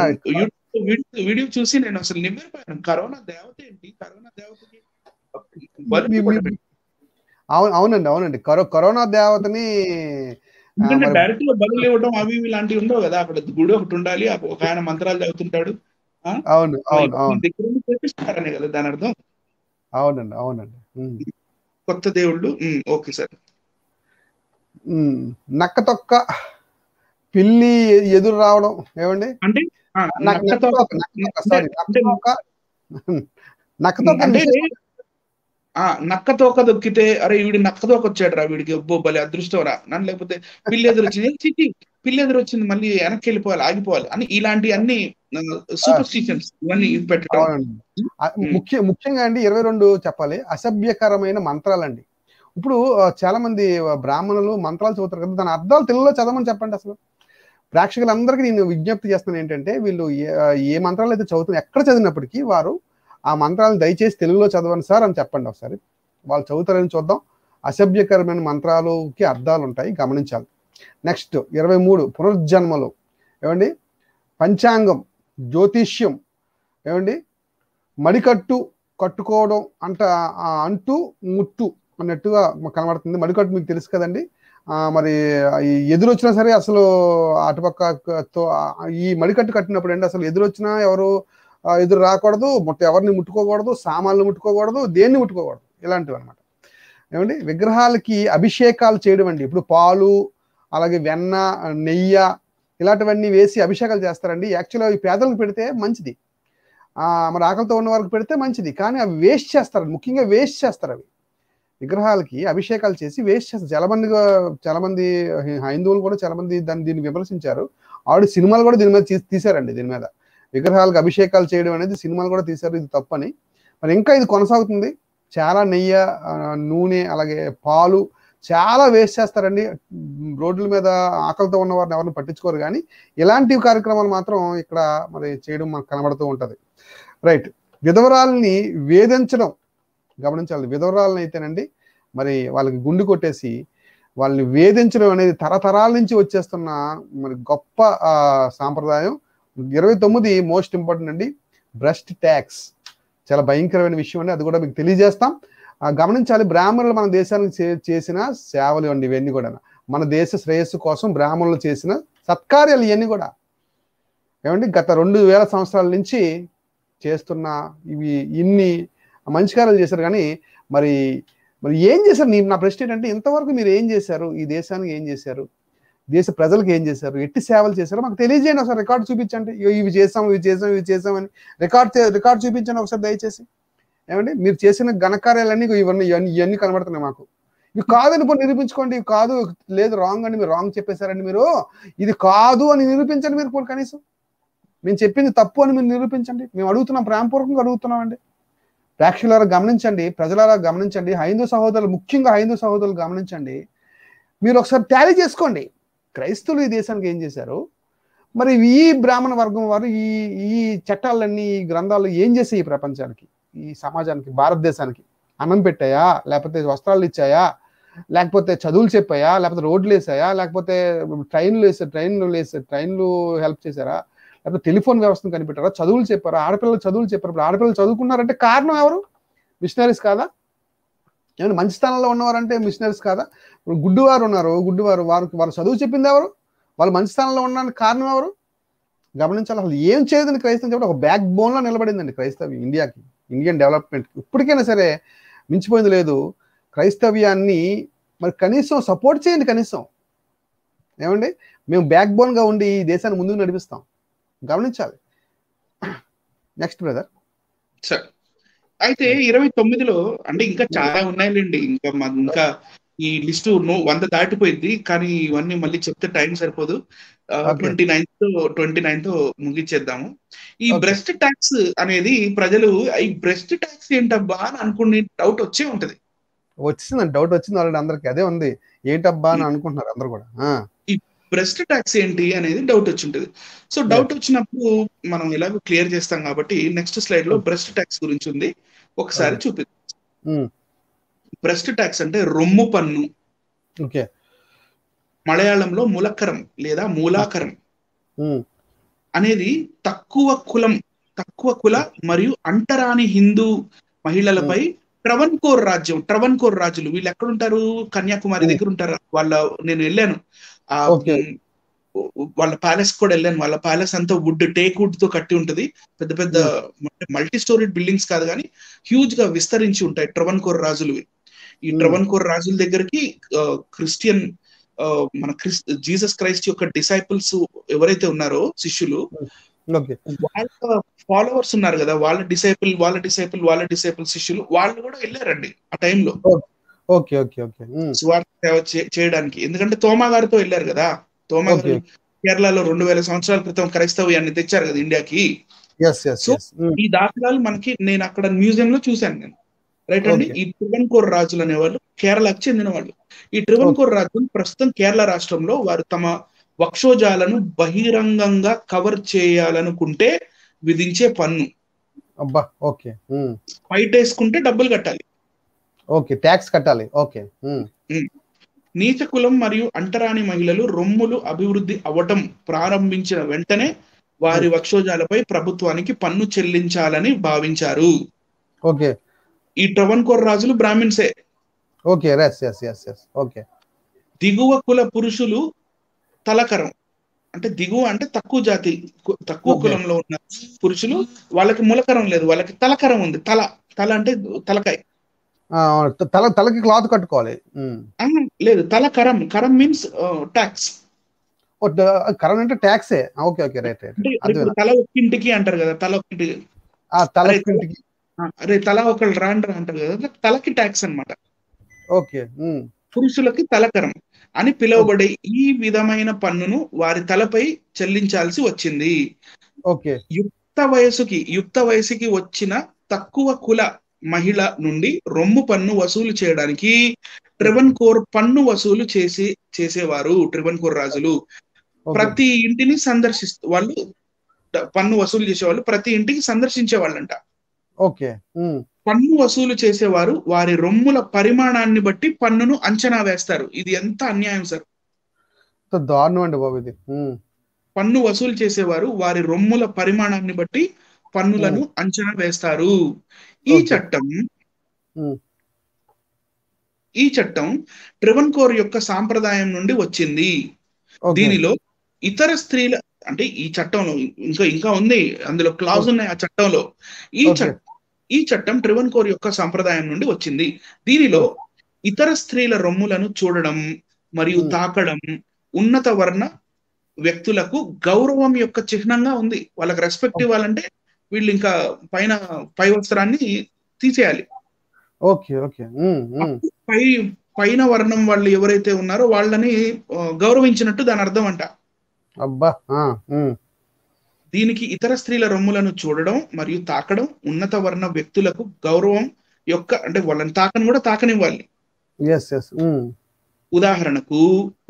వీడియో చూసి నేను అసలు నివ్వెరపోయాను. కరోనా దేవత ఏంటి, కరోనా దేవతకి అవునండి కరోనా దేవతని డైరెక్ట్ గా బలులు ఇవ్వడం అవి ఇలాంటివి ఉండవు కదా. అక్కడ గుడి ఒకటి ఉండాలి, ఒక ఆయన మంత్రాలు చదువుతుంటాడు. అవును చేపిస్తారనే కదా దాని అర్థం. అవునండి కొత్త దేవుళ్ళు. Okay sir. నక్క తొక్క పిల్లి ఎదురు రావడం, ఏమండి అంటే నక్క తోక దొక్కితే అరే వీడి నక్క తోక వచ్చాడు రా, వీడికి బలి అదృష్టం రా నన్ను, లేకపోతే పిల్లి ఎదురు వచ్చింది, పిల్లి ఎదురు వచ్చింది మళ్ళీ వెనక్కి వెళ్ళిపోవాలి, ఆగిపోవాలి అని ఇలాంటి అన్ని సూపర్ స్టిషన్స్ ఇవన్నీ పెట్టడం. ముఖ్యంగా అండి 22 చెప్పాలి అసభ్యకరమైన మంత్రాలండి. ఇప్పుడు చాలా మంది బ్రాహ్మణులు మంత్రాలు చదువుతారు కదా, దాని అర్థాలు తెలుగులో చదవమని చెప్పండి. అసలు ప్రేక్షకులందరికీ నేను విజ్ఞప్తి చేస్తాను ఏంటంటే, వీళ్ళు ఏ మంత్రాలు అయితే చదువుతున్నారు, ఎక్కడ చదివినప్పటికీ వారు ఆ మంత్రాలను దయచేసి తెలుగులో చదవండి సార్ అని చెప్పండి. ఒకసారి వాళ్ళు చదువుతారని చూద్దాం. అసభ్యకరమైన మంత్రాలకి అర్థాలు ఉంటాయి, గమనించాలి. నెక్స్ట్ 23 పునర్జన్మలు, ఏమండి పంచాంగం, జ్యోతిష్యం, ఏమండి మడికట్టు కట్టుకోవడం అంటూ ముట్టు అన్నట్టుగా కనబడుతుంది. మడికట్టు మీకు తెలుసు కదండి. మరి ఎదురొచ్చినా సరే అసలు అటుపక్కతో ఈ మడికట్టు కట్టినప్పుడు అండి అసలు ఎదురొచ్చినా ఎవరు ఎదురు రాకూడదు, ఎవరిని ముట్టుకోకూడదు, సామాన్లు ముట్టుకోకూడదు, దేన్ని ముట్టుకోకూడదు, ఇలాంటివి అనమాట. ఏమండి విగ్రహాలకి అభిషేకాలు చేయడం అండి. ఇప్పుడు పాలు, అలాగే వెన్న, నెయ్యి ఇలాంటివన్నీ వేసి అభిషేకాలు చేస్తారండి. యాక్చువల్గా అవి పేదలకు పెడితే మంచిది, మరి ఆకలితో ఉన్న వారికి పెడితే మంచిది, కానీ అవి వేస్ట్ చేస్తారు, ముఖ్యంగా వేస్ట్ చేస్తారు. అవి విగ్రహాలకి అభిషేకాలు చేసి వేస్ట్ చేస్తారు. చాలా మంది హైందువులు కూడా చాలా మంది దీన్ని విమర్శించారు. ఆవిడ సినిమాలు కూడా దీని మీద తీశారండి. దీని మీద విగ్రహాలకు అభిషేకాలు చేయడం అనేది సినిమాలు కూడా తీశారు, ఇది తప్పని. మరి ఇంకా ఇది కొనసాగుతుంది. చాలా నెయ్యి, నూనె, అలాగే పాలు చాలా వేస్ట్ చేస్తారండి. రోడ్ల మీద ఆకలితో ఉన్న వారిని ఎవరిని పట్టించుకోరు, కానీ ఇలాంటి కార్యక్రమాలు మాత్రం ఇక్కడ మరి చేయడం మనకు కనబడుతూ ఉంటుంది. రైట్. విధవరాల్ని వేధించడం గమనించాలి. విధవరాలను అయితేనండి మరి వాళ్ళకి గుండు కొట్టేసి వాళ్ళని వేధించడం అనేది తరతరాల నుంచి వచ్చేస్తున్న మరి గొప్ప సాంప్రదాయం. 29 మోస్ట్ ఇంపార్టెంట్ అండి, బ్రెస్ట్ ట్యాక్స్. చాలా భయంకరమైన విషయం అండి, అది కూడా మీకు తెలియజేస్తాం. గమనించాలి. బ్రాహ్మణులు మన దేశానికి చేసిన సేవలు అండి ఇవన్నీ కూడా. మన దేశ శ్రేయస్సు కోసం బ్రాహ్మణులు చేసిన సత్కార్యాలు ఇవన్నీ కూడా. ఏమండి గత 2000 సంవత్సరాల నుంచి చేస్తున్న ఇన్ని మంచి కార్యాలు చేశారు, కానీ మరి ఏం చేశారు? నా ప్రశ్న ఏంటంటే, ఇంతవరకు మీరు ఏం చేశారు? ఈ దేశానికి ఏం చేశారు? దేశ ప్రజలకు ఏం చేశారు? ఎట్టి సేవలు చేశారో మాకు తెలియజేయండి. ఒకసారి రికార్డు చూపించండి. ఇవి చేసామని రికార్డు చూపించండి ఒకసారి దయచేసి. ఏమండి మీరు చేసిన ఘనకార్యాలన్నీ ఇవన్నీ కనబడుతున్నాయి మాకు. ఇవి కాదని నిరూపించుకోండి. ఇవి కాదు, లేదు రాంగ్ అండి, మీరు రాంగ్ చెప్పేశారండి, మీరు ఇది కాదు అని నిరూపించండి. మీరు కనీసం మేము చెప్పింది తప్పు అని మీరు నిరూపించండి. మేము అడుగుతున్నాం, ప్రేమపూర్వకంగా అడుగుతున్నామండి. ప్రేక్షకులారా గమనించండి, ప్రజలారా గమనించండి, హైందూ సహోదరులు, ముఖ్యంగా హైందూ సహోదరులు గమనించండి. మీరు ఒకసారి టాలీ చేసుకోండి. క్రైస్తవులు ఈ దేశానికి ఏం చేశారు, మరి ఈ బ్రాహ్మణ వర్గం వారు ఈ చట్టాలన్నీ, ఈ గ్రంథాలు ఏం చేసాయి? ఈ ప్రపంచానికి, ఈ సమాజానికి, భారతదేశానికి అన్నం పెట్టాయా, లేకపోతే వస్త్రాలు ఇచ్చాయా, లేకపోతే చదువులు చెప్పాయా, లేకపోతే రోడ్లు వేసాయా, లేకపోతే ట్రైన్లు హెల్ప్ చేశారా, లేకపోతే టెలిఫోన్ వ్యవస్థను కనిపెట్టారా, చదువులు చెప్పారా, ఆడపిల్లలు చదువులు చెప్పారు. ఇప్పుడు ఆడపిల్లలు చదువుకున్నారంటే కారణం ఎవరు? మిషనరీస్ కాదా? ఏమైనా మంచి స్థానంలో ఉన్నవారంటే మిషనరీస్ కాదా? ఇప్పుడు గుడ్డివారు ఉన్నారు, వారు చదువు చెప్పింది ఎవరు? వాళ్ళు మంచి స్థానంలో ఉండడానికి కారణం ఎవరు? గమనించాలి. అసలు ఏం చేయదని క్రైస్తవం చెప్పి ఒక బ్యాక్ బోన్లో నిలబడిందండి క్రైస్తవ్యం ఇండియన్ డెవలప్మెంట్. ఇప్పటికైనా సరే మించిపోయింది లేదు. క్రైస్తవ్యాన్ని మరి కనీసం సపోర్ట్ చేయండి కనీసం. ఏమండి, మేము బ్యాక్ బోన్ గా ఉండి ఈ దేశాన్ని ముందుకు నడిపిస్తాం, గమనించాలి. Next brother. సార్ అయితే 29లో అంటే ఇంకా చాలా ఉన్నాయండి, ఇంకా ఈ లిస్టు 100 దాటిపోయింది, కానీ ఇవన్నీ మళ్ళీ చెప్తే టైం సరిపోదు. 29తో ముగించేద్దాము. ఈ బ్రెస్ట్ ట్యాక్స్ అనేది ప్రజలు ఈ బ్రెస్ట్ ట్యాక్స్ ఏంటబ్బా అని అనుకునే డౌట్ వచ్చే ఉంటది. వచ్చిందండి, డౌట్ వచ్చింది ఆల్రెడీ అందరికి, అదే ఉంది, ఏంటబ్బా అని అనుకుంటున్నారు అందరు కూడా. ఈ బ్రెస్ట్ ట్యాక్స్ ఏంటి అనేది డౌట్ వచ్చి ఉంటది. సో డౌట్ వచ్చినప్పుడు మనం ఎలాగో క్లియర్ చేస్తాం కాబట్టి నెక్స్ట్ స్లైడ్ లో బ్రెస్ట్ ట్యాక్స్ గురించి ఉంది, ఒకసారి చూపిద్దాం. బ్రెస్ట్ ట్యాక్స్ అంటే రొమ్ము పన్ను, మలయాళంలో ములక్కరం లేదా మూలాకరం అనేది తక్కువ కుల మరియు అంటరాని హిందూ మహిళలపై ట్రవన్కోర్ రాజులు వీళ్ళు ఎక్కడుంటారు, కన్యాకుమారి దగ్గర ఉంటారు. నేను వెళ్ళాను, వాళ్ళ ప్యాలెస్ కూడా వెళ్ళాను. వాళ్ళ ప్యాలెస్ అంతా టేక్ వుడ్ తో కట్టి ఉంటది, పెద్ద పెద్ద మల్టీ స్టోరీడ్ బిల్డింగ్స్ కాదు కానీ హ్యూజ్ గా విస్తరించి ఉంటాయి ట్రవన్కోర్ రాజులు. ఈ ట్రవన్కోర్ రాజుల దగ్గరికి క్రిస్టియన్ మన జీసస్ క్రైస్ట్ యొక్క డిసైపుల్స్ ఎవరైతే ఉన్నారో శిష్యులు, వాళ్ళ ఫాలోవర్స్ ఉన్నారు కదా, వాళ్ళ డిసైపుల్ శిష్యులు వాళ్ళు కూడా వెళ్ళారండి ఆ టైంలో స్వార్థ సేవ చేయడానికి. ఎందుకంటే తోమా గారితో వెళ్ళారు కదా, తోమా గారు కేరళలో 2000 సంవత్సరాల క్రితం క్రైస్తవ్యాన్ని తెచ్చారు కదా ఇండియాకి. సో ఈ దాఖలాలు నేను అక్కడ మ్యూజియం లో చూశాను నేను, రైట్ అండి. ఈ ట్రివన్కోర్ రాజులు అనేవాళ్ళు కేరళకు చెందిన వాళ్ళు. ఈ ట్రివన్కోర్ రాజులు ప్రస్తుతం కేరళ రాష్ట్రంలో వారు తమ వక్షోజాలను బహిరంగంగా కవర్ చేయాలనుకుంటే విధించే పన్ను. బయట వేసుకుంటే డబ్బులు కట్టాలి, ట్యాక్స్ కట్టాలి. నీచ కులం మరియు అంటరాని మహిళలు రొమ్ములు అభివృద్ధి అవ్వటం ప్రారంభించిన వెంటనే వారి వక్షోజాలపై ప్రభుత్వానికి పన్ను చెల్లించాలని భావించారు. ఈ ట్రవన్కోర్ రాజులు బ్రాహ్మిన్సే. దిగువ కుల పురుషులు తలకరం, అంటే దిగువ అంటే తక్కువ కులంలో ఉన్న పురుషులు, వాళ్ళకి ములకరం లేదు, వాళ్ళకి తలకరం ఉంది. తల అంటే తలకాయ, తలకి క్లాత్ కట్టుకోవాలి. లేదు, కరం మీన్స్ ట్యాక్స్. కరం అంటే ట్యాక్సే. తల ఒక్కింటికి అంటారు కదా, తల ఒకళ్ళు రాండ్రా అంటారు కదా, తలకి ట్యాక్స్ అన్నమాట. పురుషులకి తలకరం అని పిలువబడే ఈ విధమైన పన్నును వారి తలపై చెల్లించాల్సి వచ్చింది. యుక్త వయసుకి వచ్చిన తక్కువ కుల మహిళ నుండి రొమ్ము పన్ను వసూలు చేయడానికి ట్రివన్కోర్ పన్ను వసూలు చేసేవారు. ట్రివన్కోర్ రాజులు ప్రతి ఇంటిని వాళ్ళు పన్ను వసూలు చేసేవాళ్ళు, ప్రతి ఇంటికి సందర్శించే వాళ్ళంట. పన్ను వసూలు చేసేవారు వారి రొమ్ముల పరిమాణాన్ని బట్టి పన్నును అంచనా వేస్తారు. ఇది ఎంత అన్యాయం సార్, దారుణం అండి బాబు ఇది. పన్ను వసూలు చేసేవారు వారి రొమ్ముల పరిమాణాన్ని బట్టి పన్నులను అంచనా వేస్తారు. ఈ చట్టం ట్రివన్కోర్ యొక్క సాంప్రదాయం నుండి వచ్చింది. దీనిలో ఇతర స్త్రీల అంటే ఈ చట్టంలో ఇంకా ఉంది, అందులో క్లాజ్ ఉన్నాయి ఆ చట్టంలో. ఈ చట్టం ట్రివన్కోర్ యొక్క సంప్రదాయం నుండి వచ్చింది. దీనిలో ఇతర స్త్రీల రొమ్ములను చూడడం మరియు తాకడం ఉన్నత వర్ణ వ్యక్తులకు గౌరవం యొక్క చిహ్నంగా ఉంది. వాళ్ళకి రెస్పెక్ట్ ఇవ్వాలంటే వీళ్ళు ఇంకా పై వస్త్రాన్ని తీసేయాలి. పైన వర్ణం వాళ్ళు ఎవరైతే ఉన్నారో వాళ్ళని గౌరవించినట్టు దాని అర్థం అంట. దీనికి ఇతర స్త్రీల రొమ్ములను చూడడం మరియు తాకడం ఉన్నత వర్ణ వ్యక్తులకు గౌరవం యొక్క, అంటే వాళ్ళని తాకనివ్వాలి.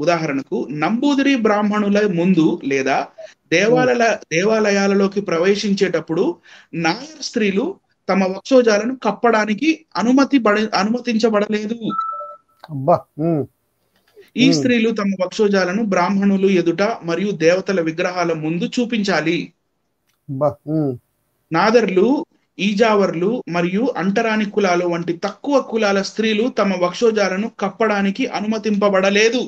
ఉదాహరణకు నంబూదిరి బ్రాహ్మణుల ముందు లేదా దేవాలయాలలోకి ప్రవేశించేటప్పుడు నాయర్ స్త్రీలు తమ వక్షోజాలను కప్పడానికి అనుమతించబడలేదు. ఈ స్త్రీలు తమ వక్షోజాలను బ్రాహ్మణులు ఎదుట మరియు దేవతల విగ్రహాల ముందు చూపించాలి. నాదర్లు, ఈజావర్లు మరియు అంటరాని కులాలు వంటి తక్కువ కులాల స్త్రీలు తమ వక్షోజాలను కప్పడానికి అనుమతింపబడలేదు.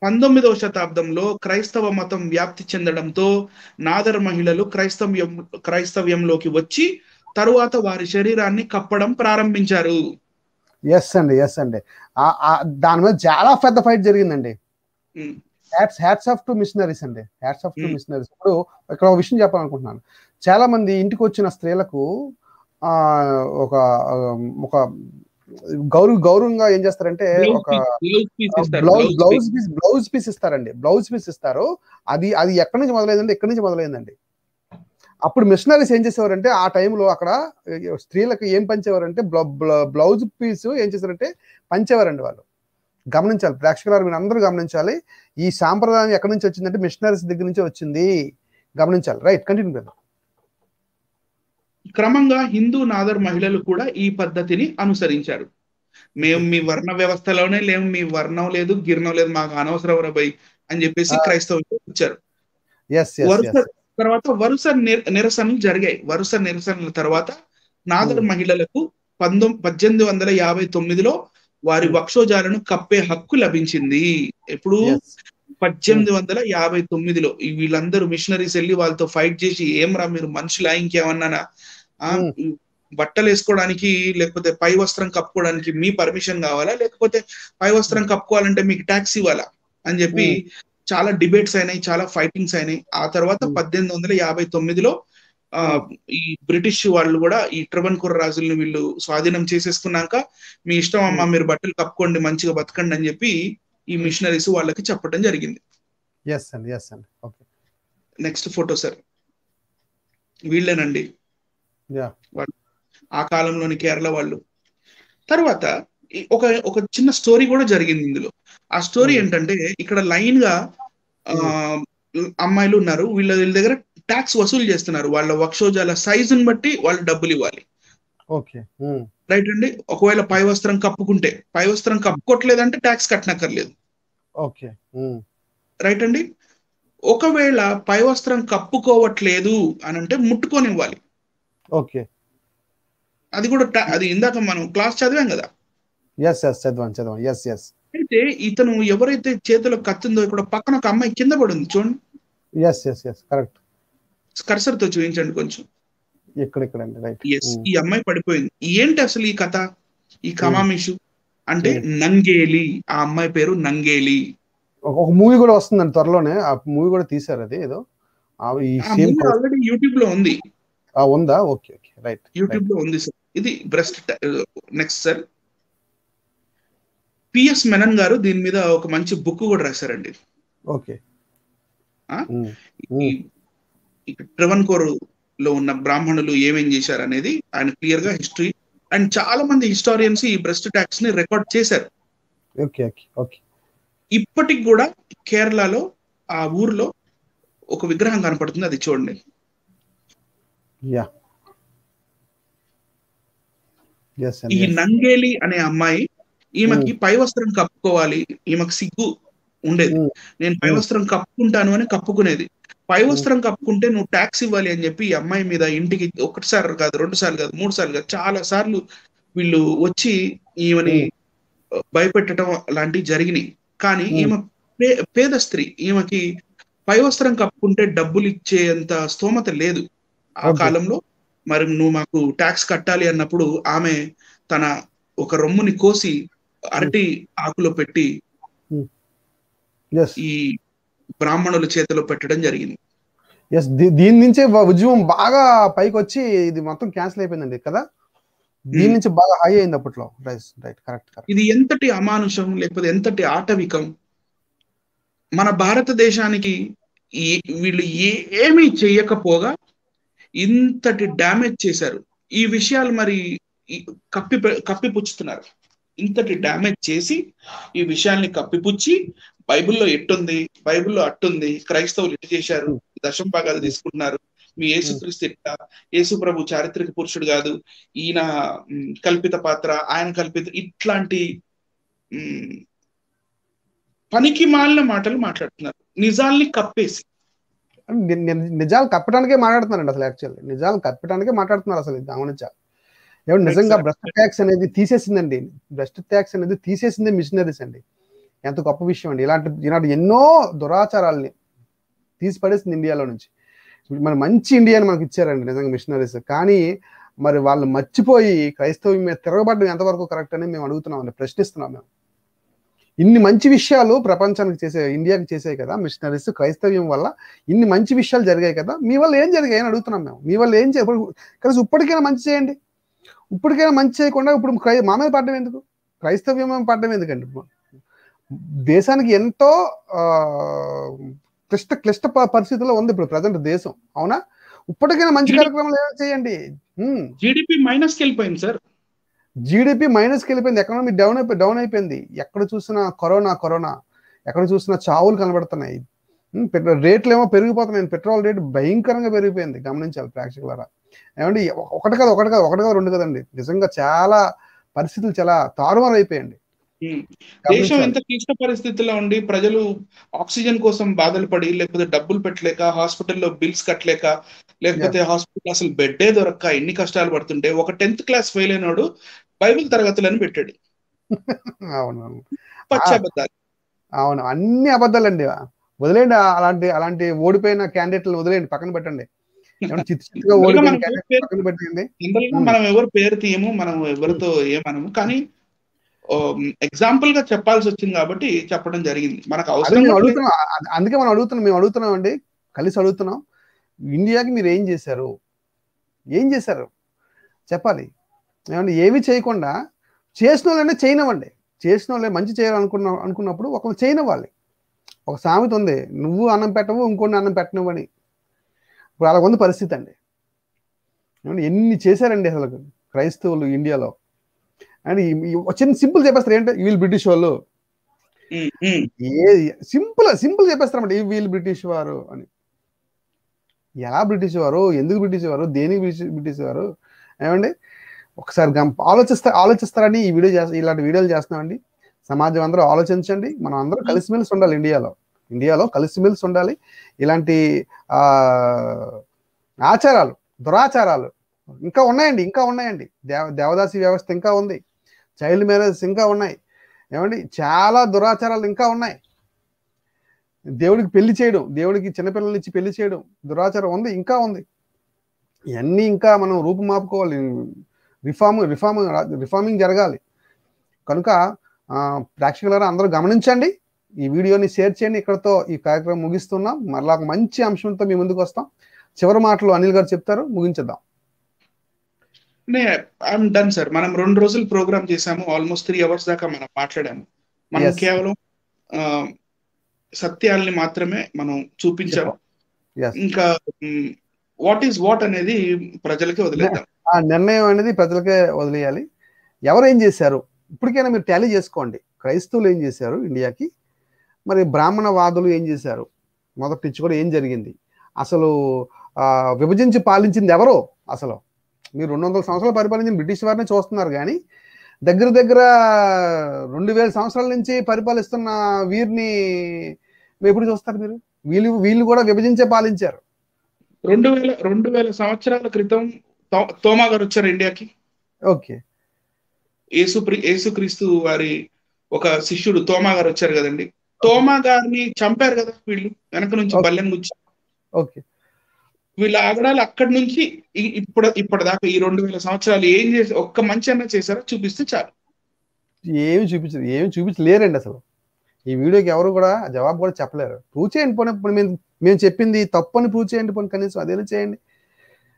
19వ శతాబ్దంలో క్రైస్తవ మతం వ్యాప్తి చెందడంతో నాదర్ మహిళలు క్రైస్తవ్యంలోకి వచ్చి తరువాత వారి శరీరాన్ని కప్పడం ప్రారంభించారు. ఎస్ అండి, ఎస్ అండి. దాని మీద చాలా పెద్ద ఫైట్ జరిగిందండి. హ్యాట్స్ ఆఫ్ టు మిషనరీస్ అండి, హ్యాట్స్ ఆఫ్ టు మిషనరీస్. ఇప్పుడు ఇక్కడ ఒక విషయం చెప్పాలనుకుంటున్నాను. చాలా మంది ఇంటికి వచ్చిన స్త్రీలకు ఒక ఒక గౌరవంగా ఏం చేస్తారంటే ఒక బ్లౌజ్ పీస్ ఇస్తారండి, బ్లౌజ్ పీస్ ఇస్తారు. అది ఎక్కడి నుంచి మొదలైందండి, ఇక్కడి నుంచి మొదలైందండి. అప్పుడు మిషనరీస్ ఏం చేసేవారంటే ఆ టైంలో అక్కడ స్త్రీలకు ఏం పంచేవారంటే బ్లౌజ్ పీస్ ఏం చేశారంటే పంచేవారండి వాళ్ళు. గమనించాలి ప్రేక్షకులారు, మీరు అందరూ గమనించాలి. ఈ సాంప్రదాయం ఎక్కడి నుంచి వచ్చిందంటే మిషనరీస్ దగ్గర నుంచి వచ్చింది, గమనించాలి. రైట్, కంటిన్యూ చేద్దాం. క్రమంగా హిందూ నాదర్ మహిళలు కూడా ఈ పద్ధతిని అనుసరించారు. మేము మీ వర్ణ వ్యవస్థలోనే లేము, మీ వర్ణం లేదు గిర్ణం లేదు, మాకు అనవసరం రబై అని చెప్పేసి క్రైస్తవులు వచ్చారు. వరుస నిరసనలు జరిగాయి. వరుస నిరసనల తర్వాత నాదర్ మహిళలకు 1859లో వారి వక్షోజాలను కప్పే హక్కు లభించింది. ఎప్పుడు 1859లో వీళ్ళందరూ మిషనరీస్ వెళ్ళి వాళ్ళతో ఫైట్ చేసి, ఏమరా మీరు మనుషులా ఇంకేమన్నా బట్టలు వేసుకోవడానికి లేకపోతే పై వస్త్రం కప్పుకోవడానికి మీ పర్మిషన్ కావాలా, లేకపోతే పై వస్త్రం కప్పుకోవాలంటే మీకు ట్యాక్స్ ఇవ్వాలా అని చెప్పి చాలా డిబేట్స్ అయినాయి, చాలా ఫైటింగ్స్ అయినాయి. ఆ తర్వాత 1859లో ఈ బ్రిటిష్ వాళ్ళు కూడా ఈ ట్రవెన్కోర్ రాజుల్ని వీళ్ళు స్వాధీనం చేసేసుకున్నాక మీ ఇష్టం అమ్మా, మీరు బట్టలు కప్పుకోండి, మంచిగా బతకండి అని చెప్పి ఈ మిషనరీస్ వాళ్ళకి చెప్పడం జరిగింది. నెక్స్ట్ ఫోటో సార్, వీళ్ళేనండి ఆ కాలంలోని కేరళ వాళ్ళు. తర్వాత ఒక చిన్న స్టోరీ కూడా జరిగింది ఇందులో. ఆ స్టోరీ ఏంటంటే, ఇక్కడ లైన్ గా అమ్మాయిలు ఉన్నారు, వీళ్ళ దగ్గర ట్యాక్స్ వసూలు చేస్తున్నారు. వాళ్ళ వక్షోజాల సైజుని బట్టి వాళ్ళు డబ్బులు ఇవ్వాలి. రైట్ అండి. ఒకవేళ పై వస్త్రం కప్పుకుంటే, పై వస్త్రం కప్పుకోవట్లేదంటే ట్యాక్స్ కట్టనక్కర్లేదు. రైట్ అండి. ఒకవేళ పై వస్త్రం కప్పుకోవట్లేదు అని అంటే ముట్టుకొనివ్వాలి. అది కూడా అది ఇందాక మనం క్లాస్ చదివాం కదా. అయితే ఇతను ఎవరైతే చేతిలో కత్తుందో, ఇక్కడ పక్కన ఒక అమ్మాయి కింద పడింది చూడండి. కరెక్ట్. కర్సర్ తో చూపించండి కొంచెం. ఈ అమ్మాయి పడిపోయింది. ఏంటి అసలు ఈ కథ, ఈ కమామిషు అంటే నంగేలి. ఆ అమ్మాయి పేరు నంగేలి. ఒక మూవీ కూడా వస్తుందండి త్వరలోనే, ఆ మూవీ కూడా తీశారు. అది ఏదో ఆల్రెడీ యూట్యూబ్ లో ఉంది. ఉందా? ఓకే, రైట్, యూట్యూబ్ లో ఉంది సార్. ఇది breast. Next sir, PS Menon గారు దీని మీద ఒక మంచి బుక్ కూడా రాశారండి. ట్రవెన్కోర్ లో ఉన్న బ్రాహ్మణులు ఏమేం చేశారు అనేది ఆయన క్లియర్ గా హిస్టరీ, అండ్ చాలా మంది హిస్టారియన్స్ ఈ బ్రెస్ట్ ట్యాక్స్ ని రికార్డ్ చేశారు. ఇప్పటికి కూడా కేరళలో ఆ ఊర్లో ఒక విగ్రహం కనపడుతుంది, అది చూడండి. ఈ నంగేలి అనే అమ్మాయి, ఈమెకి పై వస్త్రం కప్పుకోవాలి, ఈమెకు సిగ్గు ఉండేది. నేను పై వస్త్రం కప్పుకుంటాను అని కప్పుకునేది. పై వస్త్రం కప్పుకుంటే నువ్వు ట్యాక్స్ ఇవ్వాలి అని చెప్పి ఈ అమ్మాయి మీద ఇంటికి ఒకటిసారి కాదు, 2 సార్లు కాదు, 3 సార్లు కాదు, చాలా సార్లు వీళ్ళు వచ్చి ఈమెని భయపెట్టడం లాంటివి జరిగినాయి. కానీ ఈమె పేద స్త్రీ, ఈమెకి పై వస్త్రం కప్పుకుంటే డబ్బులు ఇచ్చేంత స్తోమత లేదు ఆ కాలంలో. మరి నువ్వు మాకు ట్యాక్స్ కట్టాలి అన్నప్పుడు ఆమె తన ఒక రొమ్ముని కోసి అరటి ఆకులో పెట్టి ఈ బ్రాహ్మణుల చేతిలో పెట్టడం జరిగింది. దీని నుంచే ఉద్యమం బాగా పైకి వచ్చి ఇది మొత్తం క్యాన్సిల్ అయిపోయిందండి కదా. దీని నుంచి బాగా హై అయింది అప్పట్లో. Right, correct. ఇది ఎంతటి అమానుషం, లేకపోతే ఎంతటి ఆటవికం. మన భారతదేశానికి వీళ్ళు ఏమీ చెయ్యకపోగా ఇంతటి డ్యామేజ్ చేశారు. ఈ విషయాలు మరి కప్పిపుచ్చుతున్నారు. ఇంతటి డ్యామేజ్ చేసి ఈ విషయాల్ని కప్పిపుచ్చి, బైబిల్లో ఎట్టుంది, బైబిల్లో అట్టుంది, క్రైస్తవులు ఎట్టు చేశారు, దశమ భాగాలు తీసుకుంటున్నారు, మీ యేసుక్రీస్తు ఇట్లా, యేసు ప్రభు చారిత్రక పురుషుడు కాదు, ఈయన కల్పిత పాత్ర, ఆయన కల్పిత, ఇట్లాంటి పనికి మాలిన మాటలు మాట్లాడుతున్నారు, నిజాల్ని కప్పేసి. నిజాలు కప్పడానికే మాట్లాడుతున్నారండి అసలు. యాక్చువల్లీ నిజాలు కప్పడానికే మాట్లాడుతున్నారు అసలు. గమనించాలి. ఏమంటే నిజంగా బ్రెస్ట్ ట్యాక్స్ అనేది తీసేసిందండి. బ్రెస్ట్ ట్యాక్స్ అనేది తీసేసింది మిషనరీస్ అండి. ఎంత గొప్ప విషయం అండి. ఇలాంటి ఎన్నో దురాచారాలని తీసి పడేసింది ఇండియాలో నుంచి. మన మంచి ఇండియాని మనకి ఇచ్చారండి నిజంగా మిషనరీస్. కానీ మరి వాళ్ళు మర్చిపోయి క్రైస్తవం మీద తిరగబడడం ఎంతవరకు కరెక్ట్ అని మేము అడుగుతున్నాం, ప్రశ్నిస్తున్నాం మేము. ఇన్ని మంచి విషయాలు ప్రపంచానికి ఇండియాకి చేసాయి కదా మిషనరీస్, క్రైస్తవ్యం వల్ల ఇన్ని మంచి విషయాలు జరిగాయి కదా, మీ వల్ల ఏం జరిగాయి అని అడుగుతున్నాం మేము. మీ వల్ల ఏం కలిసి ఇప్పటికైనా మంచి చేయండి. ఇప్పటికైనా మంచి చేయకుండా ఇప్పుడు మా మీద పడడం ఎందుకు, క్రైస్తవ్యం పడడం ఎందుకండి? దేశానికి ఎంతో క్లిష్ట పరిస్థితుల్లో ఉంది ఇప్పుడు ప్రజెంట్ దేశం, అవునా? ఇప్పటికైనా మంచి కార్యక్రమాలు ఏమైనా చేయండి. జీడిపి మైనస్కి వెళ్ళిపోయింది సార్, జీడిపి మైనస్కి వెళ్ళిపోయింది, ఎకనామీ డౌన్ అయిపోయింది. ఎక్కడ చూసినా కరోనా, ఎక్కడ చూసినా చావులు కనబడుతున్నాయి. రేట్లు ఏమో పెరిగిపోతున్నాయి. పెట్రోల్ రేటు భయంకరంగా పెరిగిపోయింది, గమనించాలి ప్రేక్షకులారా. ఏమండి ఒకటి కాదు రెండు కదండి, నిజంగా చాలా పరిస్థితులు చాలా తారుమారు అయిపోయాయండి. దేశం ఎంత క్లిష్ట పరిస్థితుల్లో ఉండి ప్రజలు ఆక్సిజన్ కోసం బాధలు పడి, లేకపోతే డబ్బులు పెట్టలేక, హాస్పిటల్లో బిల్స్ కట్టలేక, లేకపోతే హాస్పిటల్ అసలు బెడ్డే దొరక్క ఎన్ని కష్టాలు పడుతుంటే ఒక 10th క్లాస్ ఫెయిల్ అయినాడు బైబిల్ తరగతులని పెట్టాడు. అవునవును, పచ్చాబద్దాలు. అవును, అన్ని అబద్ధాలండి. వదిలేండి అలాంటి ఓడిపోయిన క్యాండిడేట్లను వదిలేండి, పక్కన పెట్టండి. మనం ఎవరు పేరు తీయము, మనం ఎవరితో ఏమనము, కానీ ఎగ్జాంపుల్ గా చెప్పాల్సి వచ్చింది కాబట్టి చెప్పడం జరిగింది. మనకు అవసరం అందుకే మేము అడుగుతున్నాం అండి, కలిసి అడుగుతున్నాం. ఇండియాకి మీరు ఏం చేశారు చెప్పాలి. ఏమంటే ఏమి చేయకుండా చేసిన వాళ్ళనే చేయనివ్వండి. చేసిన వాళ్ళే మంచి చేయాలనుకున్నప్పుడు ఒకళ్ళు చేయనివ్వాలి. ఒక సామెత ఉంది, నువ్వు అన్నం పెట్టవు ఇంకొన్ని అన్నం పెట్టనివ్వని. ఇప్పుడు అలా ఉంది పరిస్థితి అండి. ఎన్ని చేశారండి అసలు క్రైస్తవులు ఇండియాలో. అండ్ చిన్న సింపుల్ చెప్పేస్తారు, ఏంటంటే వీళ్ళు బ్రిటిష్ వాళ్ళు, సింపుల్ చెప్పేస్తారన్నమాట, వీళ్ళు బ్రిటిష్ వారు అని. ఎలా బ్రిటిష్ వారు, ఎందుకు బ్రిటిష్ వారు, దేనికి బ్రిటిష్ వారు? ఏమండి ఒకసారి ఆలోచిస్తారని ఇలాంటి వీడియోలు చేస్తున్నామండి. సమాజం అందరూ ఆలోచించండి. మనం అందరం కలిసిమెలిసి ఉండాలి. ఇండియాలో కలిసిమెలిసి ఉండాలి. ఇలాంటి ఆచారాలు, దురాచారాలు ఇంకా ఉన్నాయండి. దేవదాసి వ్యవస్థ ఇంకా ఉంది, చైల్డ్ మ్యారేజ్ ఇంకా ఉన్నాయి. ఏమండి చాలా దురాచారాలు ఇంకా ఉన్నాయి. దేవుడికి పెళ్లి చేయడం, దేవుడికి చిన్నపిల్లల నుంచి పెళ్లి చేయడం దురాచారం ఉంది, ఇంకా ఉంది. ఇవన్నీ ఇంకా మనం రూపుమాపుకోవాలి. రిఫార్మింగ్ జరగాలి. కనుక ప్రేక్షకులారా అందరూ గమనించండి, ఈ వీడియోని షేర్ చేయండి. ఇక్కడతో ఈ కార్యక్రమం ముగిస్తున్నాం. మరలా ఒక మంచి అంశంతో మీ ముందుకు వస్తాం. చివరి మాటలు అనిల్ గారు చెప్తారు, ముగించేద్దాం. I'm done sir. మనం 2 రోజులు ప్రోగ్రామ్ చేసాము, ఆల్మోస్ట్ 3 hours దాకా మనం మాట్లాడాము. మనం కేవలం సత్యాల్ని మాత్రమే మనం చూపించాము. ఇంకా వాట్ ఈస్ వాట్ అనేది ప్రజలకే వదిలేద్దాం. ఆ నిర్ణయం అనేది ప్రజలకే వదిలేయాలి. ఎవరు ఏం చేశారు ఇప్పటికైనా మీరు టాలీ చేసుకోండి. క్రైస్తవులు ఏం చేశారు ఇండియాకి, మరి బ్రాహ్మణవాదులు ఏం చేశారు, మొదటి నుంచి కూడా ఏం జరిగింది, అసలు విభజించి పాలించింది ఎవరో? అసలు మీరు 200 సంవత్సరాలు పరిపాలించిన బ్రిటిష్ వారిని చూస్తున్నారు, కానీ దగ్గర 2000 సంవత్సరాల నుంచి పరిపాలిస్తున్న వీరిని ఎప్పుడు చూస్తారు మీరు? వీళ్ళు కూడా విభజించే పాలించారు. 2000 సంవత్సరాల క్రితం తోమా గారు వచ్చారు ఇండియాకి. ఓకే, యేసుక్రీస్తు వారి ఒక శిష్యుడు తోమా గారు వచ్చారు కదండి. తోమా గారిని చంపారు కదా వీళ్ళు, వెనక నుంచి బల్లెం గుచ్చి. ఓకే, వీళ్ళ ఆగడాలు అక్కడి నుంచి ఇప్పటిదాకా ఈ 2000 సంవత్సరాలు ఏం చేసి ఒక్క మంచి అన్న చేశారో చూపిస్తే చాలు. ఏమి చూపించలేరండి అసలు. ఈ వీడియోకి ఎవరు కూడా జవాబు కూడా చెప్పలేరు. ప్రూవ్ చేయండి పోనీ, మేము చెప్పింది తప్పు అని ప్రూవ్ చేయండి పోనీ, కనీసం అదేనా చేయండి.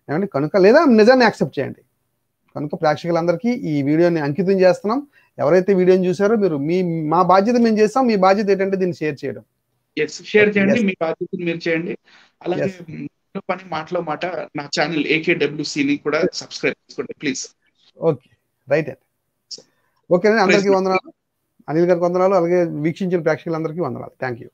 ఏమండి కనుక, లేదా నిజాన్ని యాక్సెప్ట్ చేయండి. కనుక ప్రేక్షకులందరికీ ఈ వీడియోని అంకితం చేస్తున్నాం. ఎవరైతే వీడియోని చూసారో మీరు మా బాధ్యత మేము చేస్తాం, మీ బాధ్యత ఏంటంటే దీన్ని షేర్ చేయడం. షేర్ చేయండి, మీ బాధ్యతని మీరు చేయండి. అలాగే పని మాటలో మాట నా ఛానల్ AKWC కూడా సబ్స్క్రైబ్ చేసుకోండి ప్లీజ్. ఓకే, రైట్ అండి. ఓకేనండి, అందరికీ వందనాలు. అనిల్ గారికి వందనాలు, అలాగే వీక్షించిన ప్రేక్షకులందరికీ వందనాలు. Thank you.